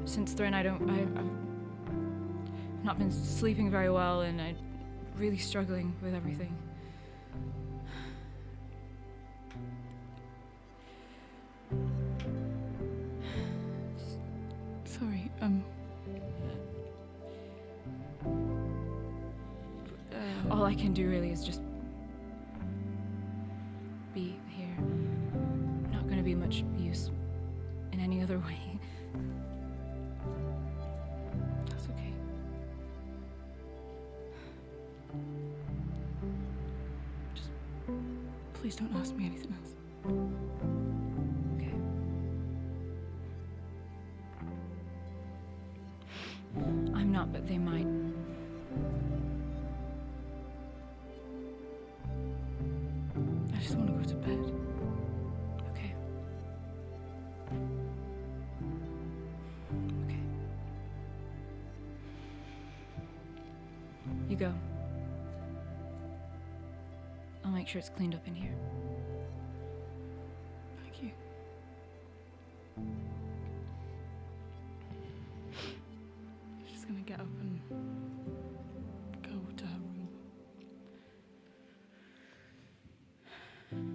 Since Thrin, I've not been sleeping very well, and I'm really struggling with everything. Sorry, all I can do really is just be here. Not going to be much use in any other way. that's okay. Just please don't ask me anything else. Okay. I'm not, but they might. I just want to go to bed. Okay. Okay. You go. I'll make sure it's cleaned up in here. Thank you. I'm just gonna get up and go to her room.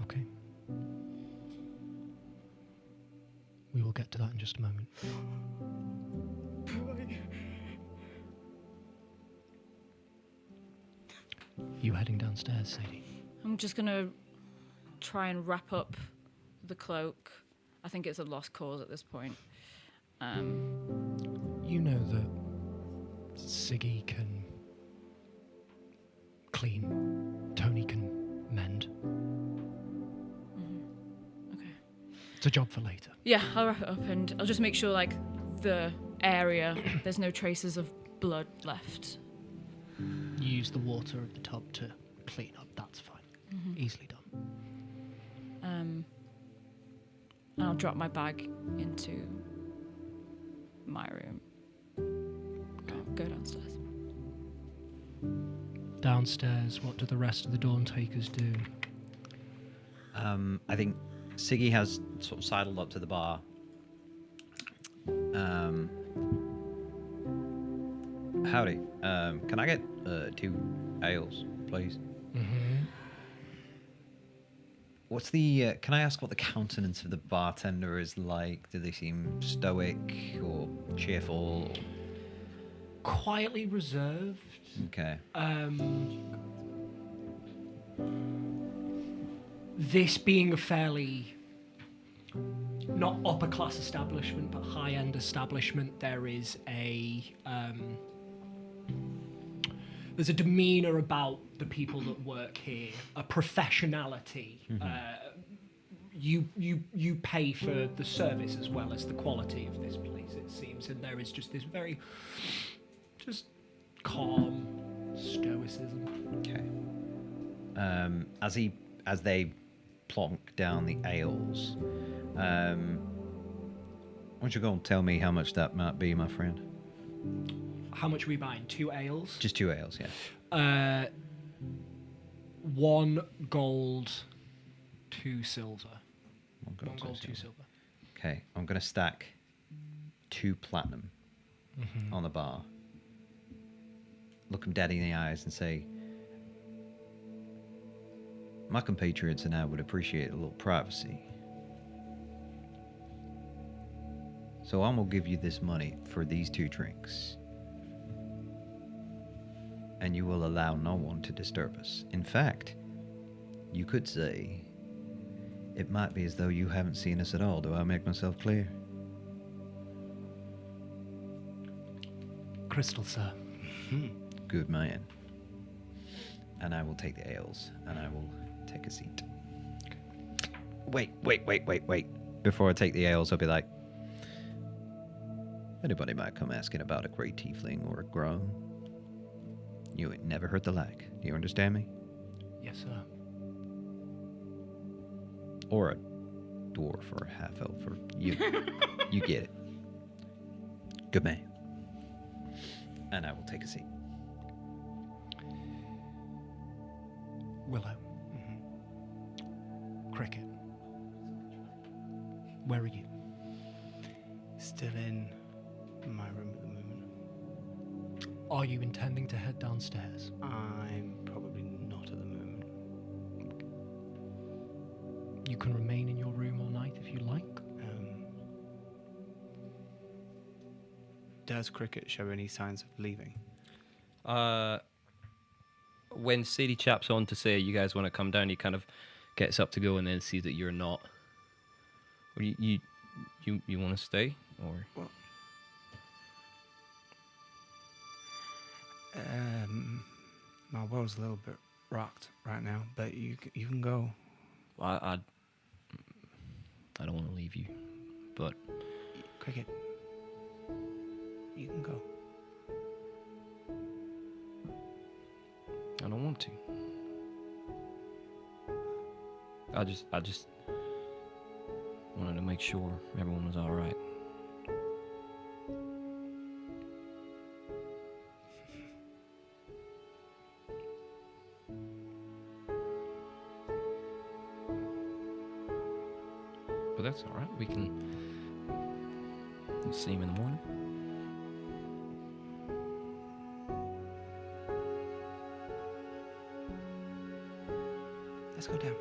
Okay. We will get to that in just a moment. You heading downstairs, Sadie? I'm just gonna try and wrap up the cloak. I think it's a lost cause at this point. You know that Siggy can clean, Tony can mend. Okay. It's a job for later. Yeah, I'll wrap it up and I'll just make sure, like, the area, there's no traces of blood left. You use the water of the tub to clean up, that's fine. Easily done. And I'll drop my bag into my room. I'll go downstairs. Downstairs, what do the rest of the Dawn Takers do? I think Siggy has sort of sidled up to the bar. Howdy. Can I get 2 ales, please? What's the? Can I ask what the countenance of the bartender is like? Do they seem stoic or cheerful? Quietly reserved. Okay. This being a fairly not upper class establishment but high end establishment, there is there's a demeanor about the people that work here, a professionality. You pay for the service as well as the quality of this place, it seems, and there is just this very just calm stoicism. Okay. As they plonk down the ales, why don't you go and tell me how much that might be, my friend? How much are we buying? 2 ales? Just 2 ales, yeah. 1 gold, 2 silver. 1 gold, 1 gold, 2 silver. Okay, I'm gonna stack 2 platinum on the bar. Look him dead in the eyes and say, my compatriots and I would appreciate a little privacy. So I'm gonna give you this money for these 2 drinks. And you will allow no one to disturb us. In fact, you could say, it might be as though you haven't seen us at all. Do I make myself clear? Crystal, sir. Good man. And I will take the ales, and I will take a seat. Wait. Before I take the ales, I'll be like, anybody might come asking about a gray tiefling or a grown. You ain't never heard the like. Do you understand me? Yes, sir. Or a dwarf or a half elf, or you get it. Good man. And I will take a seat. Willow. Cricket. Where are you? Still in my room at the moment. Are you intending to head downstairs? I'm probably not at the moment. You can remain in your room all night if you like. Does Cricket show any signs of leaving? When Sadie chaps on to say you guys want to come down, he kind of gets up to go and then sees that you're not. Or you want to stay or? My world's a little bit rocked right now, but you can go. I don't want to leave you, but Cricket, you can go. I don't want to. I just wanted to make sure everyone was all right. But that's all right. We'll see him in the morning. Let's go down.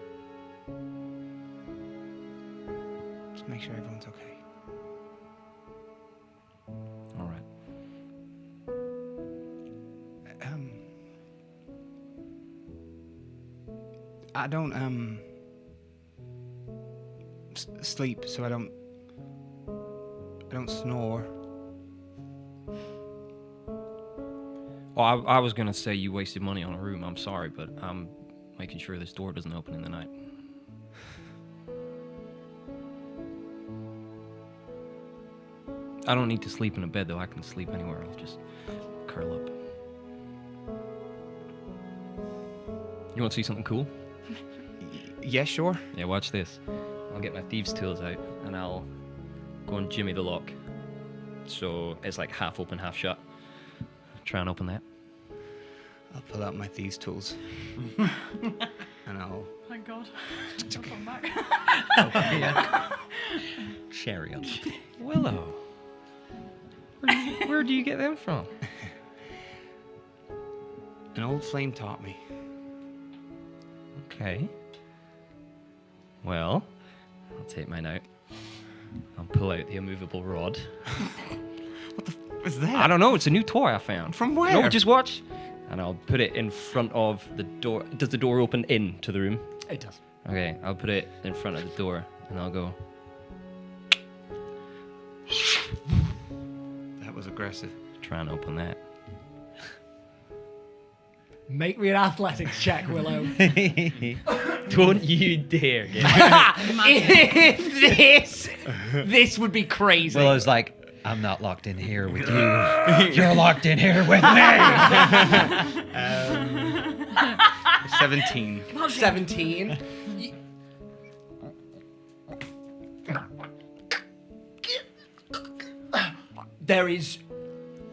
Just make sure everyone's okay. All right. I don't sleep, so I don't snore. Oh, I was gonna say you wasted money on a room. I'm sorry, but I'm making sure this door doesn't open in the night. I don't need to sleep in a bed, though. I can sleep anywhere. I'll just curl up. You want to see something cool? Yeah, sure. Yeah, watch this. I'll get my thieves' tools out, and I'll go and jimmy the lock. So it's like half open, half shut. Try and open that. I'll pull out my thieves' tools. And I'll... Thank God. I'll come back. Cherry on. Willow. Where do you get them from? An old flame taught me. Okay. Well, I'll take mine out. I'll pull out the immovable rod. What's that? I don't know. It's a new toy I found. From where? No, just watch. And I'll put it in front of the door. Does the door open into the room? It does. Okay, I'll put it in front of the door, and I'll go. That was aggressive. Try and open that. Make me an athletics check, Willow. Don't you dare get If this would be crazy. Well, I was like, I'm not locked in here with you. You're locked in here with me. 17. 17. There is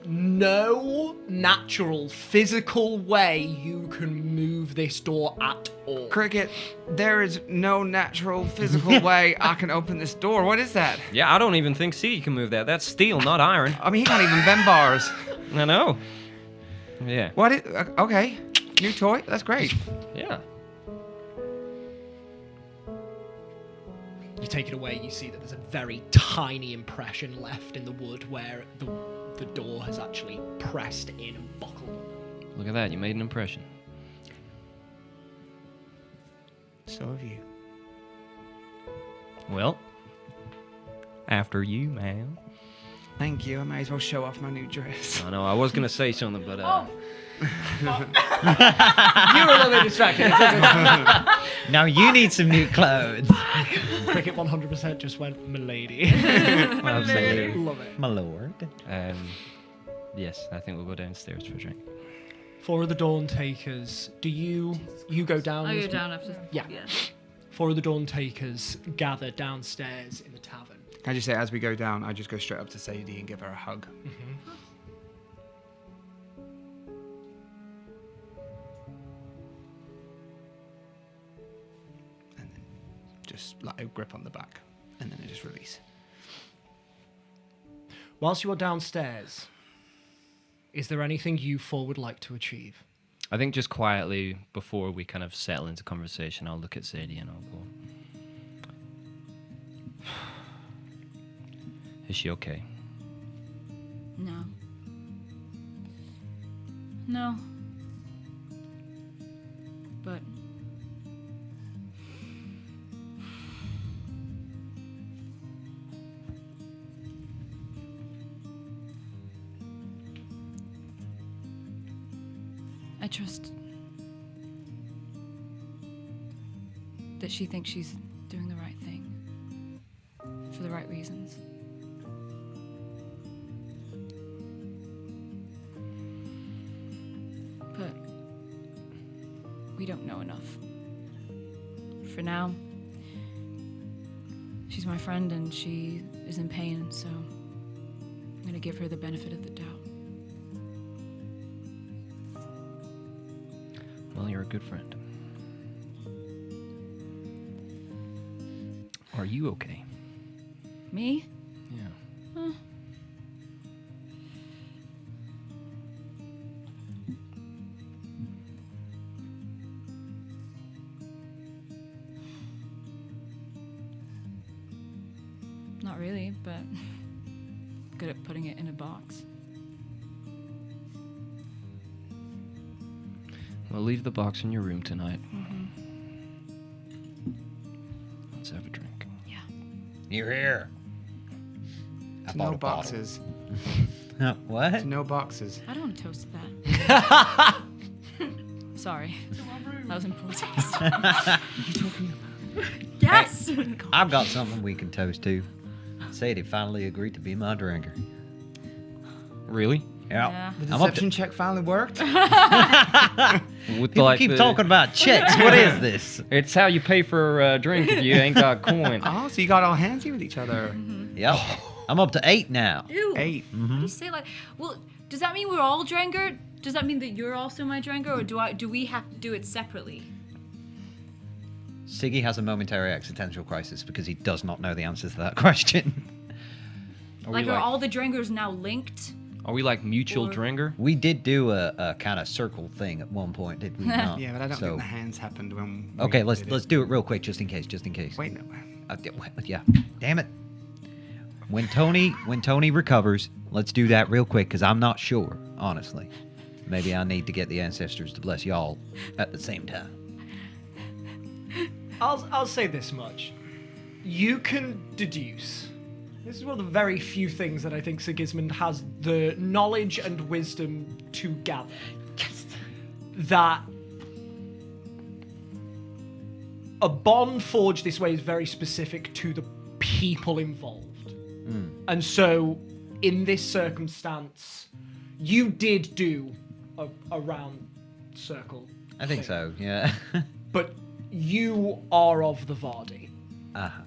no natural physical way you can move this door at all. Cricket, there is no natural physical way I can open this door. What is that? Yeah, I don't even think C can move that. That's steel, not iron. I mean, he can't even bend bars. I know. Yeah. What is... okay. New toy? That's great. Yeah. You take it away, you see that there's a very tiny impression left in the wood where the door has actually pressed in and buckled. Look at that. You made an impression. So have you. Well, after you, man. Thank you. I may as well show off my new dress. I know. I was gonna say something, but You were a little bit distracted. Now you need some new clothes. Cricket 100% just went, milady. Absolutely. Love it. My lord. yes, I think we'll go downstairs for a drink. Four of the Dawn Takers, you go down? I'll as go well? down after. Yeah. Four of the Dawn Takers gather downstairs in the tavern. Can I just say, as we go down, I just go straight up to Sadie and give her a hug. And then just like a grip on the back, and then I just release. Whilst you are downstairs, is there anything you four would like to achieve? I think just quietly, before we kind of settle into conversation, I'll look at Sadie and I'll go, is she okay? No. No. But I trust that she thinks she's doing the right thing for the right reasons. But we don't know enough. For now, she's my friend and she is in pain, so I'm gonna give her the benefit of the doubt. Well, you're a good friend. Are you okay? Me? Yeah. Not really, but good at putting it in a box. Well, leave the box in your room tonight. Let's have a drink. Yeah. You're here. To no boxes. What? To no boxes. I don't want to toast that. Sorry. That was important. Yes! I've got something we can toast to. Sadie finally agreed to be my drinker. Really? Yeah. The I'm up deception check finally worked. With People keep talking about checks. What is this? It's how you pay for a drink if you ain't got coin. Oh, so you got all handsy with each other. Yep. I'm up to 8 now. Ew. 8. Why do you say like? Well, does that mean we're all Drengar? Does that mean that you're also my Drengar, or do we have to do it separately? Siggy has a momentary existential crisis because he does not know the answer to that question. Like, are all the Drengars now linked? Are we like mutual Or- Drenger? We did do a kind of circle thing at one point, did we not? Yeah, but I don't So- think the hands happened when. we Okay, did let's it. do it real quick, just in case. Wait, no. Yeah. Damn it. When Tony recovers, let's do that real quick because I'm not sure, honestly. Maybe I need to get the ancestors to bless y'all at the same time. I'll say this much. You can deduce. This is one of the very few things that I think Sigismund has the knowledge and wisdom to gather. Yes. That a bond forged this way is very specific to the people involved. And so, in this circumstance, you did do a round circle. I think thing. so, yeah. But you are of the Vardy. Uh-huh.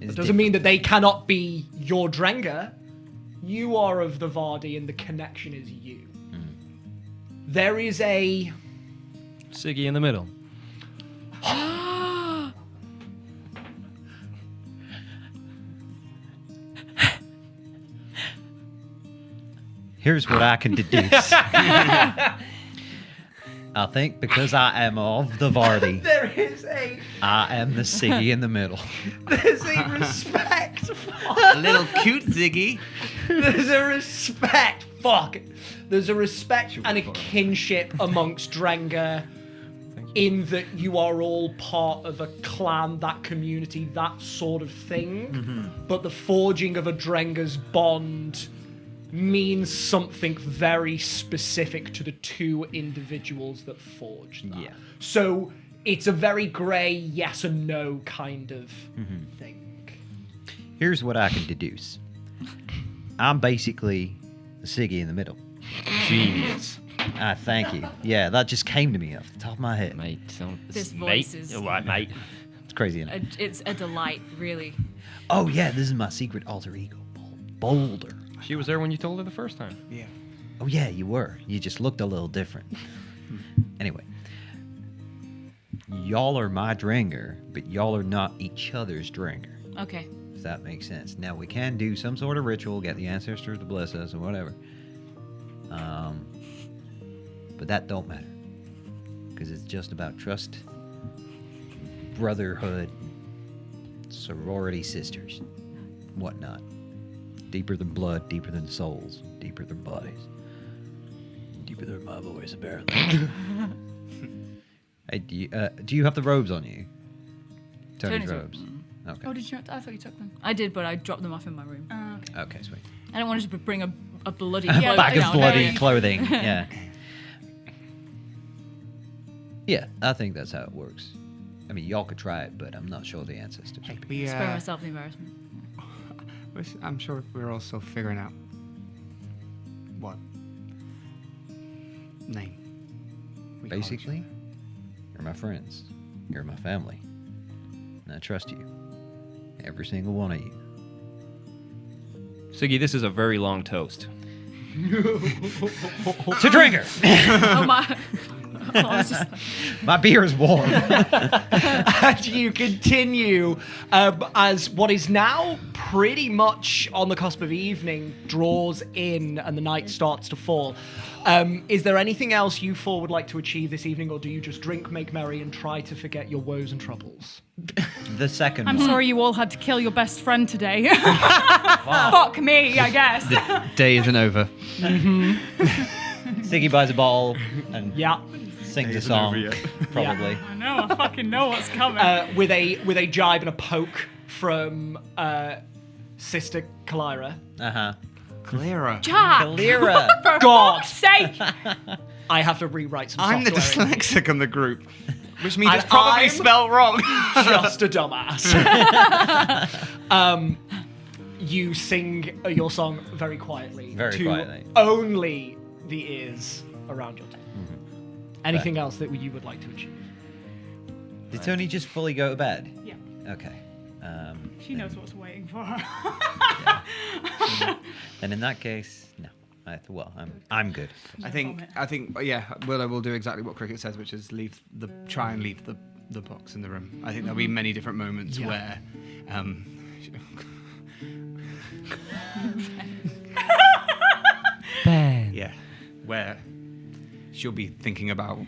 It doesn't mean that they cannot be your Drengar. You are of the Vardy, and the connection is you. There is a... Siggy in the middle. Here's what I can deduce. I think because I am of the Vardy, There is a... I am the Siggy in the middle. There's a respect for... A little cute Ziggy. There's a respect. Fuck. There's a respect and a kinship amongst Drenga in that you are all part of a clan, that community, that sort of thing. But the forging of a Drenga's bond means something very specific to the two individuals that forged that. Yeah. So it's a very grey yes and no kind of thing. Here's what I can deduce. I'm basically the Siggy in the middle. Genius. Thank you. Yeah, that just came to me off the top of my head. Mate, This mate. voice is- All right, mate. It's crazy, isn't it? It's a delight, really. Oh, yeah, this is my secret alter ego, Boulder. She was there when you told her the first time. Yeah. Oh, yeah, you were. You just looked a little different. Anyway. Y'all are my Dranger, but y'all are not each other's Dranger. Okay. If that makes sense. Now, we can do some sort of ritual, get the ancestors to bless us or whatever. But that don't matter. Because it's just about trust, brotherhood, sorority sisters, whatnot. Deeper than blood, deeper than souls, deeper than bodies. Deeper than my voice, apparently. Hey, do you have the robes on you? Tony's Tony's robes. Okay. Oh, did you? I thought you took them. I did, but I dropped them off in my room. Okay. Okay, sweet. I don't want to just bring a bloody A cloak bag of down bloody there. clothing. Yeah. Yeah, I think that's how it works. I mean, y'all could try it, but I'm not sure the ancestors. would be. We, Spare myself the embarrassment. I'm sure we're also figuring out what name. we call each Basically, you're my friends. You're my family. And I trust you. Every single one of you. Siggy, this is a very long toast. To Drinker! Oh my! I was just like, My beer is warm. And you continue as what is now pretty much on the cusp of evening draws in and the night starts to fall. Is there anything else you four would like to achieve this evening, or do you just drink, make merry, and try to forget your woes and troubles? The second I'm one. sorry you all had to kill your best friend today. Fuck me, I guess. Day isn't over. Siggy buys a bottle and Yeah. sings a song. Probably. I know, I fucking know what's coming. With a jibe and a poke from Sister Kalira. Uh-huh. Clara. Jack! Kalira. For God. fuck's sake! I have to rewrite some I'm the software. dyslexic in the group, which means And it's probably I'm- spelled wrong. Just a dumbass. You sing your song very quietly. Very to quietly. Only the ears around your tent. Anything else that you would like to achieve? Did Tony just fully go to bed? Yeah, Okay. she knows what's waiting for her. Then in that case, no. I'm good. I think, yeah, Willow will do exactly what Cricket says, which is try and leave the box in the room. I think there'll be many different moments Yeah. where, yeah, where she'll be thinking about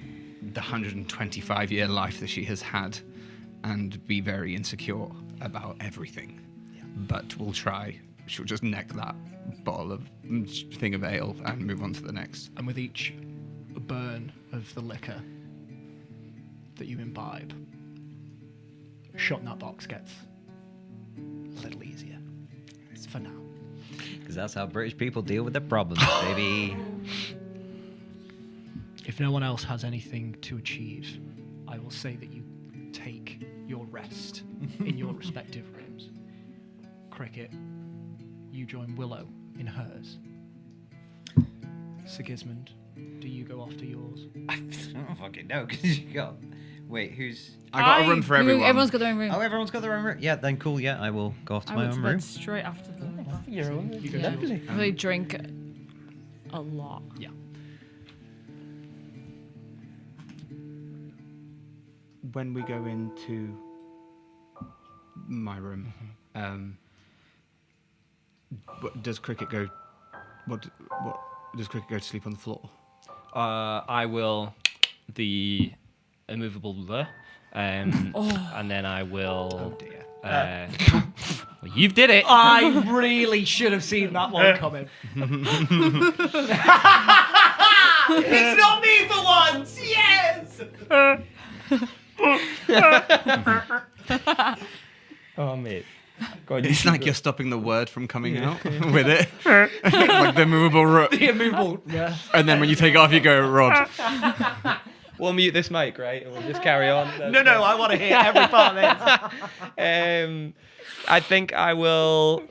the 125-year life that she has had, and be very insecure about everything. But we'll try. She'll just neck that bottle of thing of ale and move on to the next. And with each burn of the liquor that you imbibe, shutting that box gets a little easier. For now. Because that's how British people deal with their problems, baby. If no one else has anything to achieve, I will say that you take your rest in your respective rooms. Cricket, you join Willow in hers. Sigismund, do you go off to yours? I don't fucking know, because you got... Wait, who's... I got a room for everyone. Everyone's got their own room. Oh, everyone's got their own room? Yeah, then cool, yeah, I will go off to I my went to own bed room. straight after the. You're So all you go lovely. to They drink a lot. yeah. When we go into my room, does Cricket go? What does Cricket go to sleep on the floor? I will the immovable blur, and then I will. Oh dear. Well, you've did it. I really should have seen that one coming. It's not me for once. Yes. Oh mate. God, It's like you're stopping the word from coming out with it, like the movable rook. The immovable. Yeah. And then when you take it off, you go Rod. We'll mute this mic, right? And we'll just carry on. No, I want to hear every part of this. I think I will.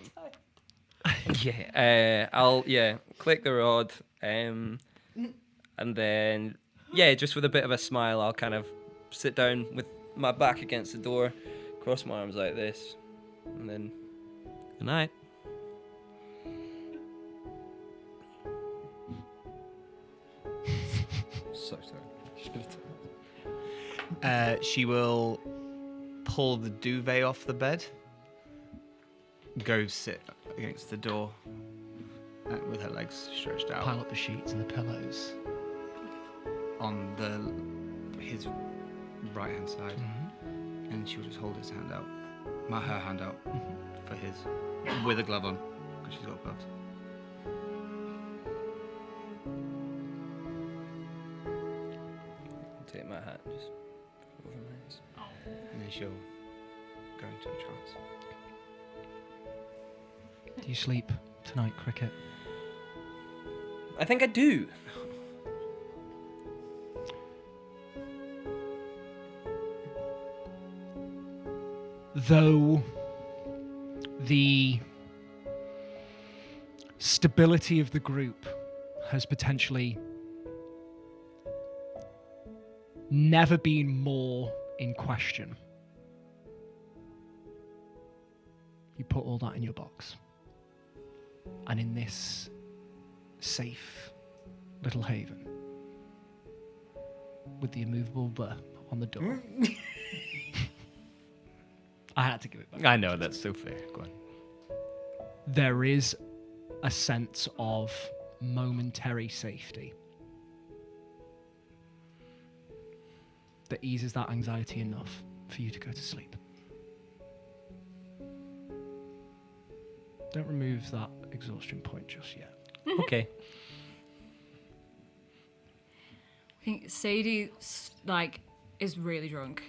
Yeah. I'll click the rod. And then just with a bit of a smile, I'll kind of sit down with my back against the door, cross my arms like this, and then good night. So sorry. She will pull the duvet off the bed, go sit against the door with her legs stretched out Pile up the sheets and the pillows. on his right hand side, and she'll just hold his hand out, her hand out for his, with a glove on, because she's got gloves. Take my hat and just put it over my eyes. And then she'll go into a trance. Do you sleep tonight, Cricket? I think I do. Though the stability of the group has potentially never been more in question, you put all that in your box. And in this safe little haven, with the immovable burr on the door, I had to give it back. I know, that's so fair. Go on. There is a sense of momentary safety that eases that anxiety enough for you to go to sleep. Don't remove that exhaustion point just yet. Okay. I think Sadie is really drunk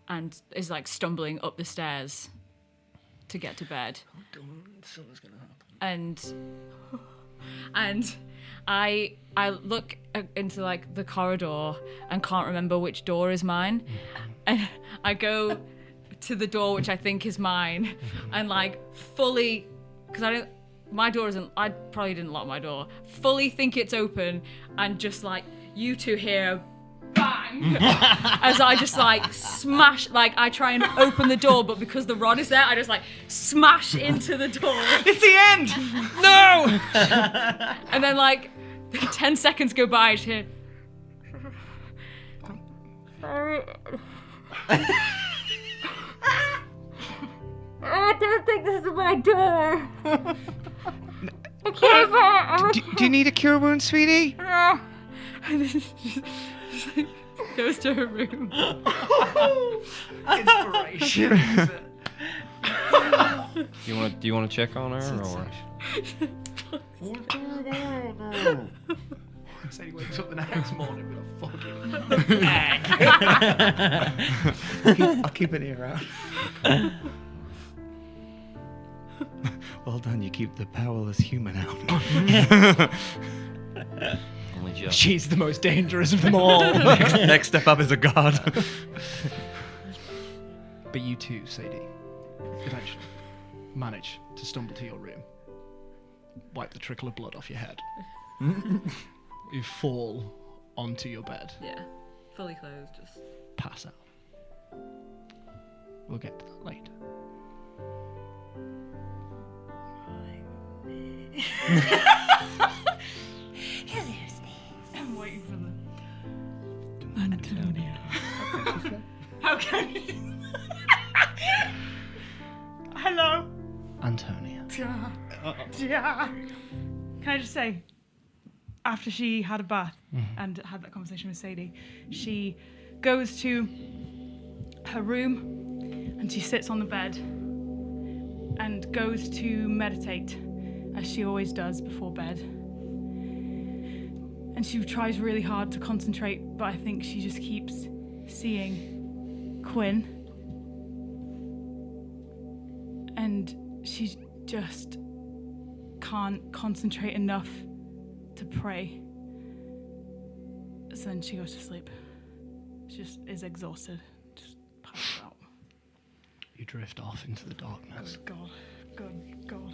and is stumbling up the stairs to get to bed. Something's gonna happen. And I look into the corridor and can't remember which door is mine, and I go to the door which I think is mine, and fully, because my door isn't. I probably didn't lock my door. Fully think it's open, and just you two hear bang as I just smash. I try and open the door, but because the rod is there, I just smash into the door. It's the end! No! And then 10 seconds go by, I just hear. I don't think this is my door. I can't. Do you need a cure wound, sweetie? And then she just goes to her room. Inspiration. Do you want to check on her or? Sadie wakes up the next morning with a fucking I'll keep an ear out. Well done, you keep the powerless human out. Only just. She's the most dangerous of them all. Next step up is a guard. But you too, Sadie, eventually manage to stumble to your room, wipe the trickle of blood off your head. You fall onto your bed, Yeah, fully clothed, just. pass out. We'll get to that later. I'm waiting for them. Antonia. How can you? Hello. Antonia. Yeah. Can I just say, after she had a bath and had that conversation with Sadie, she goes to her room and she sits on the bed and goes to meditate, as she always does before bed. And she tries really hard to concentrate, but I think she just keeps seeing Quinn. And she just can't concentrate enough to pray. So then she goes to sleep. She just is exhausted. Just passes out. You drift off into the darkness. Good God. Good God.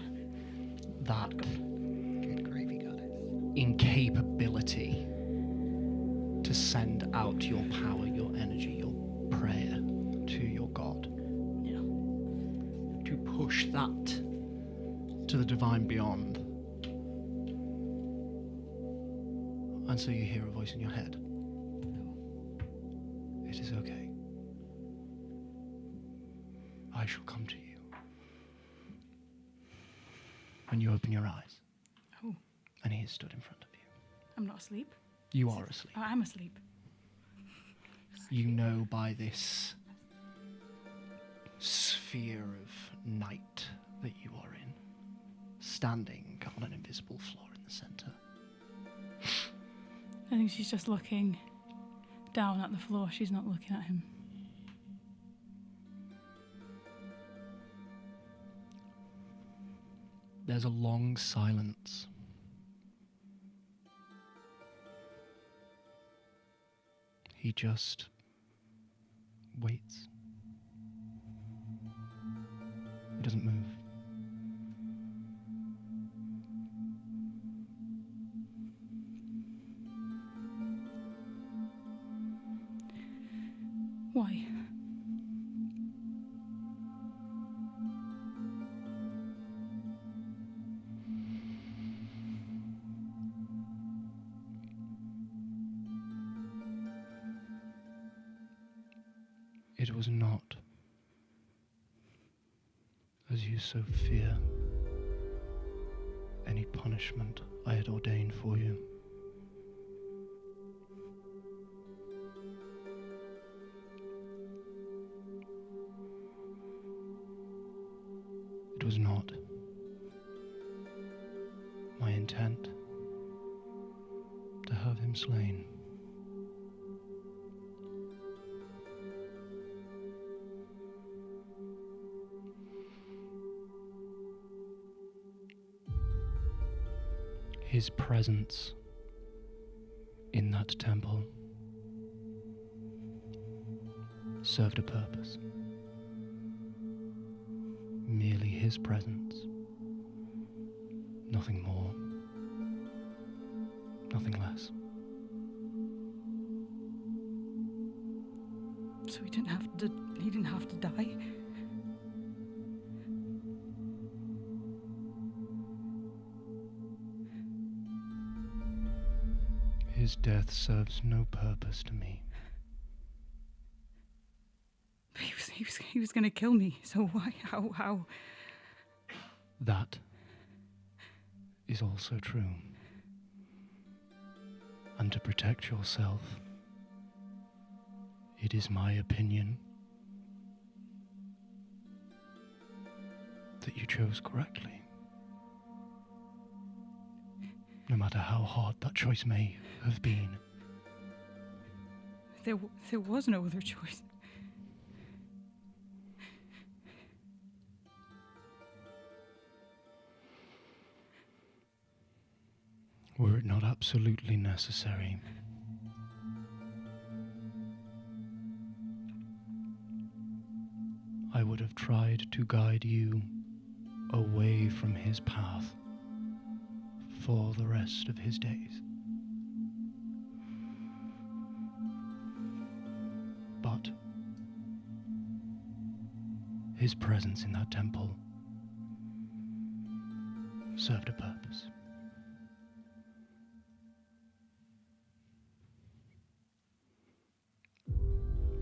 That Good gravy, goddess. incapability to send out your power, your energy, your prayer to your God. Yeah. To push that to the divine beyond. And so you hear a voice in your head. It is okay. I shall come to you. When you open your eyes. Oh, And he is stood in front of you. I'm not asleep. You are asleep. Oh, I'm asleep. You know by this sphere of night that you are in, standing on an invisible floor in the center. I think she's just looking down at the floor. She's not looking at him. There's a long silence. He just waits. He doesn't move. Why? It was not, as you so fear, any punishment I had ordained for you. It was not my intent to have him slain. His presence in that temple served a purpose. Merely his presence. Nothing more. Nothing less. So he didn't have to die? His death serves no purpose to me. He was gonna kill me, so why? How? That is also true. And to protect yourself, it is my opinion that you chose correctly. No matter how hard that choice may have been. There was no other choice. Were it not absolutely necessary, I would have tried to guide you away from his path for the rest of his days. But his presence in that temple served a purpose.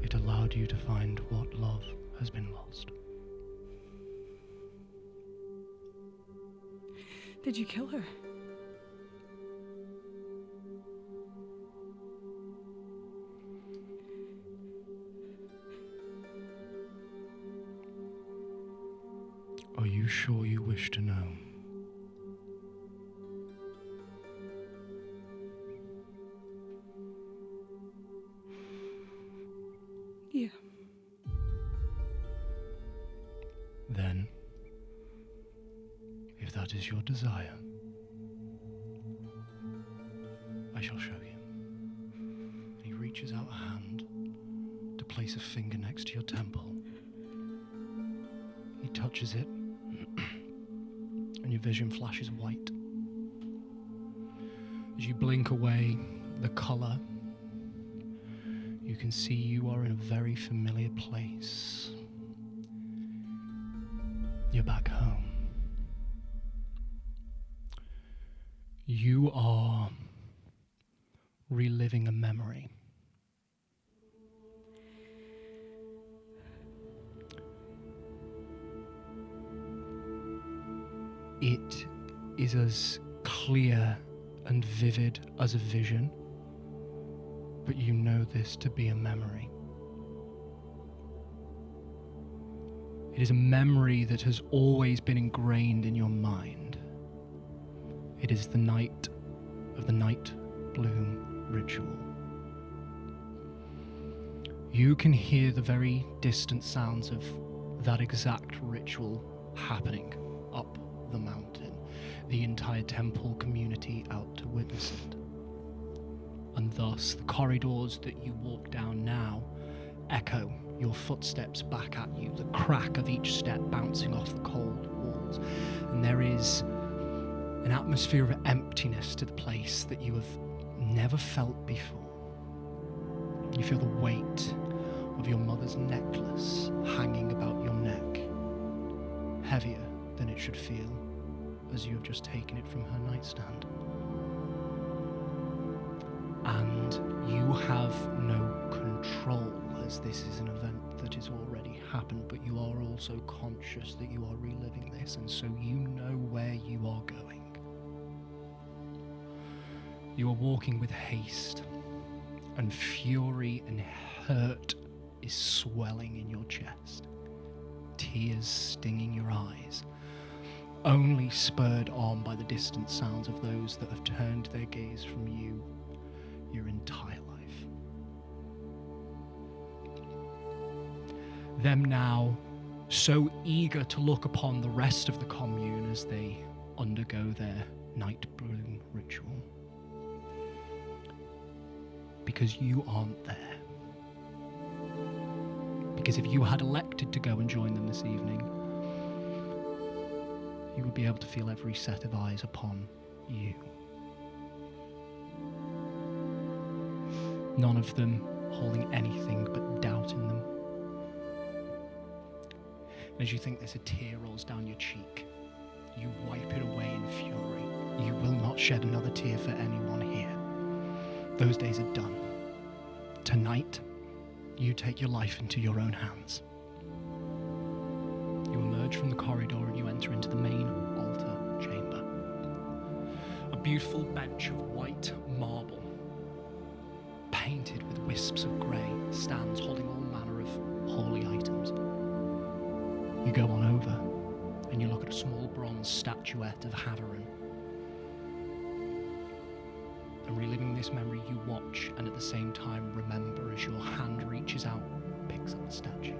It allowed you to find what love has been lost. Did you kill her? Are you sure you wish to know? Yeah. Then, if that is your desire, I shall show you. He reaches out a hand to place a finger next to your temple. He touches it, and your vision flashes white. As you blink away the color, you can see you are in a very familiar place. You're back home. You are reliving a memory. It is as clear and vivid as a vision, but you know this to be a memory. It is a memory that has always been ingrained in your mind. It is the night of the night bloom ritual. You can hear the very distant sounds of that exact ritual happening up the mountain, the entire temple community out to witness it. And thus, the corridors that you walk down now echo your footsteps back at you, the crack of each step bouncing off the cold walls. And there is an atmosphere of emptiness to the place that you have never felt before. You feel the weight of your mother's necklace hanging about your neck, heavier than it should feel as you have just taken it from her nightstand. And you have no control, as this is an event that has already happened, but you are also conscious that you are reliving this, and so you know where you are going. You are walking with haste, and fury and hurt is swelling in your chest, tears stinging your eyes, only spurred on by the distant sounds of those that have turned their gaze from you your entire life. Them now so eager to look upon the rest of the commune as they undergo their night bloom ritual. Because you aren't there. Because if you had elected to go and join them this evening, you would be able to feel every set of eyes upon you. None of them holding anything but doubt in them. As you think this, a tear rolls down your cheek. You wipe it away in fury. You will not shed another tear for anyone here. Those days are done. Tonight, you take your life into your own hands. You emerge from the corridor and you enter into the main altar chamber. A beautiful bench of white marble, painted with wisps of grey, stands holding all manner of holy items. You go on over and you look at a small bronze statuette of Tavern. And reliving this memory, you watch and at the same time remember as your hand reaches out, picks up the statue.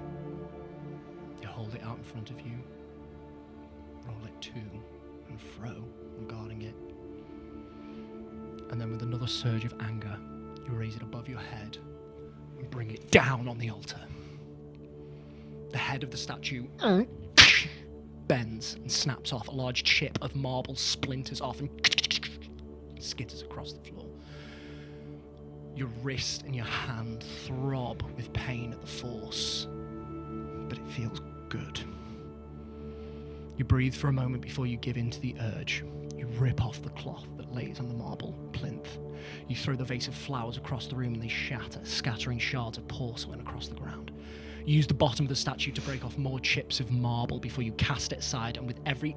You hold it out in front of you, roll it to and fro, regarding it. And then with another surge of anger, you raise it above your head and bring it down on the altar. The head of the statue bends and snaps off. A large chip of marble splinters off and skitters across the floor. Your wrist and your hand throb with pain at the force, but it feels good. You breathe for a moment before you give in to the urge. rip off the cloth that lays on the marble plinth. You throw the vase of flowers across the room and they shatter, scattering shards of porcelain across the ground. You use the bottom of the statue to break off more chips of marble before you cast it aside, and with every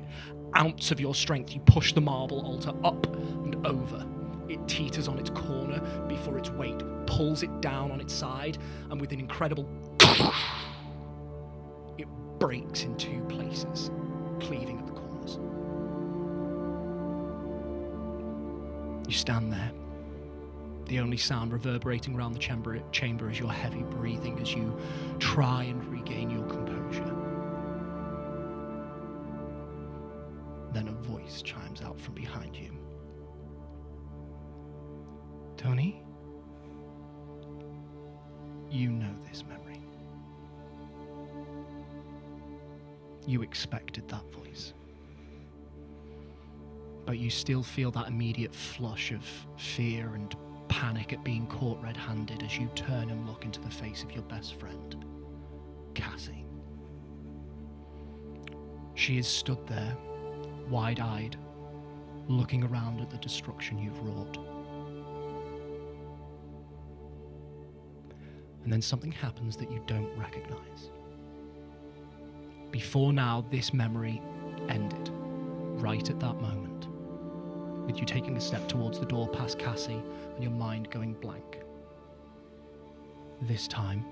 ounce of your strength, you push the marble altar up and over. It teeters on its corner before its weight pulls it down on its side, and with an incredible it breaks in two places, cleaving at the corners. You stand there, the only sound reverberating around the chamber is your heavy breathing as you try and regain your composure. Then a voice chimes out from behind you. Tony? You know this memory. You expected that voice. But you still feel that immediate flush of fear and panic at being caught red-handed as you turn and look into the face of your best friend, Cassie. She is stood there, wide-eyed, looking around at the destruction you've wrought. And then something happens that you don't recognize. Before now, this memory ended, right at that moment, with you taking a step towards the door past Cassie and your mind going blank. This time,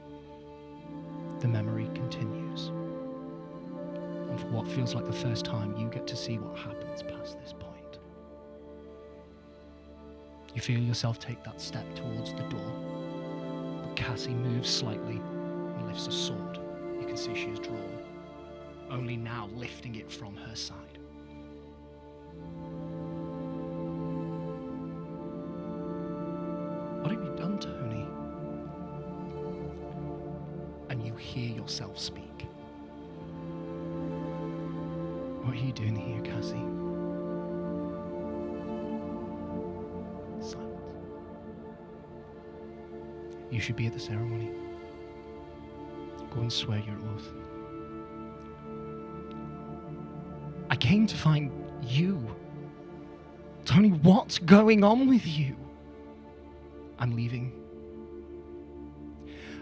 the memory continues. And for what feels like the first time, you get to see what happens past this point. You feel yourself take that step towards the door, but Cassie moves slightly and lifts a sword. You can see she is drawn, only now lifting it from her side. What have you done, Tony? And you hear yourself speak. What are you doing here, Cassie? Silence. You should be at the ceremony. Go and swear your oath. I came to find you. Tony, what's going on with you? I'm leaving.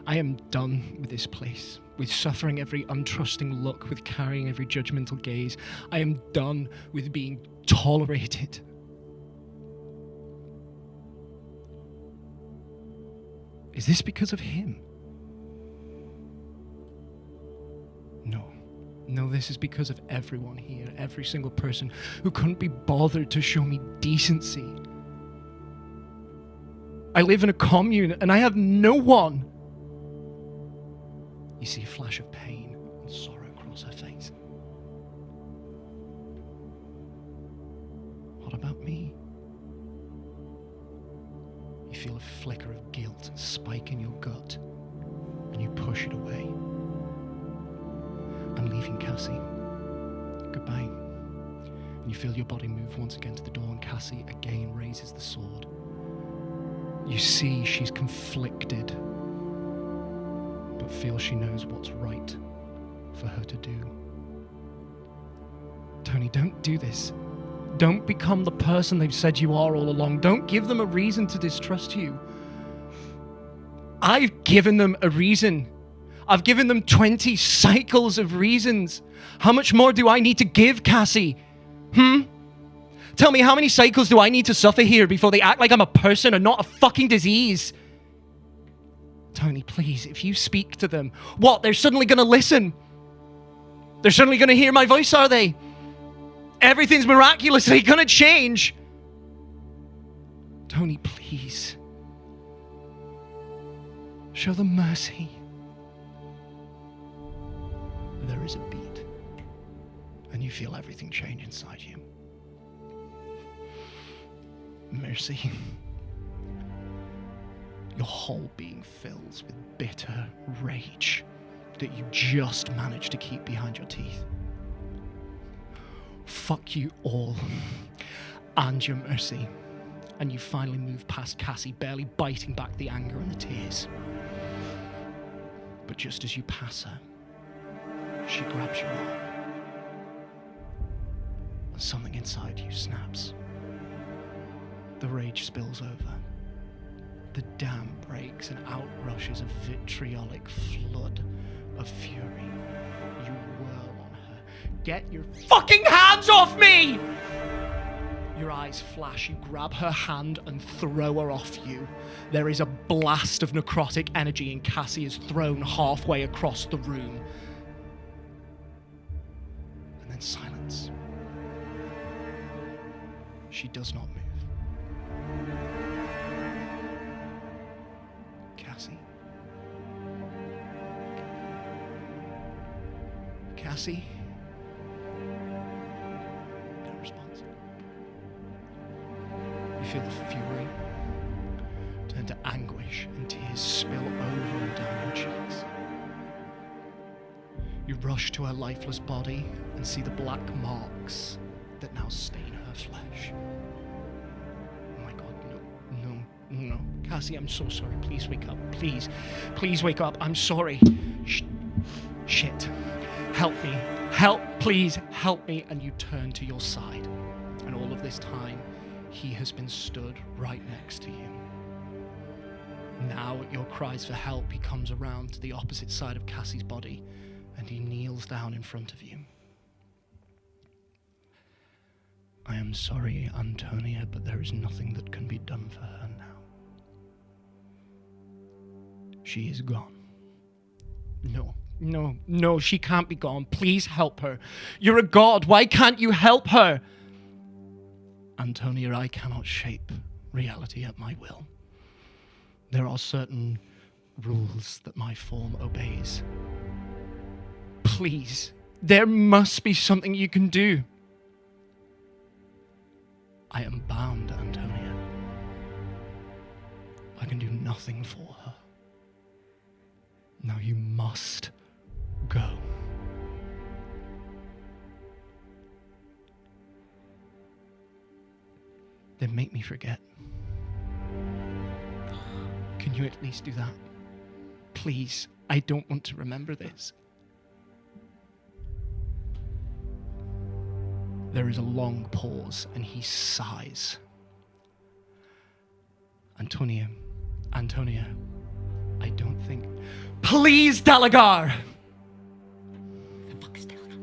I am done with this place, with suffering every untrusting look, with carrying every judgmental gaze. I am done with being tolerated. Is this because of him? No, this is because of everyone here, every single person who couldn't be bothered to show me decency. I live in a commune and I have no one. You see a flash of pain and sorrow cross her face. What about me? You feel a flicker of guilt spike in your gut and you push it away. I'm leaving, Cassie. Goodbye. And you feel your body move once again to the door, and Cassie again raises the sword. You see she's conflicted, but feels she knows what's right for her to do. Tony, don't do this. Don't become the person they've said you are all along. Don't give them a reason to distrust you. I've given them a reason. I've given them 20 cycles of reasons. How much more do I need to give, Cassie? Tell me, how many cycles do I need to suffer here before they act like I'm a person and not a fucking disease? Tony, please, if you speak to them, what? They're suddenly going to listen. They're suddenly going to hear my voice, are they? Everything's miraculously going to change. Tony, please. Show them mercy. There is a beat, and you feel everything change inside you. Mercy. Your whole being fills with bitter rage that you just managed to keep behind your teeth. Fuck you all, and your mercy. And you finally move past Cassie, barely biting back the anger and the tears. But just as you pass her, she grabs your arm Something inside you snaps. The rage spills over. The dam breaks and out rushes a vitriolic flood of fury. You whirl on her. Get your fucking hands off me! Your eyes flash, you grab her hand and throw her off you. There is a blast of necrotic energy and Cassie is thrown halfway across the room. And then silence. She does not move. Cassie? Cassie? No response. You feel the fury turn to anguish and tears spill over and down your cheeks. You rush to her lifeless body and see the black marks that now stain her flesh. Oh my God, no. Cassie, I'm so sorry. Please wake up. Please wake up. I'm sorry. Shit. Help me. Please help me. And you turn to your side. And all of this time, he has been stood right next to you. Now, at your cries for help, he comes around to the opposite side of Cassie's body and he kneels down in front of you. I am sorry, Antonia, but there is nothing that can be done for her now. She is gone. No, she can't be gone. Please help her. You're a god. Why can't you help her? Antonia, I cannot shape reality at my will. There are certain rules that my form obeys. Please, there must be something you can do. I am bound, Antonia. I can do nothing for her. Now you must go. Then make me forget. Can you at least do that? Please, I don't want to remember this. There is a long pause, and he sighs. Antonia, I don't think... Please, Delagar! The fuck is Delagar?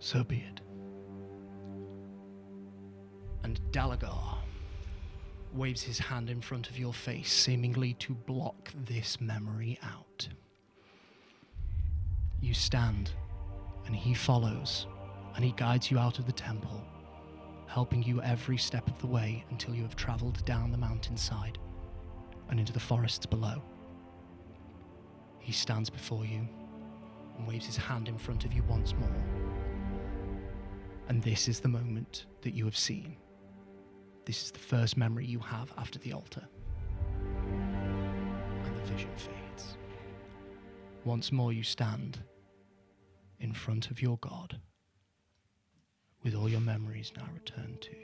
So be it. And Delagar waves his hand in front of your face, seemingly to block this memory out. You stand, and he follows, and he guides you out of the temple, helping you every step of the way until you have traveled down the mountainside and into the forests below. He stands before you and waves his hand in front of you once more. And this is the moment that you have seen. This is the first memory you have after the altar. And the vision fades. Once more you stand in front of your God, with all your memories now returned to you.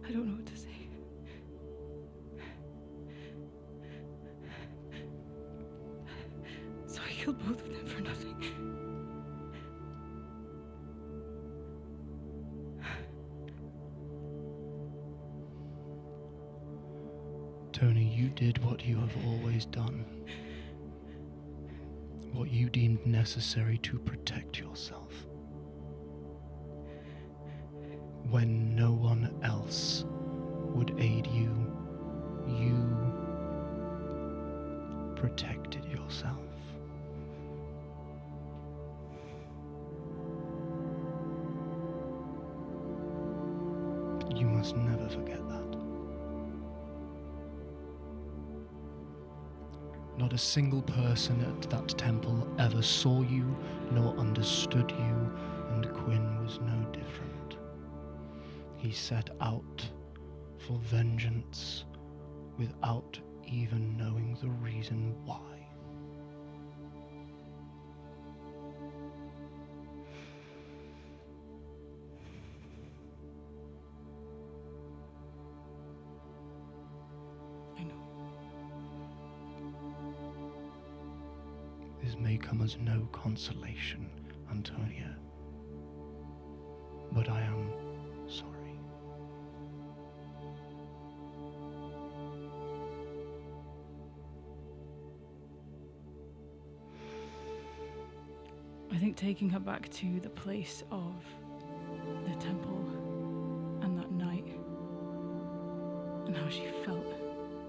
I don't know what to say. So I killed both of them for nothing. Tony, you did what you have always done. What you deemed necessary to protect yourself. When no one else would aid you, you protected yourself. You must never forget that. Not a single person at that temple ever saw you nor understood you, and Quinn was no different. He set out for vengeance without even knowing the reason why. truth may come as no consolation, Antonia. But I am sorry. I think taking her back to the place of the temple and that night and how she felt,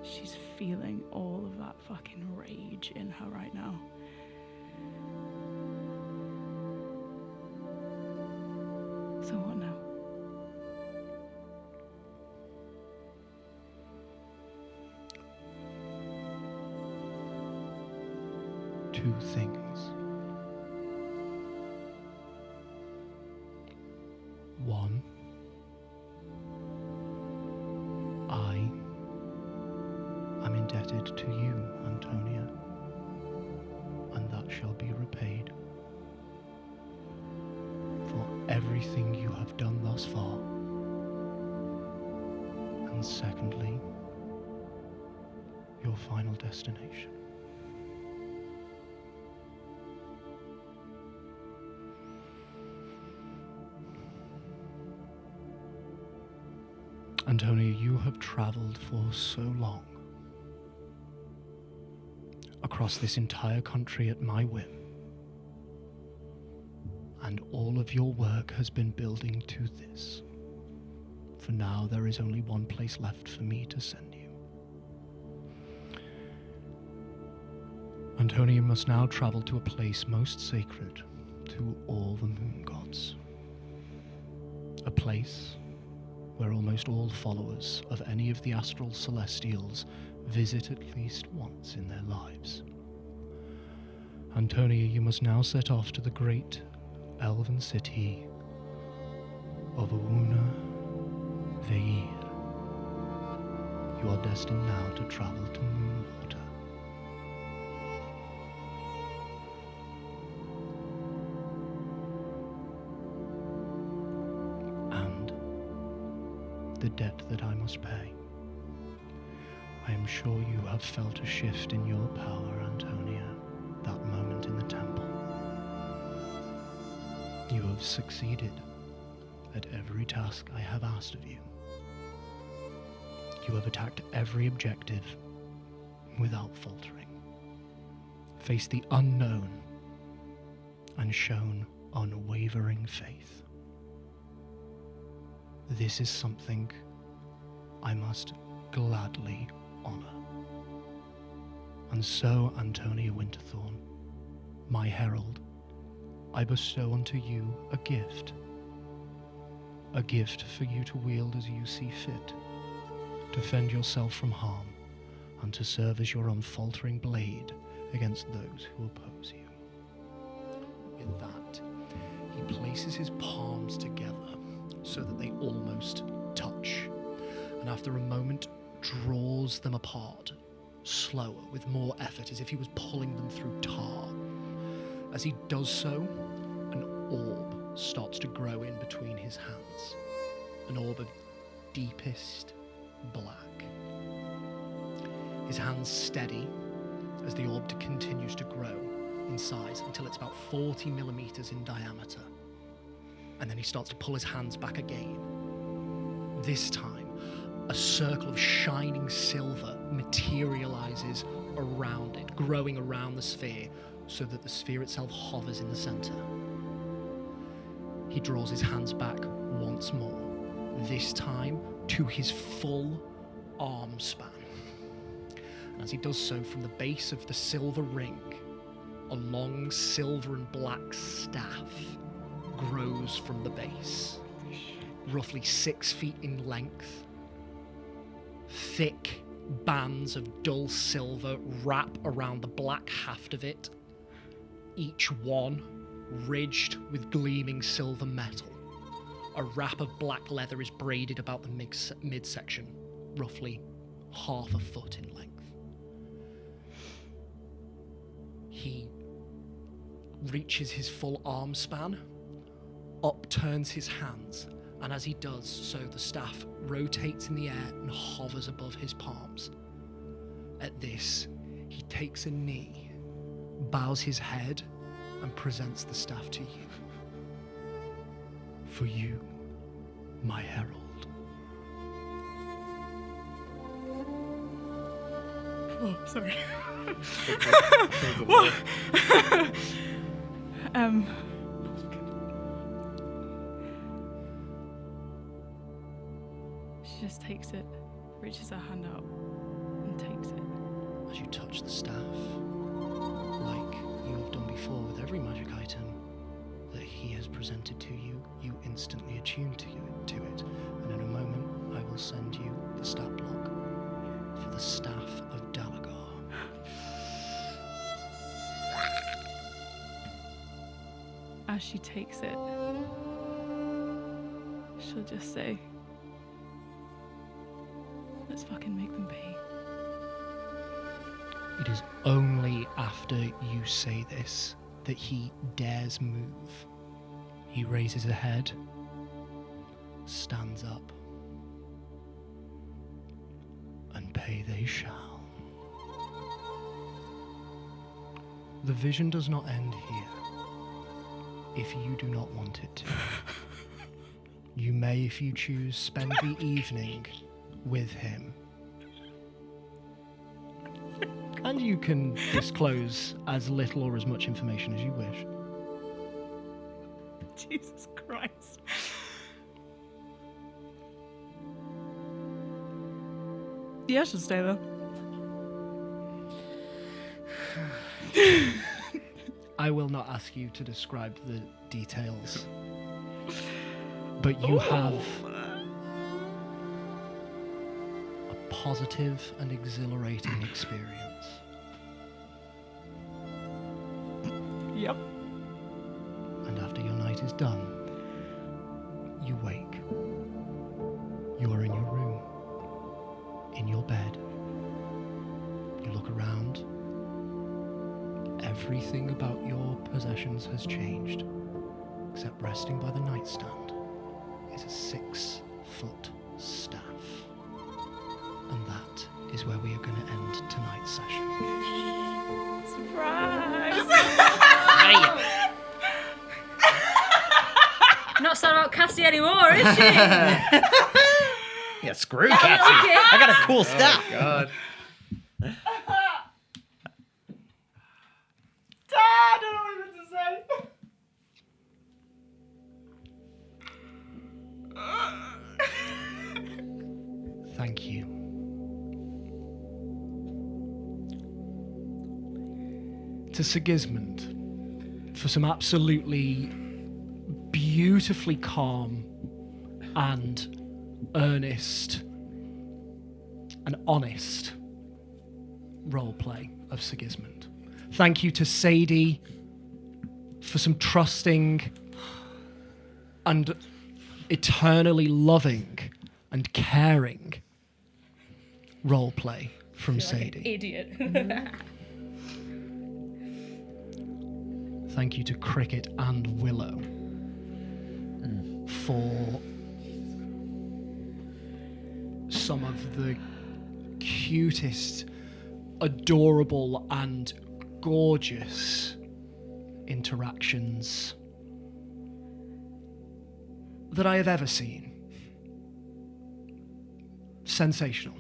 she's feeling all of that fucking rage in her right now. So what now? Two things. One, I am indebted to you, Antonia, and that shall be repaid for everything you have done thus far. And secondly, your final destination. Antonia, you have traveled for so long across this entire country at my whim, and all of your work has been building to this. For now, there is only one place left for me to send you. Antonia must now travel to a place most sacred to all the moon gods. A place where almost all followers of any of the astral celestials visit at least once in their lives. Antonia, you must now set off to the great elven city of Una Veir. You are destined now to travel to Moonwater. And the debt that I must pay. I am sure you have felt a shift in your power, Antonia, that moment in the temple. You have succeeded at every task I have asked of you. You have attacked every objective without faltering, faced the unknown, and shown unwavering faith. This is something I must gladly honor. And so, Antonia Winterthorn, my herald, I bestow unto you a gift for you to wield as you see fit, to fend yourself from harm, and to serve as your unfaltering blade against those who oppose you. With that, he places his palms together so that they almost touch, and after a moment draws them apart, slower, with more effort, as if he was pulling them through tar. As he does so, an orb starts to grow in between his hands, an orb of deepest black. His hands steady as the orb continues to grow in size until it's about 40 millimeters in diameter. And then he starts to pull his hands back again. This time, a circle of shining silver materializes around it, growing around the sphere, so that the sphere itself hovers in the center. He draws his hands back once more, this time to his full arm span. And as he does so, from the base of the silver ring, a long silver and black staff grows from the base, roughly 6 feet in length. Thick bands of dull silver wrap around the black haft of it, each one ridged with gleaming silver metal. A wrap of black leather is braided about the midsection, roughly half a foot in length. He reaches his full arm span, upturns his hands, and as he does so, the staff rotates in the air and hovers above his palms. At this, he takes a knee bows his head and presents the staff to you. For you, my herald. Oh, sorry. She just takes it, reaches her hand out, and takes it. As you touch the staff, like you have done before with every magic item that he has presented to you, you instantly attune to it. And in a moment, I will send you the stat block for the staff of Dalagar. As she takes it, she'll just say, "Let's fucking make them pay." It is only after you say this that he dares move. He raises a head, stands up, and pay they shall. The vision does not end here, if you do not want it to. You may, if you choose, spend the evening with him. And you can disclose as little or as much information as you wish. Jesus Christ. Yeah, she'll stay there. I will not ask you to describe the details, but you have a positive and exhilarating experience. Yep. And after your night is done, you wake. You are in your room, in your bed. You look around. Everything about your possessions has changed, except resting by the nightstand is a 6-foot staff. And that is where we are going to end tonight's session. Surprise! Not so about Cassie anymore, is she? Yeah, screw Cassie. I got a cool staff. God. I don't know what to say. Thank you. To Sigismund, for some absolutely beautifully calm and earnest and honest roleplay of Sigismund. Thank you to Sadie for some trusting and eternally loving and caring roleplay from Sadie. Idiot. Thank you to Cricket and Willow for some of the cutest, adorable, and gorgeous interactions that I have ever seen. Sensational.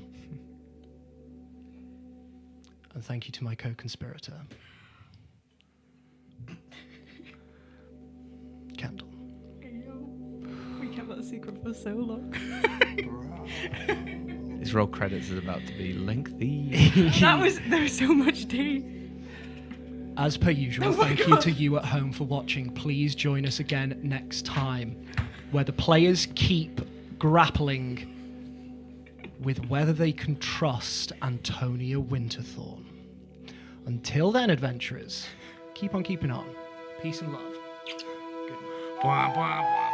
And thank you to my co-conspirator, Kendall. We kept that secret for so long. This roll credits is about to be lengthy. There was so much tea. As per usual, thank you to you at home for watching. Please join us again next time, where the players keep grappling with whether they can trust Antonia Winterthorn. Until then, adventurers, keep on keeping on. Peace and love. Good night. Blah, blah, blah.